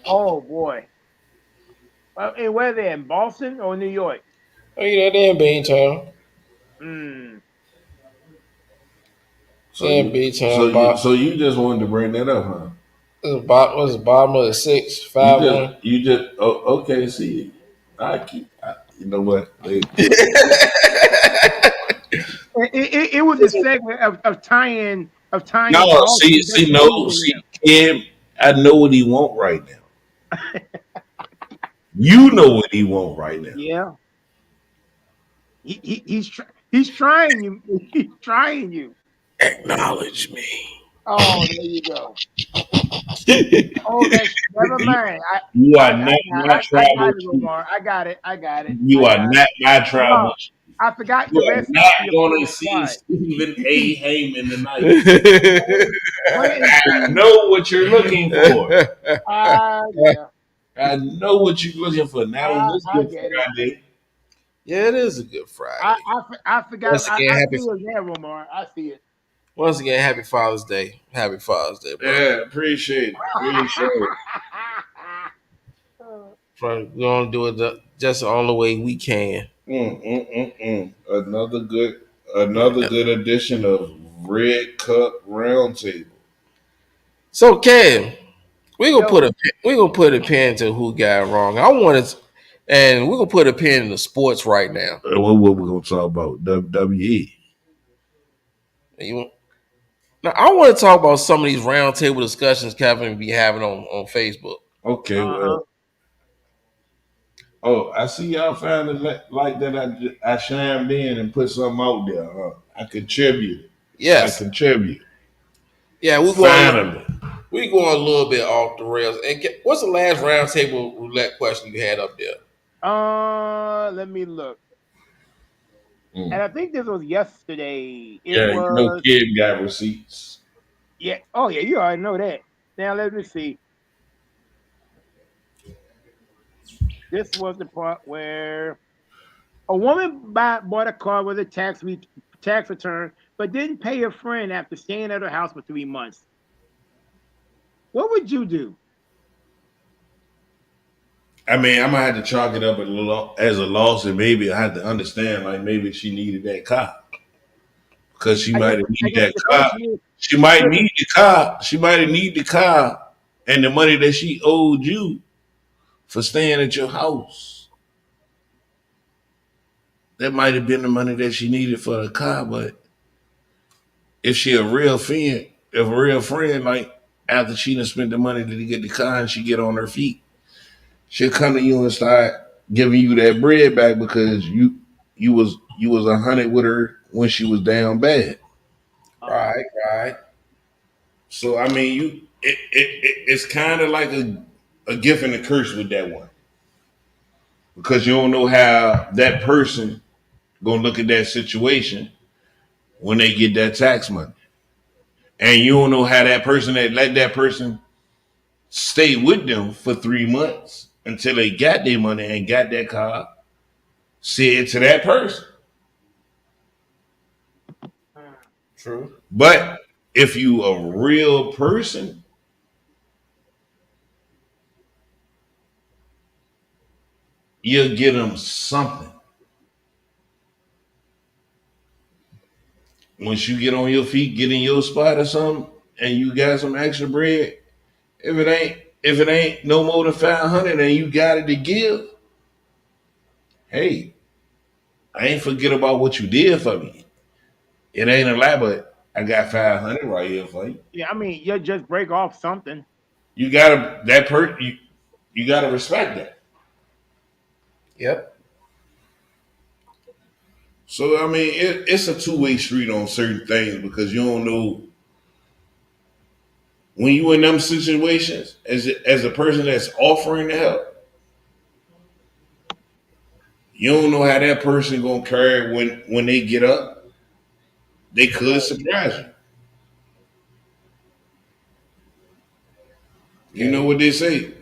Oh boy. And where they in Boston or New York? Oh, yeah, they're in Beantown. So you just wanted to bring that up, huh? What's the bottom of the 6? 5-1. You just okay. See, you know what? It was a segment of tying. No, see, Kim. I know what he want right now. You know what he want right now. Yeah. He's trying you. He's trying you. Acknowledge me. Oh, there you go. Oh, that's never mind. You I are I not my I got tribal it, chief. Omar. I got it. I got it. You I are got it. not my tribal No, chief. I forgot You the are rest not of your going to point. see Right. Stephen A. Heyman tonight. Quentin I C. know what you're looking for. Yeah. I know what you're looking for. Not on this I Good get it. Friday. Yeah, it is a good Friday. I forgot. Once again, I happy see it there, Omar. I see it. once again, happy Father's Day. Happy Father's Day, brother. Yeah, appreciate it. Appreciate it. We're gonna do it just the only way we can. Another good edition of Red Cup Roundtable. So, Cam, Yo, we gonna put a pin to who got it wrong. I want to, and we're gonna put a pin in the sports right now. What we gonna talk about? WWE. You, now, I want to talk about some of these roundtable discussions Kevin be having on Facebook. Okay, uh-huh. well. Oh, I see y'all found it like that. I chimed in and put something out there. Huh? I contribute. I Yes, contribute. yeah, Finally. we going a little bit off the rails. And what's the last roundtable roulette question you had up there? Let me look. And Mm. I think this was yesterday. It Yeah, you know, was kid got receipts. yeah. Oh yeah, you already know that. Now let me see. This was the part where a woman bought a car with a tax return, but didn't pay her friend after staying at her house for 3 months. What would you do? I mean, I'm gonna have to chalk it up as a loss, and maybe I have to understand, like maybe she needed that car because she I might guess have I needed guess that the car. question is She might should need the car. She might have need the car and the money that she owed you for staying at your house. That might have been the money that she needed for the car, but if she a real friend, like after she done spent the money to get the car and she get on her feet, she'll come to you and start giving you that bread back because you was 100 with her when she was down bad. uh, Right, right. So I mean, it's kind of like a gift and a curse with that one because you don't know how that person gonna look at that situation when they get that tax money, and you don't know how that person that let that person stay with them for 3 months until they got their money and got that car said to that person. True. But if you a real person, you'll get them something. Once you get on your feet, get in your spot or something, and you got some extra bread, if it ain't no more than 500 and you got it to give, hey, I ain't forget about what you did for me. It ain't a lie, but I got 500 right here for you. yeah, I mean, you just break off something. You gotta you gotta respect that. Yep. So I mean, it's a two-way street on certain things because you don't know when you in them situations as a person that's offering the help. You don't know how that person gonna carry when they get up. They could Right. surprise you. You know Okay. what they say?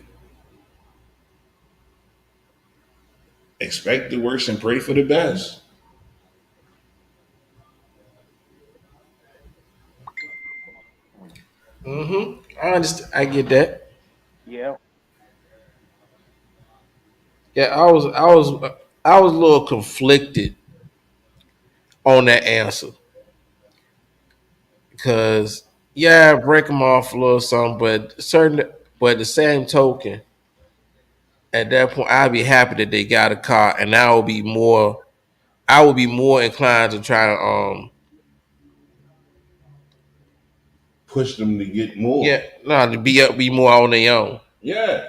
Expect the worst and pray for the best. Mm-hmm. I understand. I get that. Yeah. Yeah, I was a little conflicted on that answer because yeah, break them off a little something, but the same token, at that point, I'd be happy that they got a car, and I would be more inclined to try to Push them to get yeah, more. no, to be more on their own. Yeah.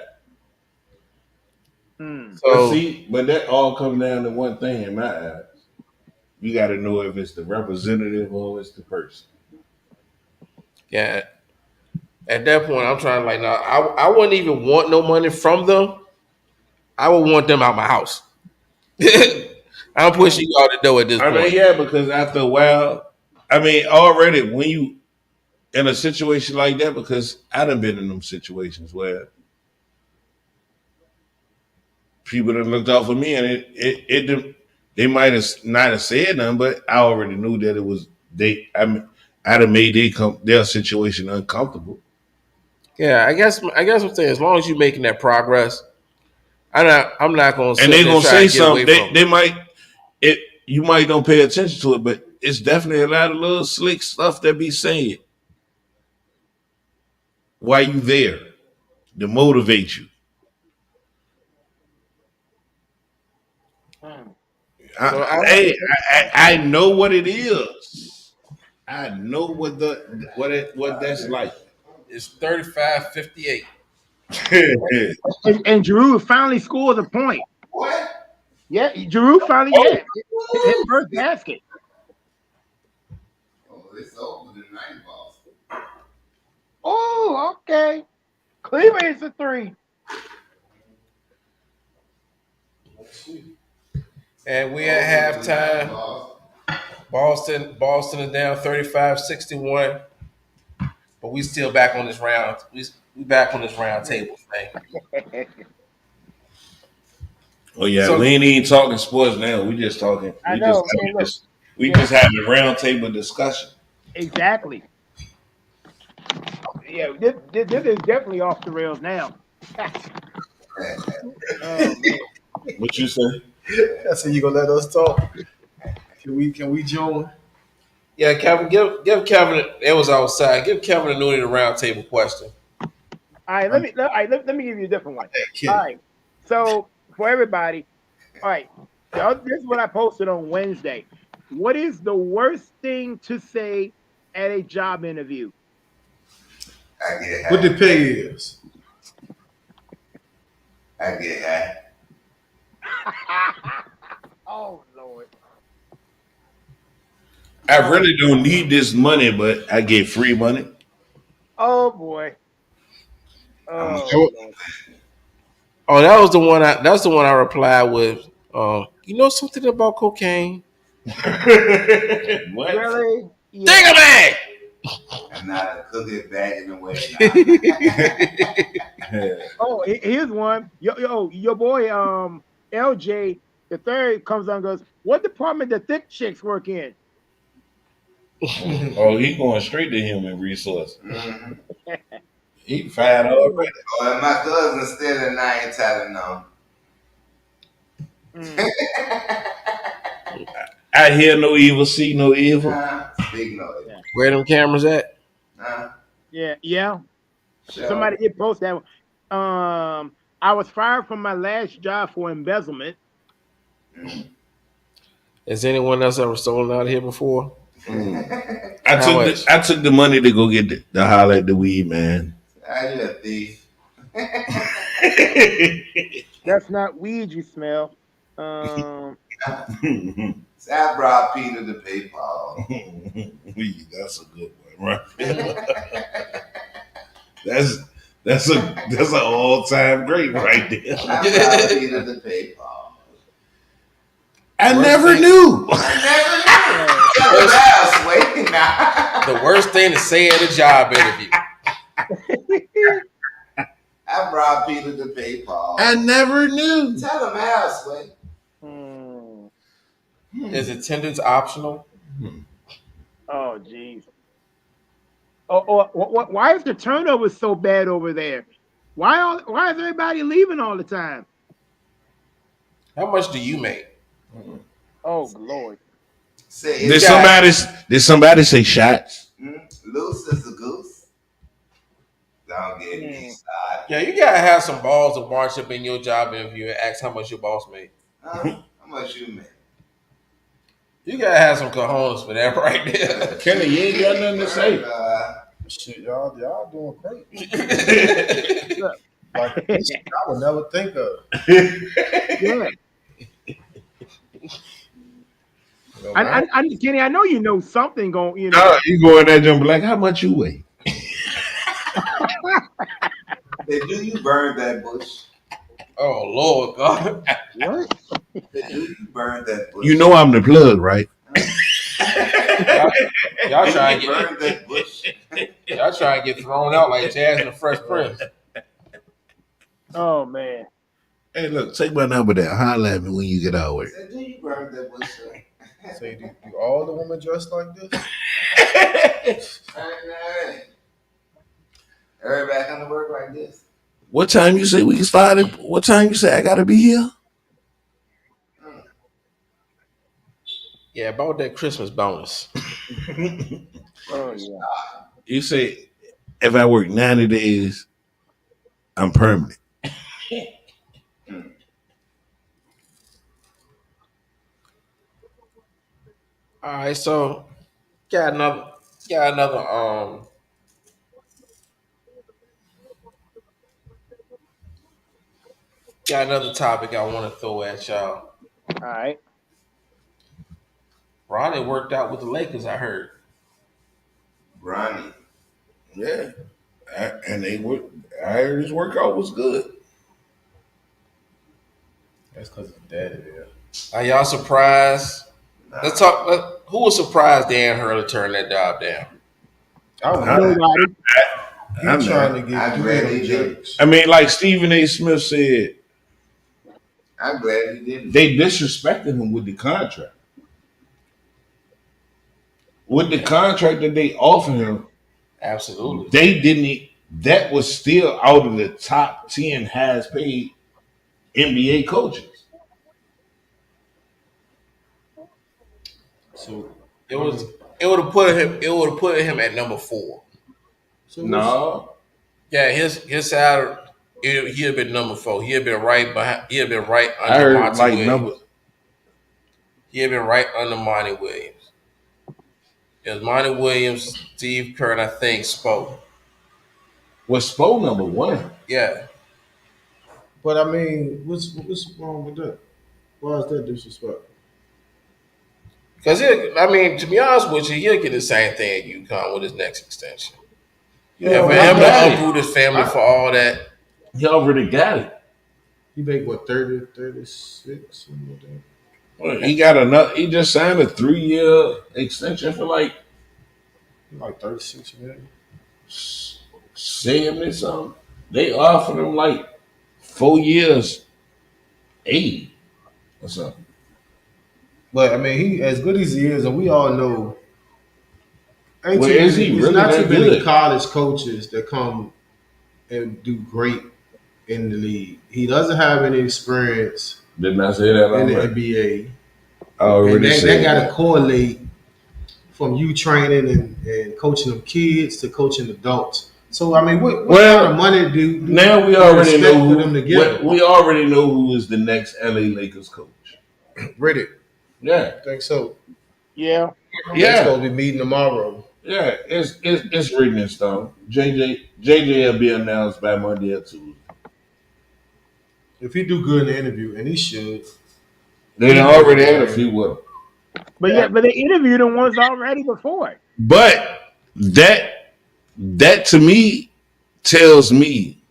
Hmm. But So see, but that all comes down to one thing in my eyes. You got to know if it's the representative or it's the person. yeah, At that point, I'm trying to like, no, I wouldn't even want no money from them. I would want them out my house. I'm pushing you out the door at this I mean, point. yeah, because after a while, I mean, already when you in a situation like that, because I done been in them situations where people that looked out for me, and they might have not have said nothing, but I already knew that it was they. I mean, I'd have made their situation uncomfortable, Yeah, I guess I'm saying as long as you're making that progress, I'm not gonna and sit they there and gonna try say to get away something. from They might it. You might don't pay attention to it, but it's definitely a lot of little slick stuff that be saying while you there to motivate you. Mm. So I know what it is. I know what that's like. it's 35-58. And Giroud finally scores a point. What? Yeah, Giroud finally, Oh, his first basket. Oh, it's over the night balls. Oh, okay. Cleveland hits a three. And we at halftime. Boston is down 35-61. But we still back on this round. We back on this round table thing. oh yeah, So we ain't even talking sports now. We just talking. I know. And look, We yeah, just having a round table discussion. exactly. Yeah, this is definitely off the rails now. Oh man. What you say? I said you gonna let us talk. Can we join? yeah, Kevin, give Kevin. It was outside. Give Kevin and Nooney the round table question. All right, let me give you a different one. Kid. All right. So for everybody, all right. This is what I posted on Wednesday. What is the worst thing to say at a job interview? I get What high. the pay is? I get high. Oh Lord. I really don't need this money, but I get free money. Oh boy. I'm Oh Sure. Lord. Oh, that was the one. That's the one I replied with. You know something about cocaine? What? Really? Think Yeah. of it. I'm not a cookie bag in the way. Oh, here's one. Your boy, LJ the third comes on and goes, what department the thick chicks work in? Oh, he going straight to human resource. Mm-hmm. He fired already. Oh, and my cousin still and I ain't telling them. Mm. I hear no evil, see no evil. Big noise. Yeah. Where them cameras at? Yeah. Sure. Somebody did post that one. I was fired from my last job for embezzlement. Has anyone else ever stolen out of here before? I took the money to go get the holler at the weed man. I you a thief. That's not weed you smell. So I brought Peter to PayPal. Weed, that's a good one, right? That's an all time great right there. I brought Peter to PayPal. I Worst never thing- knew. Wait now. The worst thing to say at a job interview. I brought Peter to PayPal. I never knew. Tell him elsewhere. Hmm. Is attendance optional? Oh, jeez. Why is the turnover so bad over there? Why is everybody leaving all the time? How much do you make? Oh Lord. Say Did it's somebody say shots? loose as a goose. Don't get me started. Yeah, you gotta have some balls to march up in your job interview and ask how much your boss made. How much you make? You gotta have some cojones for that right there. Kenny, you ain't got nothing to say. Shit, y'all doing great. Like this, I would never think of. Yeah. Kenny, I know you know something going. You go in that jump like, how much you weigh? Say, do you burn that bush? Oh Lord God. What? Say, do you burn that bush? You know I'm the plug, right? Y'all trying Do to you burn that bush? y'all trying to get thrown out like Jazz and the Fresh Prince. Oh man. Hey, look, take my number down. Holler at me when you get out of work. Say, do you burn that bush? Say, do all the women dress like this? Hey, everybody come to work like this. What time you say we can start it? What time you say I gotta be here? Yeah, about that Christmas bonus. Oh yeah. You say if I work 90 days, I'm permanent. All right, so got another got another got another topic I want to throw at y'all. All right. Ronnie worked out with the Lakers, I heard. Ronnie. Yeah. And they were I heard his workout was good. That's because his daddy there. Are y'all surprised? Let's talk. Who was surprised Dan Hurley turned that job down? Nobody. I'm He's trying to get I'm three of glad them he did. jerks. I mean, like Stephen A. Smith said, I'm glad he didn't. they disrespected him with the contract. With the contract that they offered him, Absolutely. they didn't. That was still out of the top 10 highest paid NBA coaches. So It would have put him at number 4. No, Yeah, his salary he'd have been number 4. He'd have been right behind. He'd have been right I under heard Monty like Williams. number. He'd have been right under Monty Williams. It was Monty Williams, Steve Kerr, and I think Spo. Was Spo number 1? Yeah, But I mean, what's wrong with that? Why is that disrespectful? because to be honest with you, he'll get the same thing at UConn with his next extension. Yeah, And for I him got to it. uproot his family for all that, He already got it. he make what 30, 36, something like that. Well, he got another. He just signed a 3-year extension for like Like 36 million. 70 something. They offered him like 4 years, 80 or something. But I mean, he as good as he is, and we all know. Ain't Well, too is many- he it's really not that too many good? college coaches that come and do great in the league. He doesn't have any experience Didn't I say that in the already? NBA. I And already that said got to that. correlate from you training and coaching them kids to coaching adults. So I mean, what Well, kind of money do Now we you already expect know for them to get? we already know who is the next LA Lakers coach. Riddick, Yeah, I think so. Yeah. They're yeah, supposed to be meeting tomorrow. yeah. It's written in stone. JJ will be announced by Monday or Tuesday. If he do good in the interview, and he should, They done already had a few with him. But they interviewed him once already before. But that to me tells me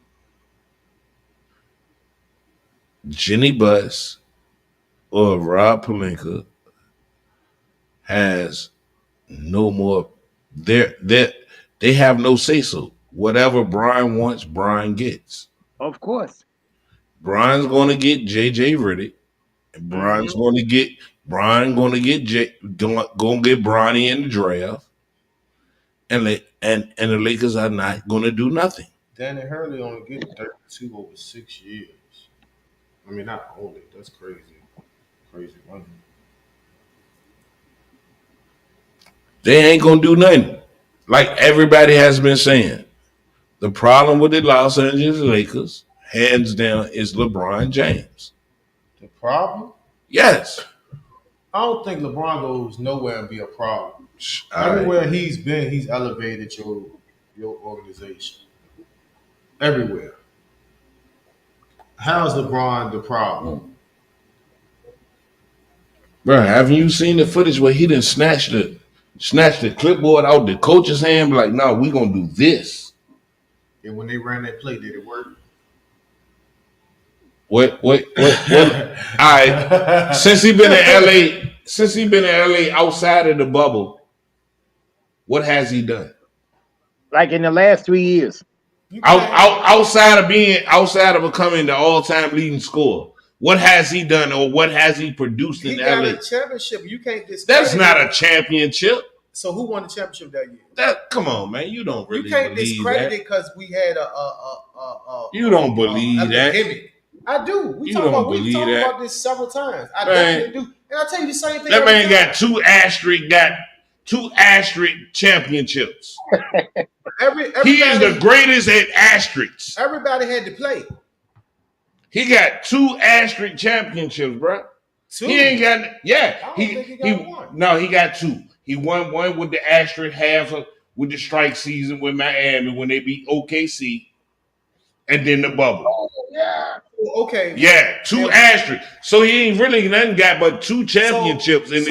Jenny Buss or Rob Pelinka has no more. They have no say so. Whatever Brian wants, Brian gets. Of course. Brian's going to get JJ Riddick. And Brian's going to get going to get Bronny in the draft. And the Lakers are not going to do nothing. Danny Hurley only getting 32 over 6 years. I mean, not only that's crazy money. They ain't going to do nothing. Like everybody has been saying, the problem with the Los Angeles Lakers, hands down, is LeBron James. The problem? Yes. I don't think LeBron goes nowhere and be a problem. All right. Everywhere he's been, he's elevated your organization. Everywhere. How's LeBron the problem? Bro, haven't you seen the footage where he didn't snatch the clipboard out the coach's hand? Be like, no, we gonna do this. And when they ran that play, did it work? What? All right. Since he been in LA, outside of the bubble, what has he done? Like in the last 3 years. Outside of becoming the all-time leading scorer, what has he done or what has he produced in He got LA? a championship. You can't discredit. That's not a championship. So who won the championship that year? Come on, man. You don't really You can't believe discredit that. it because we had You don't believe that. epidemic. I do. We You talked don't about believe that. about this several times. I Man. definitely do. And I tell you the same thing. That man every time. got two asterisk championships. Everybody, He is the greatest at asterisks. Everybody had to play. He got 2 asterisk championships, bro. 2. He ain't got. Yeah, I don't think he got one. No, he got 2. He won one with the asterisk with the strike season with Miami when they beat OKC, and then the bubble. Oh, yeah. Okay. Yeah, 2 asterisks. So he ain't really nothing got but 2 championships in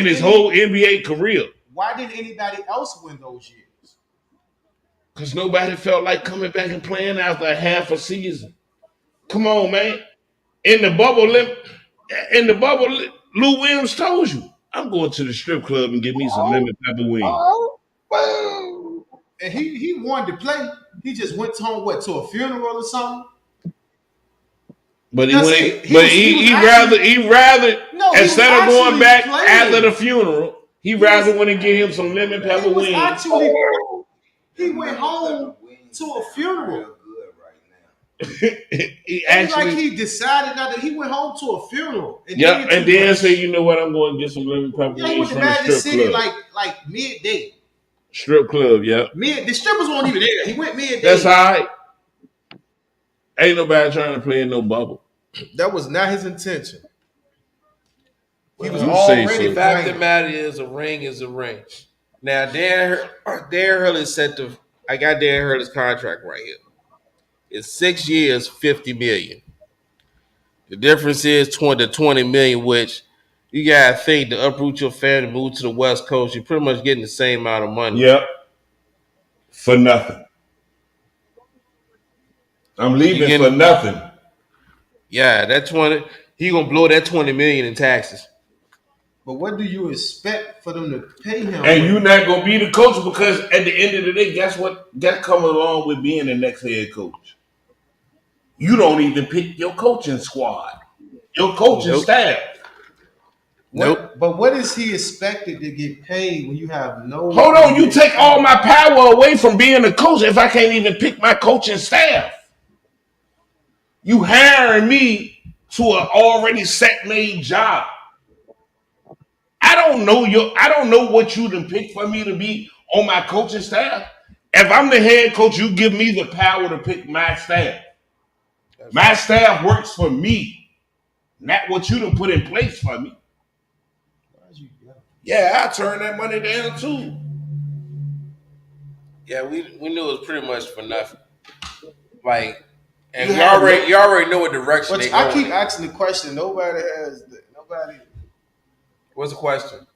his whole NBA career. Why didn't anybody else win those years? Because nobody felt like coming back and playing after a half a season. Come on, man. In the bubble, Lou Williams told you, I'm going to the strip club and get me some lemon pepper wings. Oh, boom. And he wanted to play. He just went home to a funeral or something. But He rather instead of going back playing. after the funeral, he rather want to get him some lemon pepper wings. He went home to a funeral. He decided not to. He went home to a funeral. And then say, you know what, I'm going to get some lemon pepper wings. He went to Magic City like midday. Strip club, yeah. The strippers weren't even there. He went midday. That's all right. Ain't nobody trying to play in no bubble. That was not his intention. He was already. The fact of the matter is, a ring is a ring. Now, Dan Hurley I got Dan Hurley's contract right here. It's 6 years, $50 million. The difference is $20 million, which you gotta think to uproot your family, move to the West Coast. You're pretty much getting the same amount of money. Yep. For nothing. I'm leaving for nothing. Yeah, that 20. He gonna blow that $20 million in taxes. But what do you expect for them to pay him? And you're not gonna be the coach because at the end of the day, guess what? That comes along with being the next head coach. You don't even pick your coaching squad, your coaching staff. But what is he expected to get paid when you have no? Hold on, you take all my power away from being a coach if I can't even pick my coaching staff. You hiring me to an already set made job. I don't know what you done picked for me to be on my coaching staff. If I'm the head coach, you give me the power to pick my staff. My staff works for me, not what you done put in place for me. Yeah, I turn that money down too. Yeah, we knew it was pretty much for nothing. Like, and you already know what direction they going. I keep asking the question. Nobody. What's the question?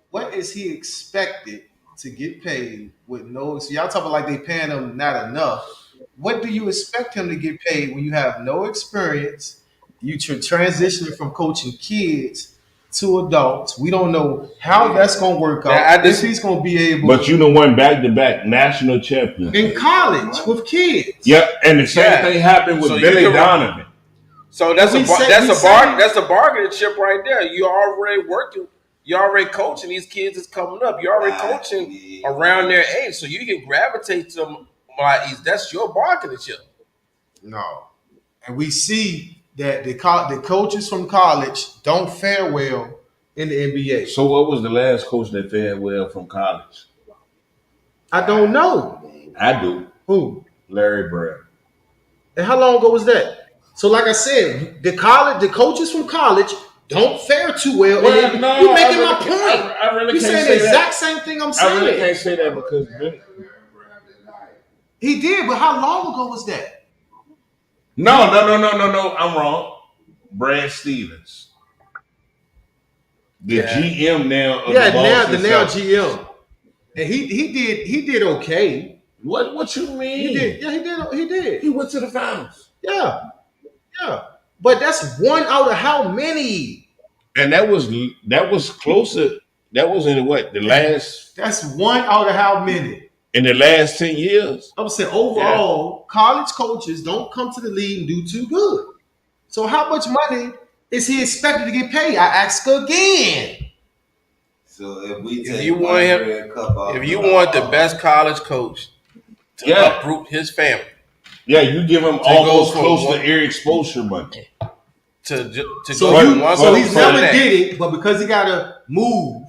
What is he expected to get paid with no? So y'all talking like they paying him not enough. What do you expect him to get paid when you have no experience? You transitioning from coaching kids to adults. We don't know how that's going to work out. If he's going to be able. But you done won back-to-back national champions in college with kids. Yep, and the same thing happened with Billy Donovan. So that's a bargaining chip right there. You already working. You already coaching these kids that's coming up. You're already coaching around their age, so you can gravitate to them. That's your bargaining chip. No, and we see that the coaches from college don't fare well in the NBA. So what was the last coach that fared well from college? I don't know. I do. Who? Larry Bird. And how long ago was that? So like I said, the coaches from college don't fare too well. You're making my point. I really You're saying the exact same thing I'm saying. I really can't say that because he did, but how long ago was that? No. I'm wrong. Brad Stevens. The GM now of the Boston GM. And he did okay. What you mean? He did. Yeah, he did. He did. He went to the finals. Yeah. Yeah. But that's one out of how many? And that was closer. That was in what That's one out of how many? in the last 10 years. I'm saying overall, college coaches don't come to the league and do too good. So how much money is he expected to get paid? I ask again. So if we If take you want him, if you want the best college coach to uproot his family, you give him go almost for close one- to air exposure money. to So go you, from one so coach he's to never the next. did it, but because he got to move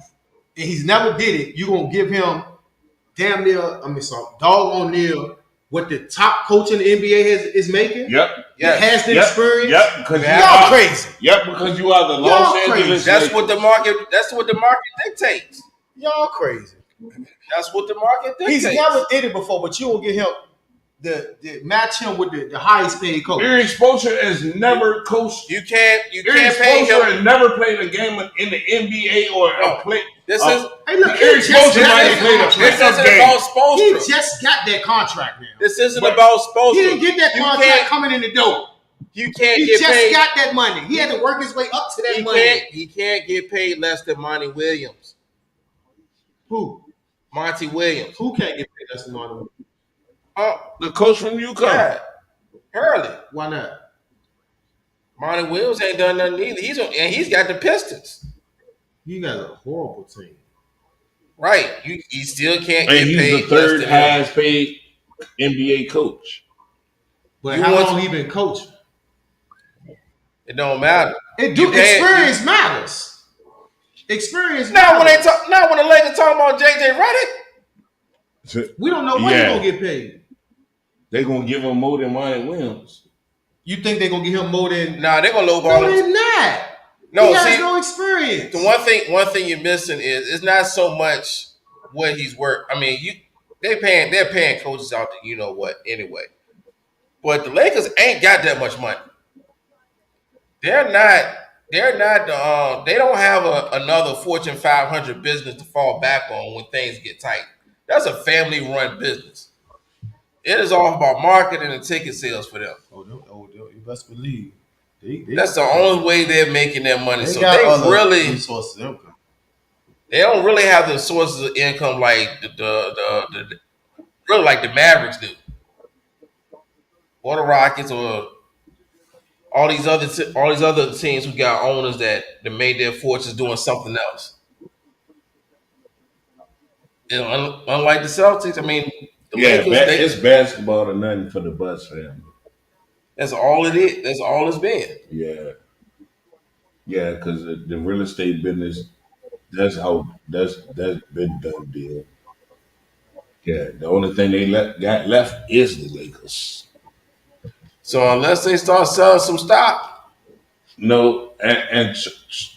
and he's never did it, you gonna give him damn near, doggone near what the top coach in the NBA is making. Yep. He has the experience. Yep. Because Y'all crazy. Yep. Because you are the Los Y'all Angeles. crazy. That's what the market. That's what the market dictates. Y'all crazy. That's what the market dictates. He's never did it before, but you don't get him the match him with the highest paid coach. Erik Spoelstra has never coached. You can't Erik pay Spoelstra him. has never played a game in the NBA or No. a play. This is Hey, look, Erik Spoelstra might have played a this pickup isn't game. about He Spoelstra. just got that contract now. This isn't But about Spoelstra. He didn't get that You contract can't- coming in the door. You can't He get just paid. got that money. He had to work his way up to that money. He can't get paid less than Monty Williams. Who? Monty Williams. Who can't get paid less than Martin? The coach from UConn. Yeah. Hurley. Why not? Monty Williams ain't done nothing either. He's got the Pistons. You got a horrible team. Right. He still can't And get he's paid the third less than him. highest paid NBA coach. But You how want- long he been coaching? It don't matter. Experience matters. Experience Now when matters. when the Lakers talking about JJ Redick, We don't know when Yeah. he's gonna get paid. They're gonna give him more than Monty Williams. You think they're gonna give him more than? nah, they're gonna No, lowball him. they're not. No, he has see, no experience. the one thing you're missing is it's not so much what he's worth. I mean, they're paying coaches out there, you know what, anyway. But the Lakers ain't got that much money. They don't have another Fortune 500 business to fall back on when things get tight. That's a family run business. It is all about marketing and ticket sales for them. You best believe. That's the only way they're making their money. So got they other really resources of income. they don't really have the sources of income like the really like the Mavericks do, or the Rockets, or all these other teams who got owners that made their fortunes doing something else. You know, unlike the Celtics, I mean, the Lakers, it's basketball or nothing for the Bucks family. that's all it is. That's all it's been. Yeah, because the real estate business, that's been done deal. Yeah, the only thing they got left is the Lakers. So unless they start selling some stock, No, and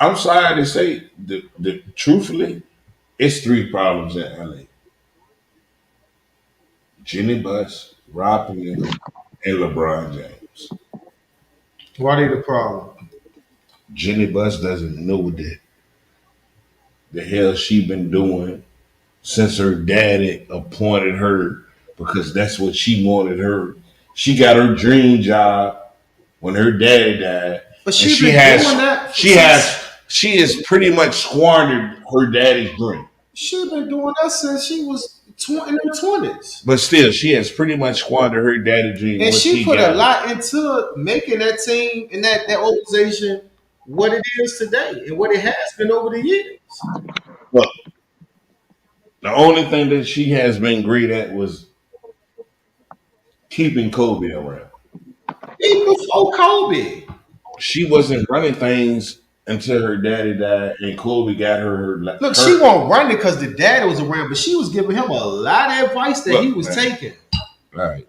I'm sorry to say, the truthfully, it's three problems in LA: Jenny Buss, Rob Pelinka, and LeBron James. Why they the problem? Jenny Buss doesn't know what the hell she been doing since her daddy appointed her, because that's what she wanted her. She got her dream job when her daddy died. But And she been doing that. She has pretty much squandered her daddy's dream. She been doing that since she was in her 20s. But still, she has pretty much squandered her daddy's dream. And once she put got a lot into making that team and that organization what it is today and what it has been over the years. Look, the only thing that she has been great at was keeping Kobe around. Even before Kobe. She wasn't running things until her daddy died and Kobe got her. Look, she won't run it because the daddy was around, but she was giving him a lot of advice that he was taking. Right.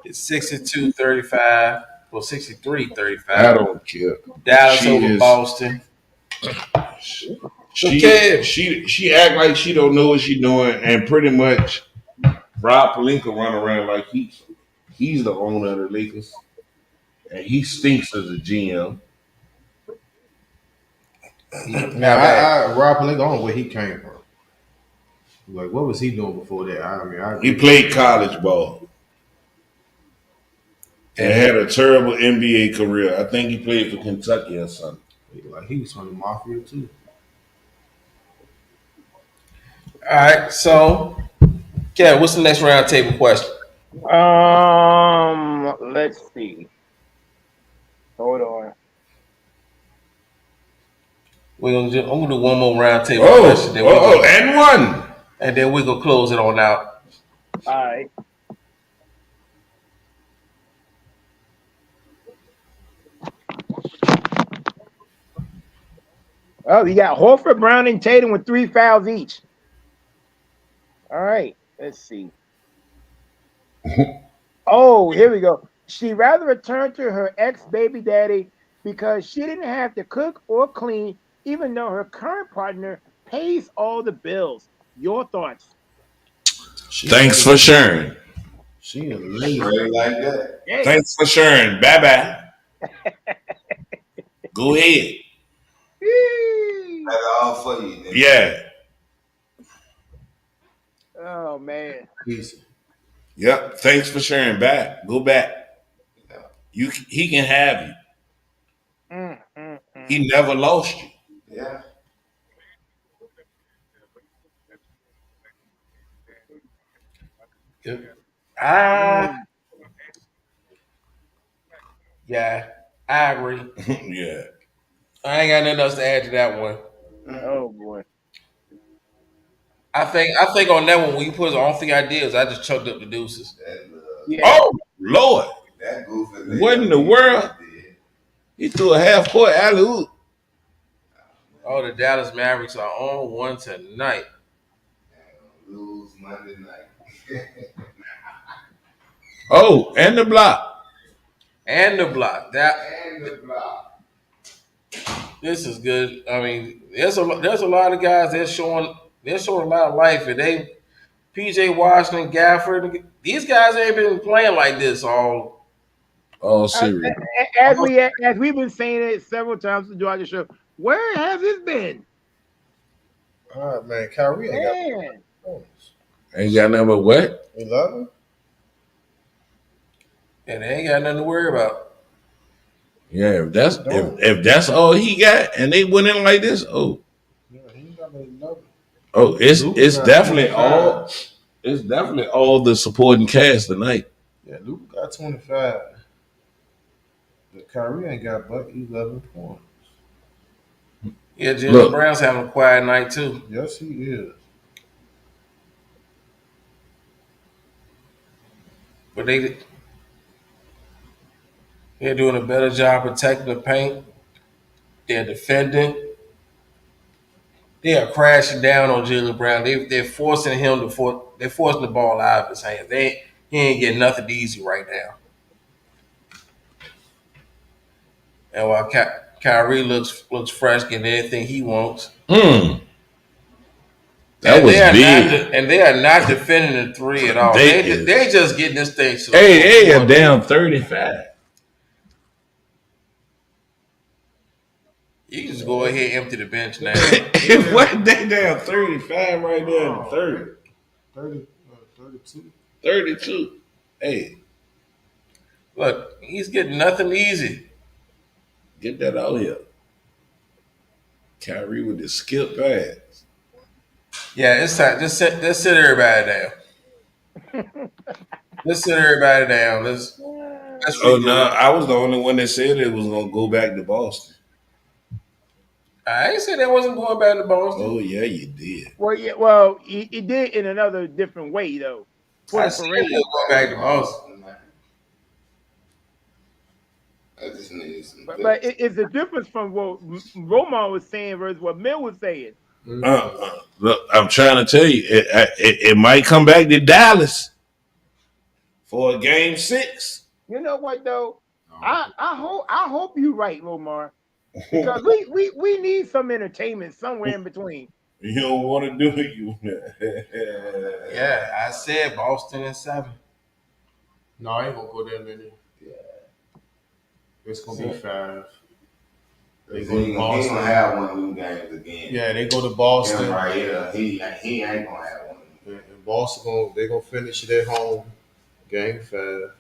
it's 62-35, well 63-35. I don't care. Dallas She over is- Boston. She act like she don't know what she doing, and pretty much Rob Pelinka run around like he's the owner of the Lakers, and he stinks as a GM. Now, Rob Pelinka, I don't know where he came from. Like, what was he doing before that? I mean, I He agree. played college ball and had a terrible NBA career. I think he played for Kentucky or something. Like, he was from the mafia too. All right, so Kevin, what's the next round table question? Let's see. Hold on. I'm gonna do one more round table question, then And one. and then we're gonna close it on out. All right. Oh, you got Horford, Brown, and Tatum with 3 fouls each. All right. Let's see. Oh, here we go. She'd rather return to her ex-baby daddy because she didn't have to cook or clean, even though her current partner pays all the bills. Your thoughts? Thanks for sharing. She is lazy. Straight like that. Yeah. Thanks for sharing. Bye bye. Go ahead. That's all for you. Nigga. Yeah. Oh man. Easy. Yep. Thanks for sharing. Back. Go back. He can have you. He never lost you. Yeah. Yeah, I agree. Yeah. I ain't got nothing else to add to that one. Oh boy. I think on that one when you put the only thing I did is I just chucked up the deuces. Yeah. Oh Lord. That goofy. What in the world? He threw a half court alley oop. Oh, the Dallas Mavericks are on one tonight. Lose Monday night. Oh, and the block. And the block. And the block. This is good. I mean, there's a lot of guys they're showing a lot of life, and PJ Washington, Gafford, these guys ain't been playing like this all Series. As we've been saying it several times throughout the show, where has this been? All right, man. Kyrie ain't Man. got points. Ain't got nothing but what? 11. and they ain't got nothing to worry about. Yeah, if that's all he got, and they went in like this, Yeah, he ain't got no 11. oh, it's got definitely 25. all. It's definitely all the supporting cast tonight. Yeah, Luka got 25. But Kyrie ain't got but 11 points. Yeah, Jalen Brown's having a quiet night too. Yes, he is. But they're doing a better job protecting the paint. They're defending. They are crashing down on Jalen Brown. They're forcing him they're forcing the ball out of his hands. He ain't getting nothing easy right now. And while Kyrie looks fresh, getting anything he wants. That was big. And they are not defending the three at all. They just getting this thing. Hey, a damn 35. You just go ahead and empty the bench now. What they damn 35 right there in the third. 32. 32. Hey. Look, he's getting nothing easy. Get that out here. Kyrie with the skip pass. Yeah, it's time. Just sit everybody down. Let's sit everybody down. Let's no, I was the only one that said it was gonna go back to Boston. I ain't said that wasn't going back to Boston. Oh yeah, you did. Well, he did in another different way though. I said it was going back to Boston. I just need some. But it's a difference from what Roman was saying versus what Mill was saying. Look, I'm trying to tell you, it might come back to Dallas for a game 6. You know what though? I hope you're right, Lomar, because we need some entertainment somewhere in between. You don't want to do it, you. Yeah, I said Boston in 7. No, I ain't gonna go that many. Yeah. It's gonna be 5. They He go to ain't Boston. gonna have one of them games again. Yeah, they go to Boston. Him right here, he ain't gonna have one of Boston they're gonna finish it at home, game 5.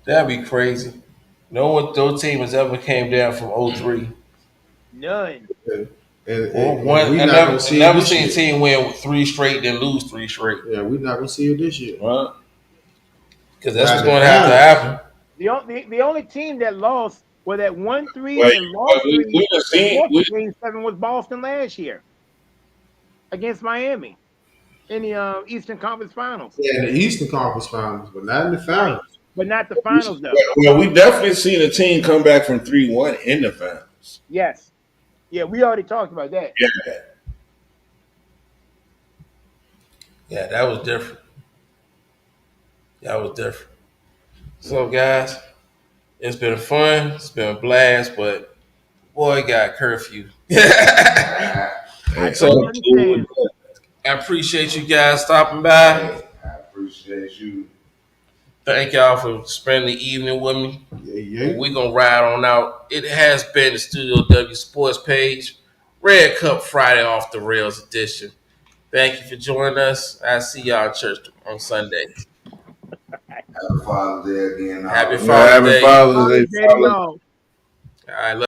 That'd be crazy. No team has ever came down from 0-3. None. And One, we I not never, gonna see it never this seen a year. team win 3 straight then lose 3 straight. Yeah, we're not gonna see it this year. Right? Because that's what's Right. going to have to happen. The only team that lost was that 1-3 Wait, and lost we 3 done seen and lost game 7 was Boston last year against Miami in the Eastern Conference Finals, Yeah, in the Eastern Conference Finals, but not in the finals. but not the finals though. well, we definitely seen a team come back from 3-1 in the finals. Yes, yeah, we already talked about that. Yeah. Yeah, that was different. That was different. So, guys, it's been fun. It's been a blast, but boy, it got curfew. I So, totally understand. I appreciate you guys stopping by. I appreciate you. Thank y'all for spending the evening with me. Yeah. We're going to ride on out. It has been the Studio W Sports page, Red Cup Friday Off the Rails edition. Thank you for joining us. I'll see y'all in church on Sunday. Happy Father's Day again. Happy Happy Father's Day. Father's Day. Father's Day to y'all. All right,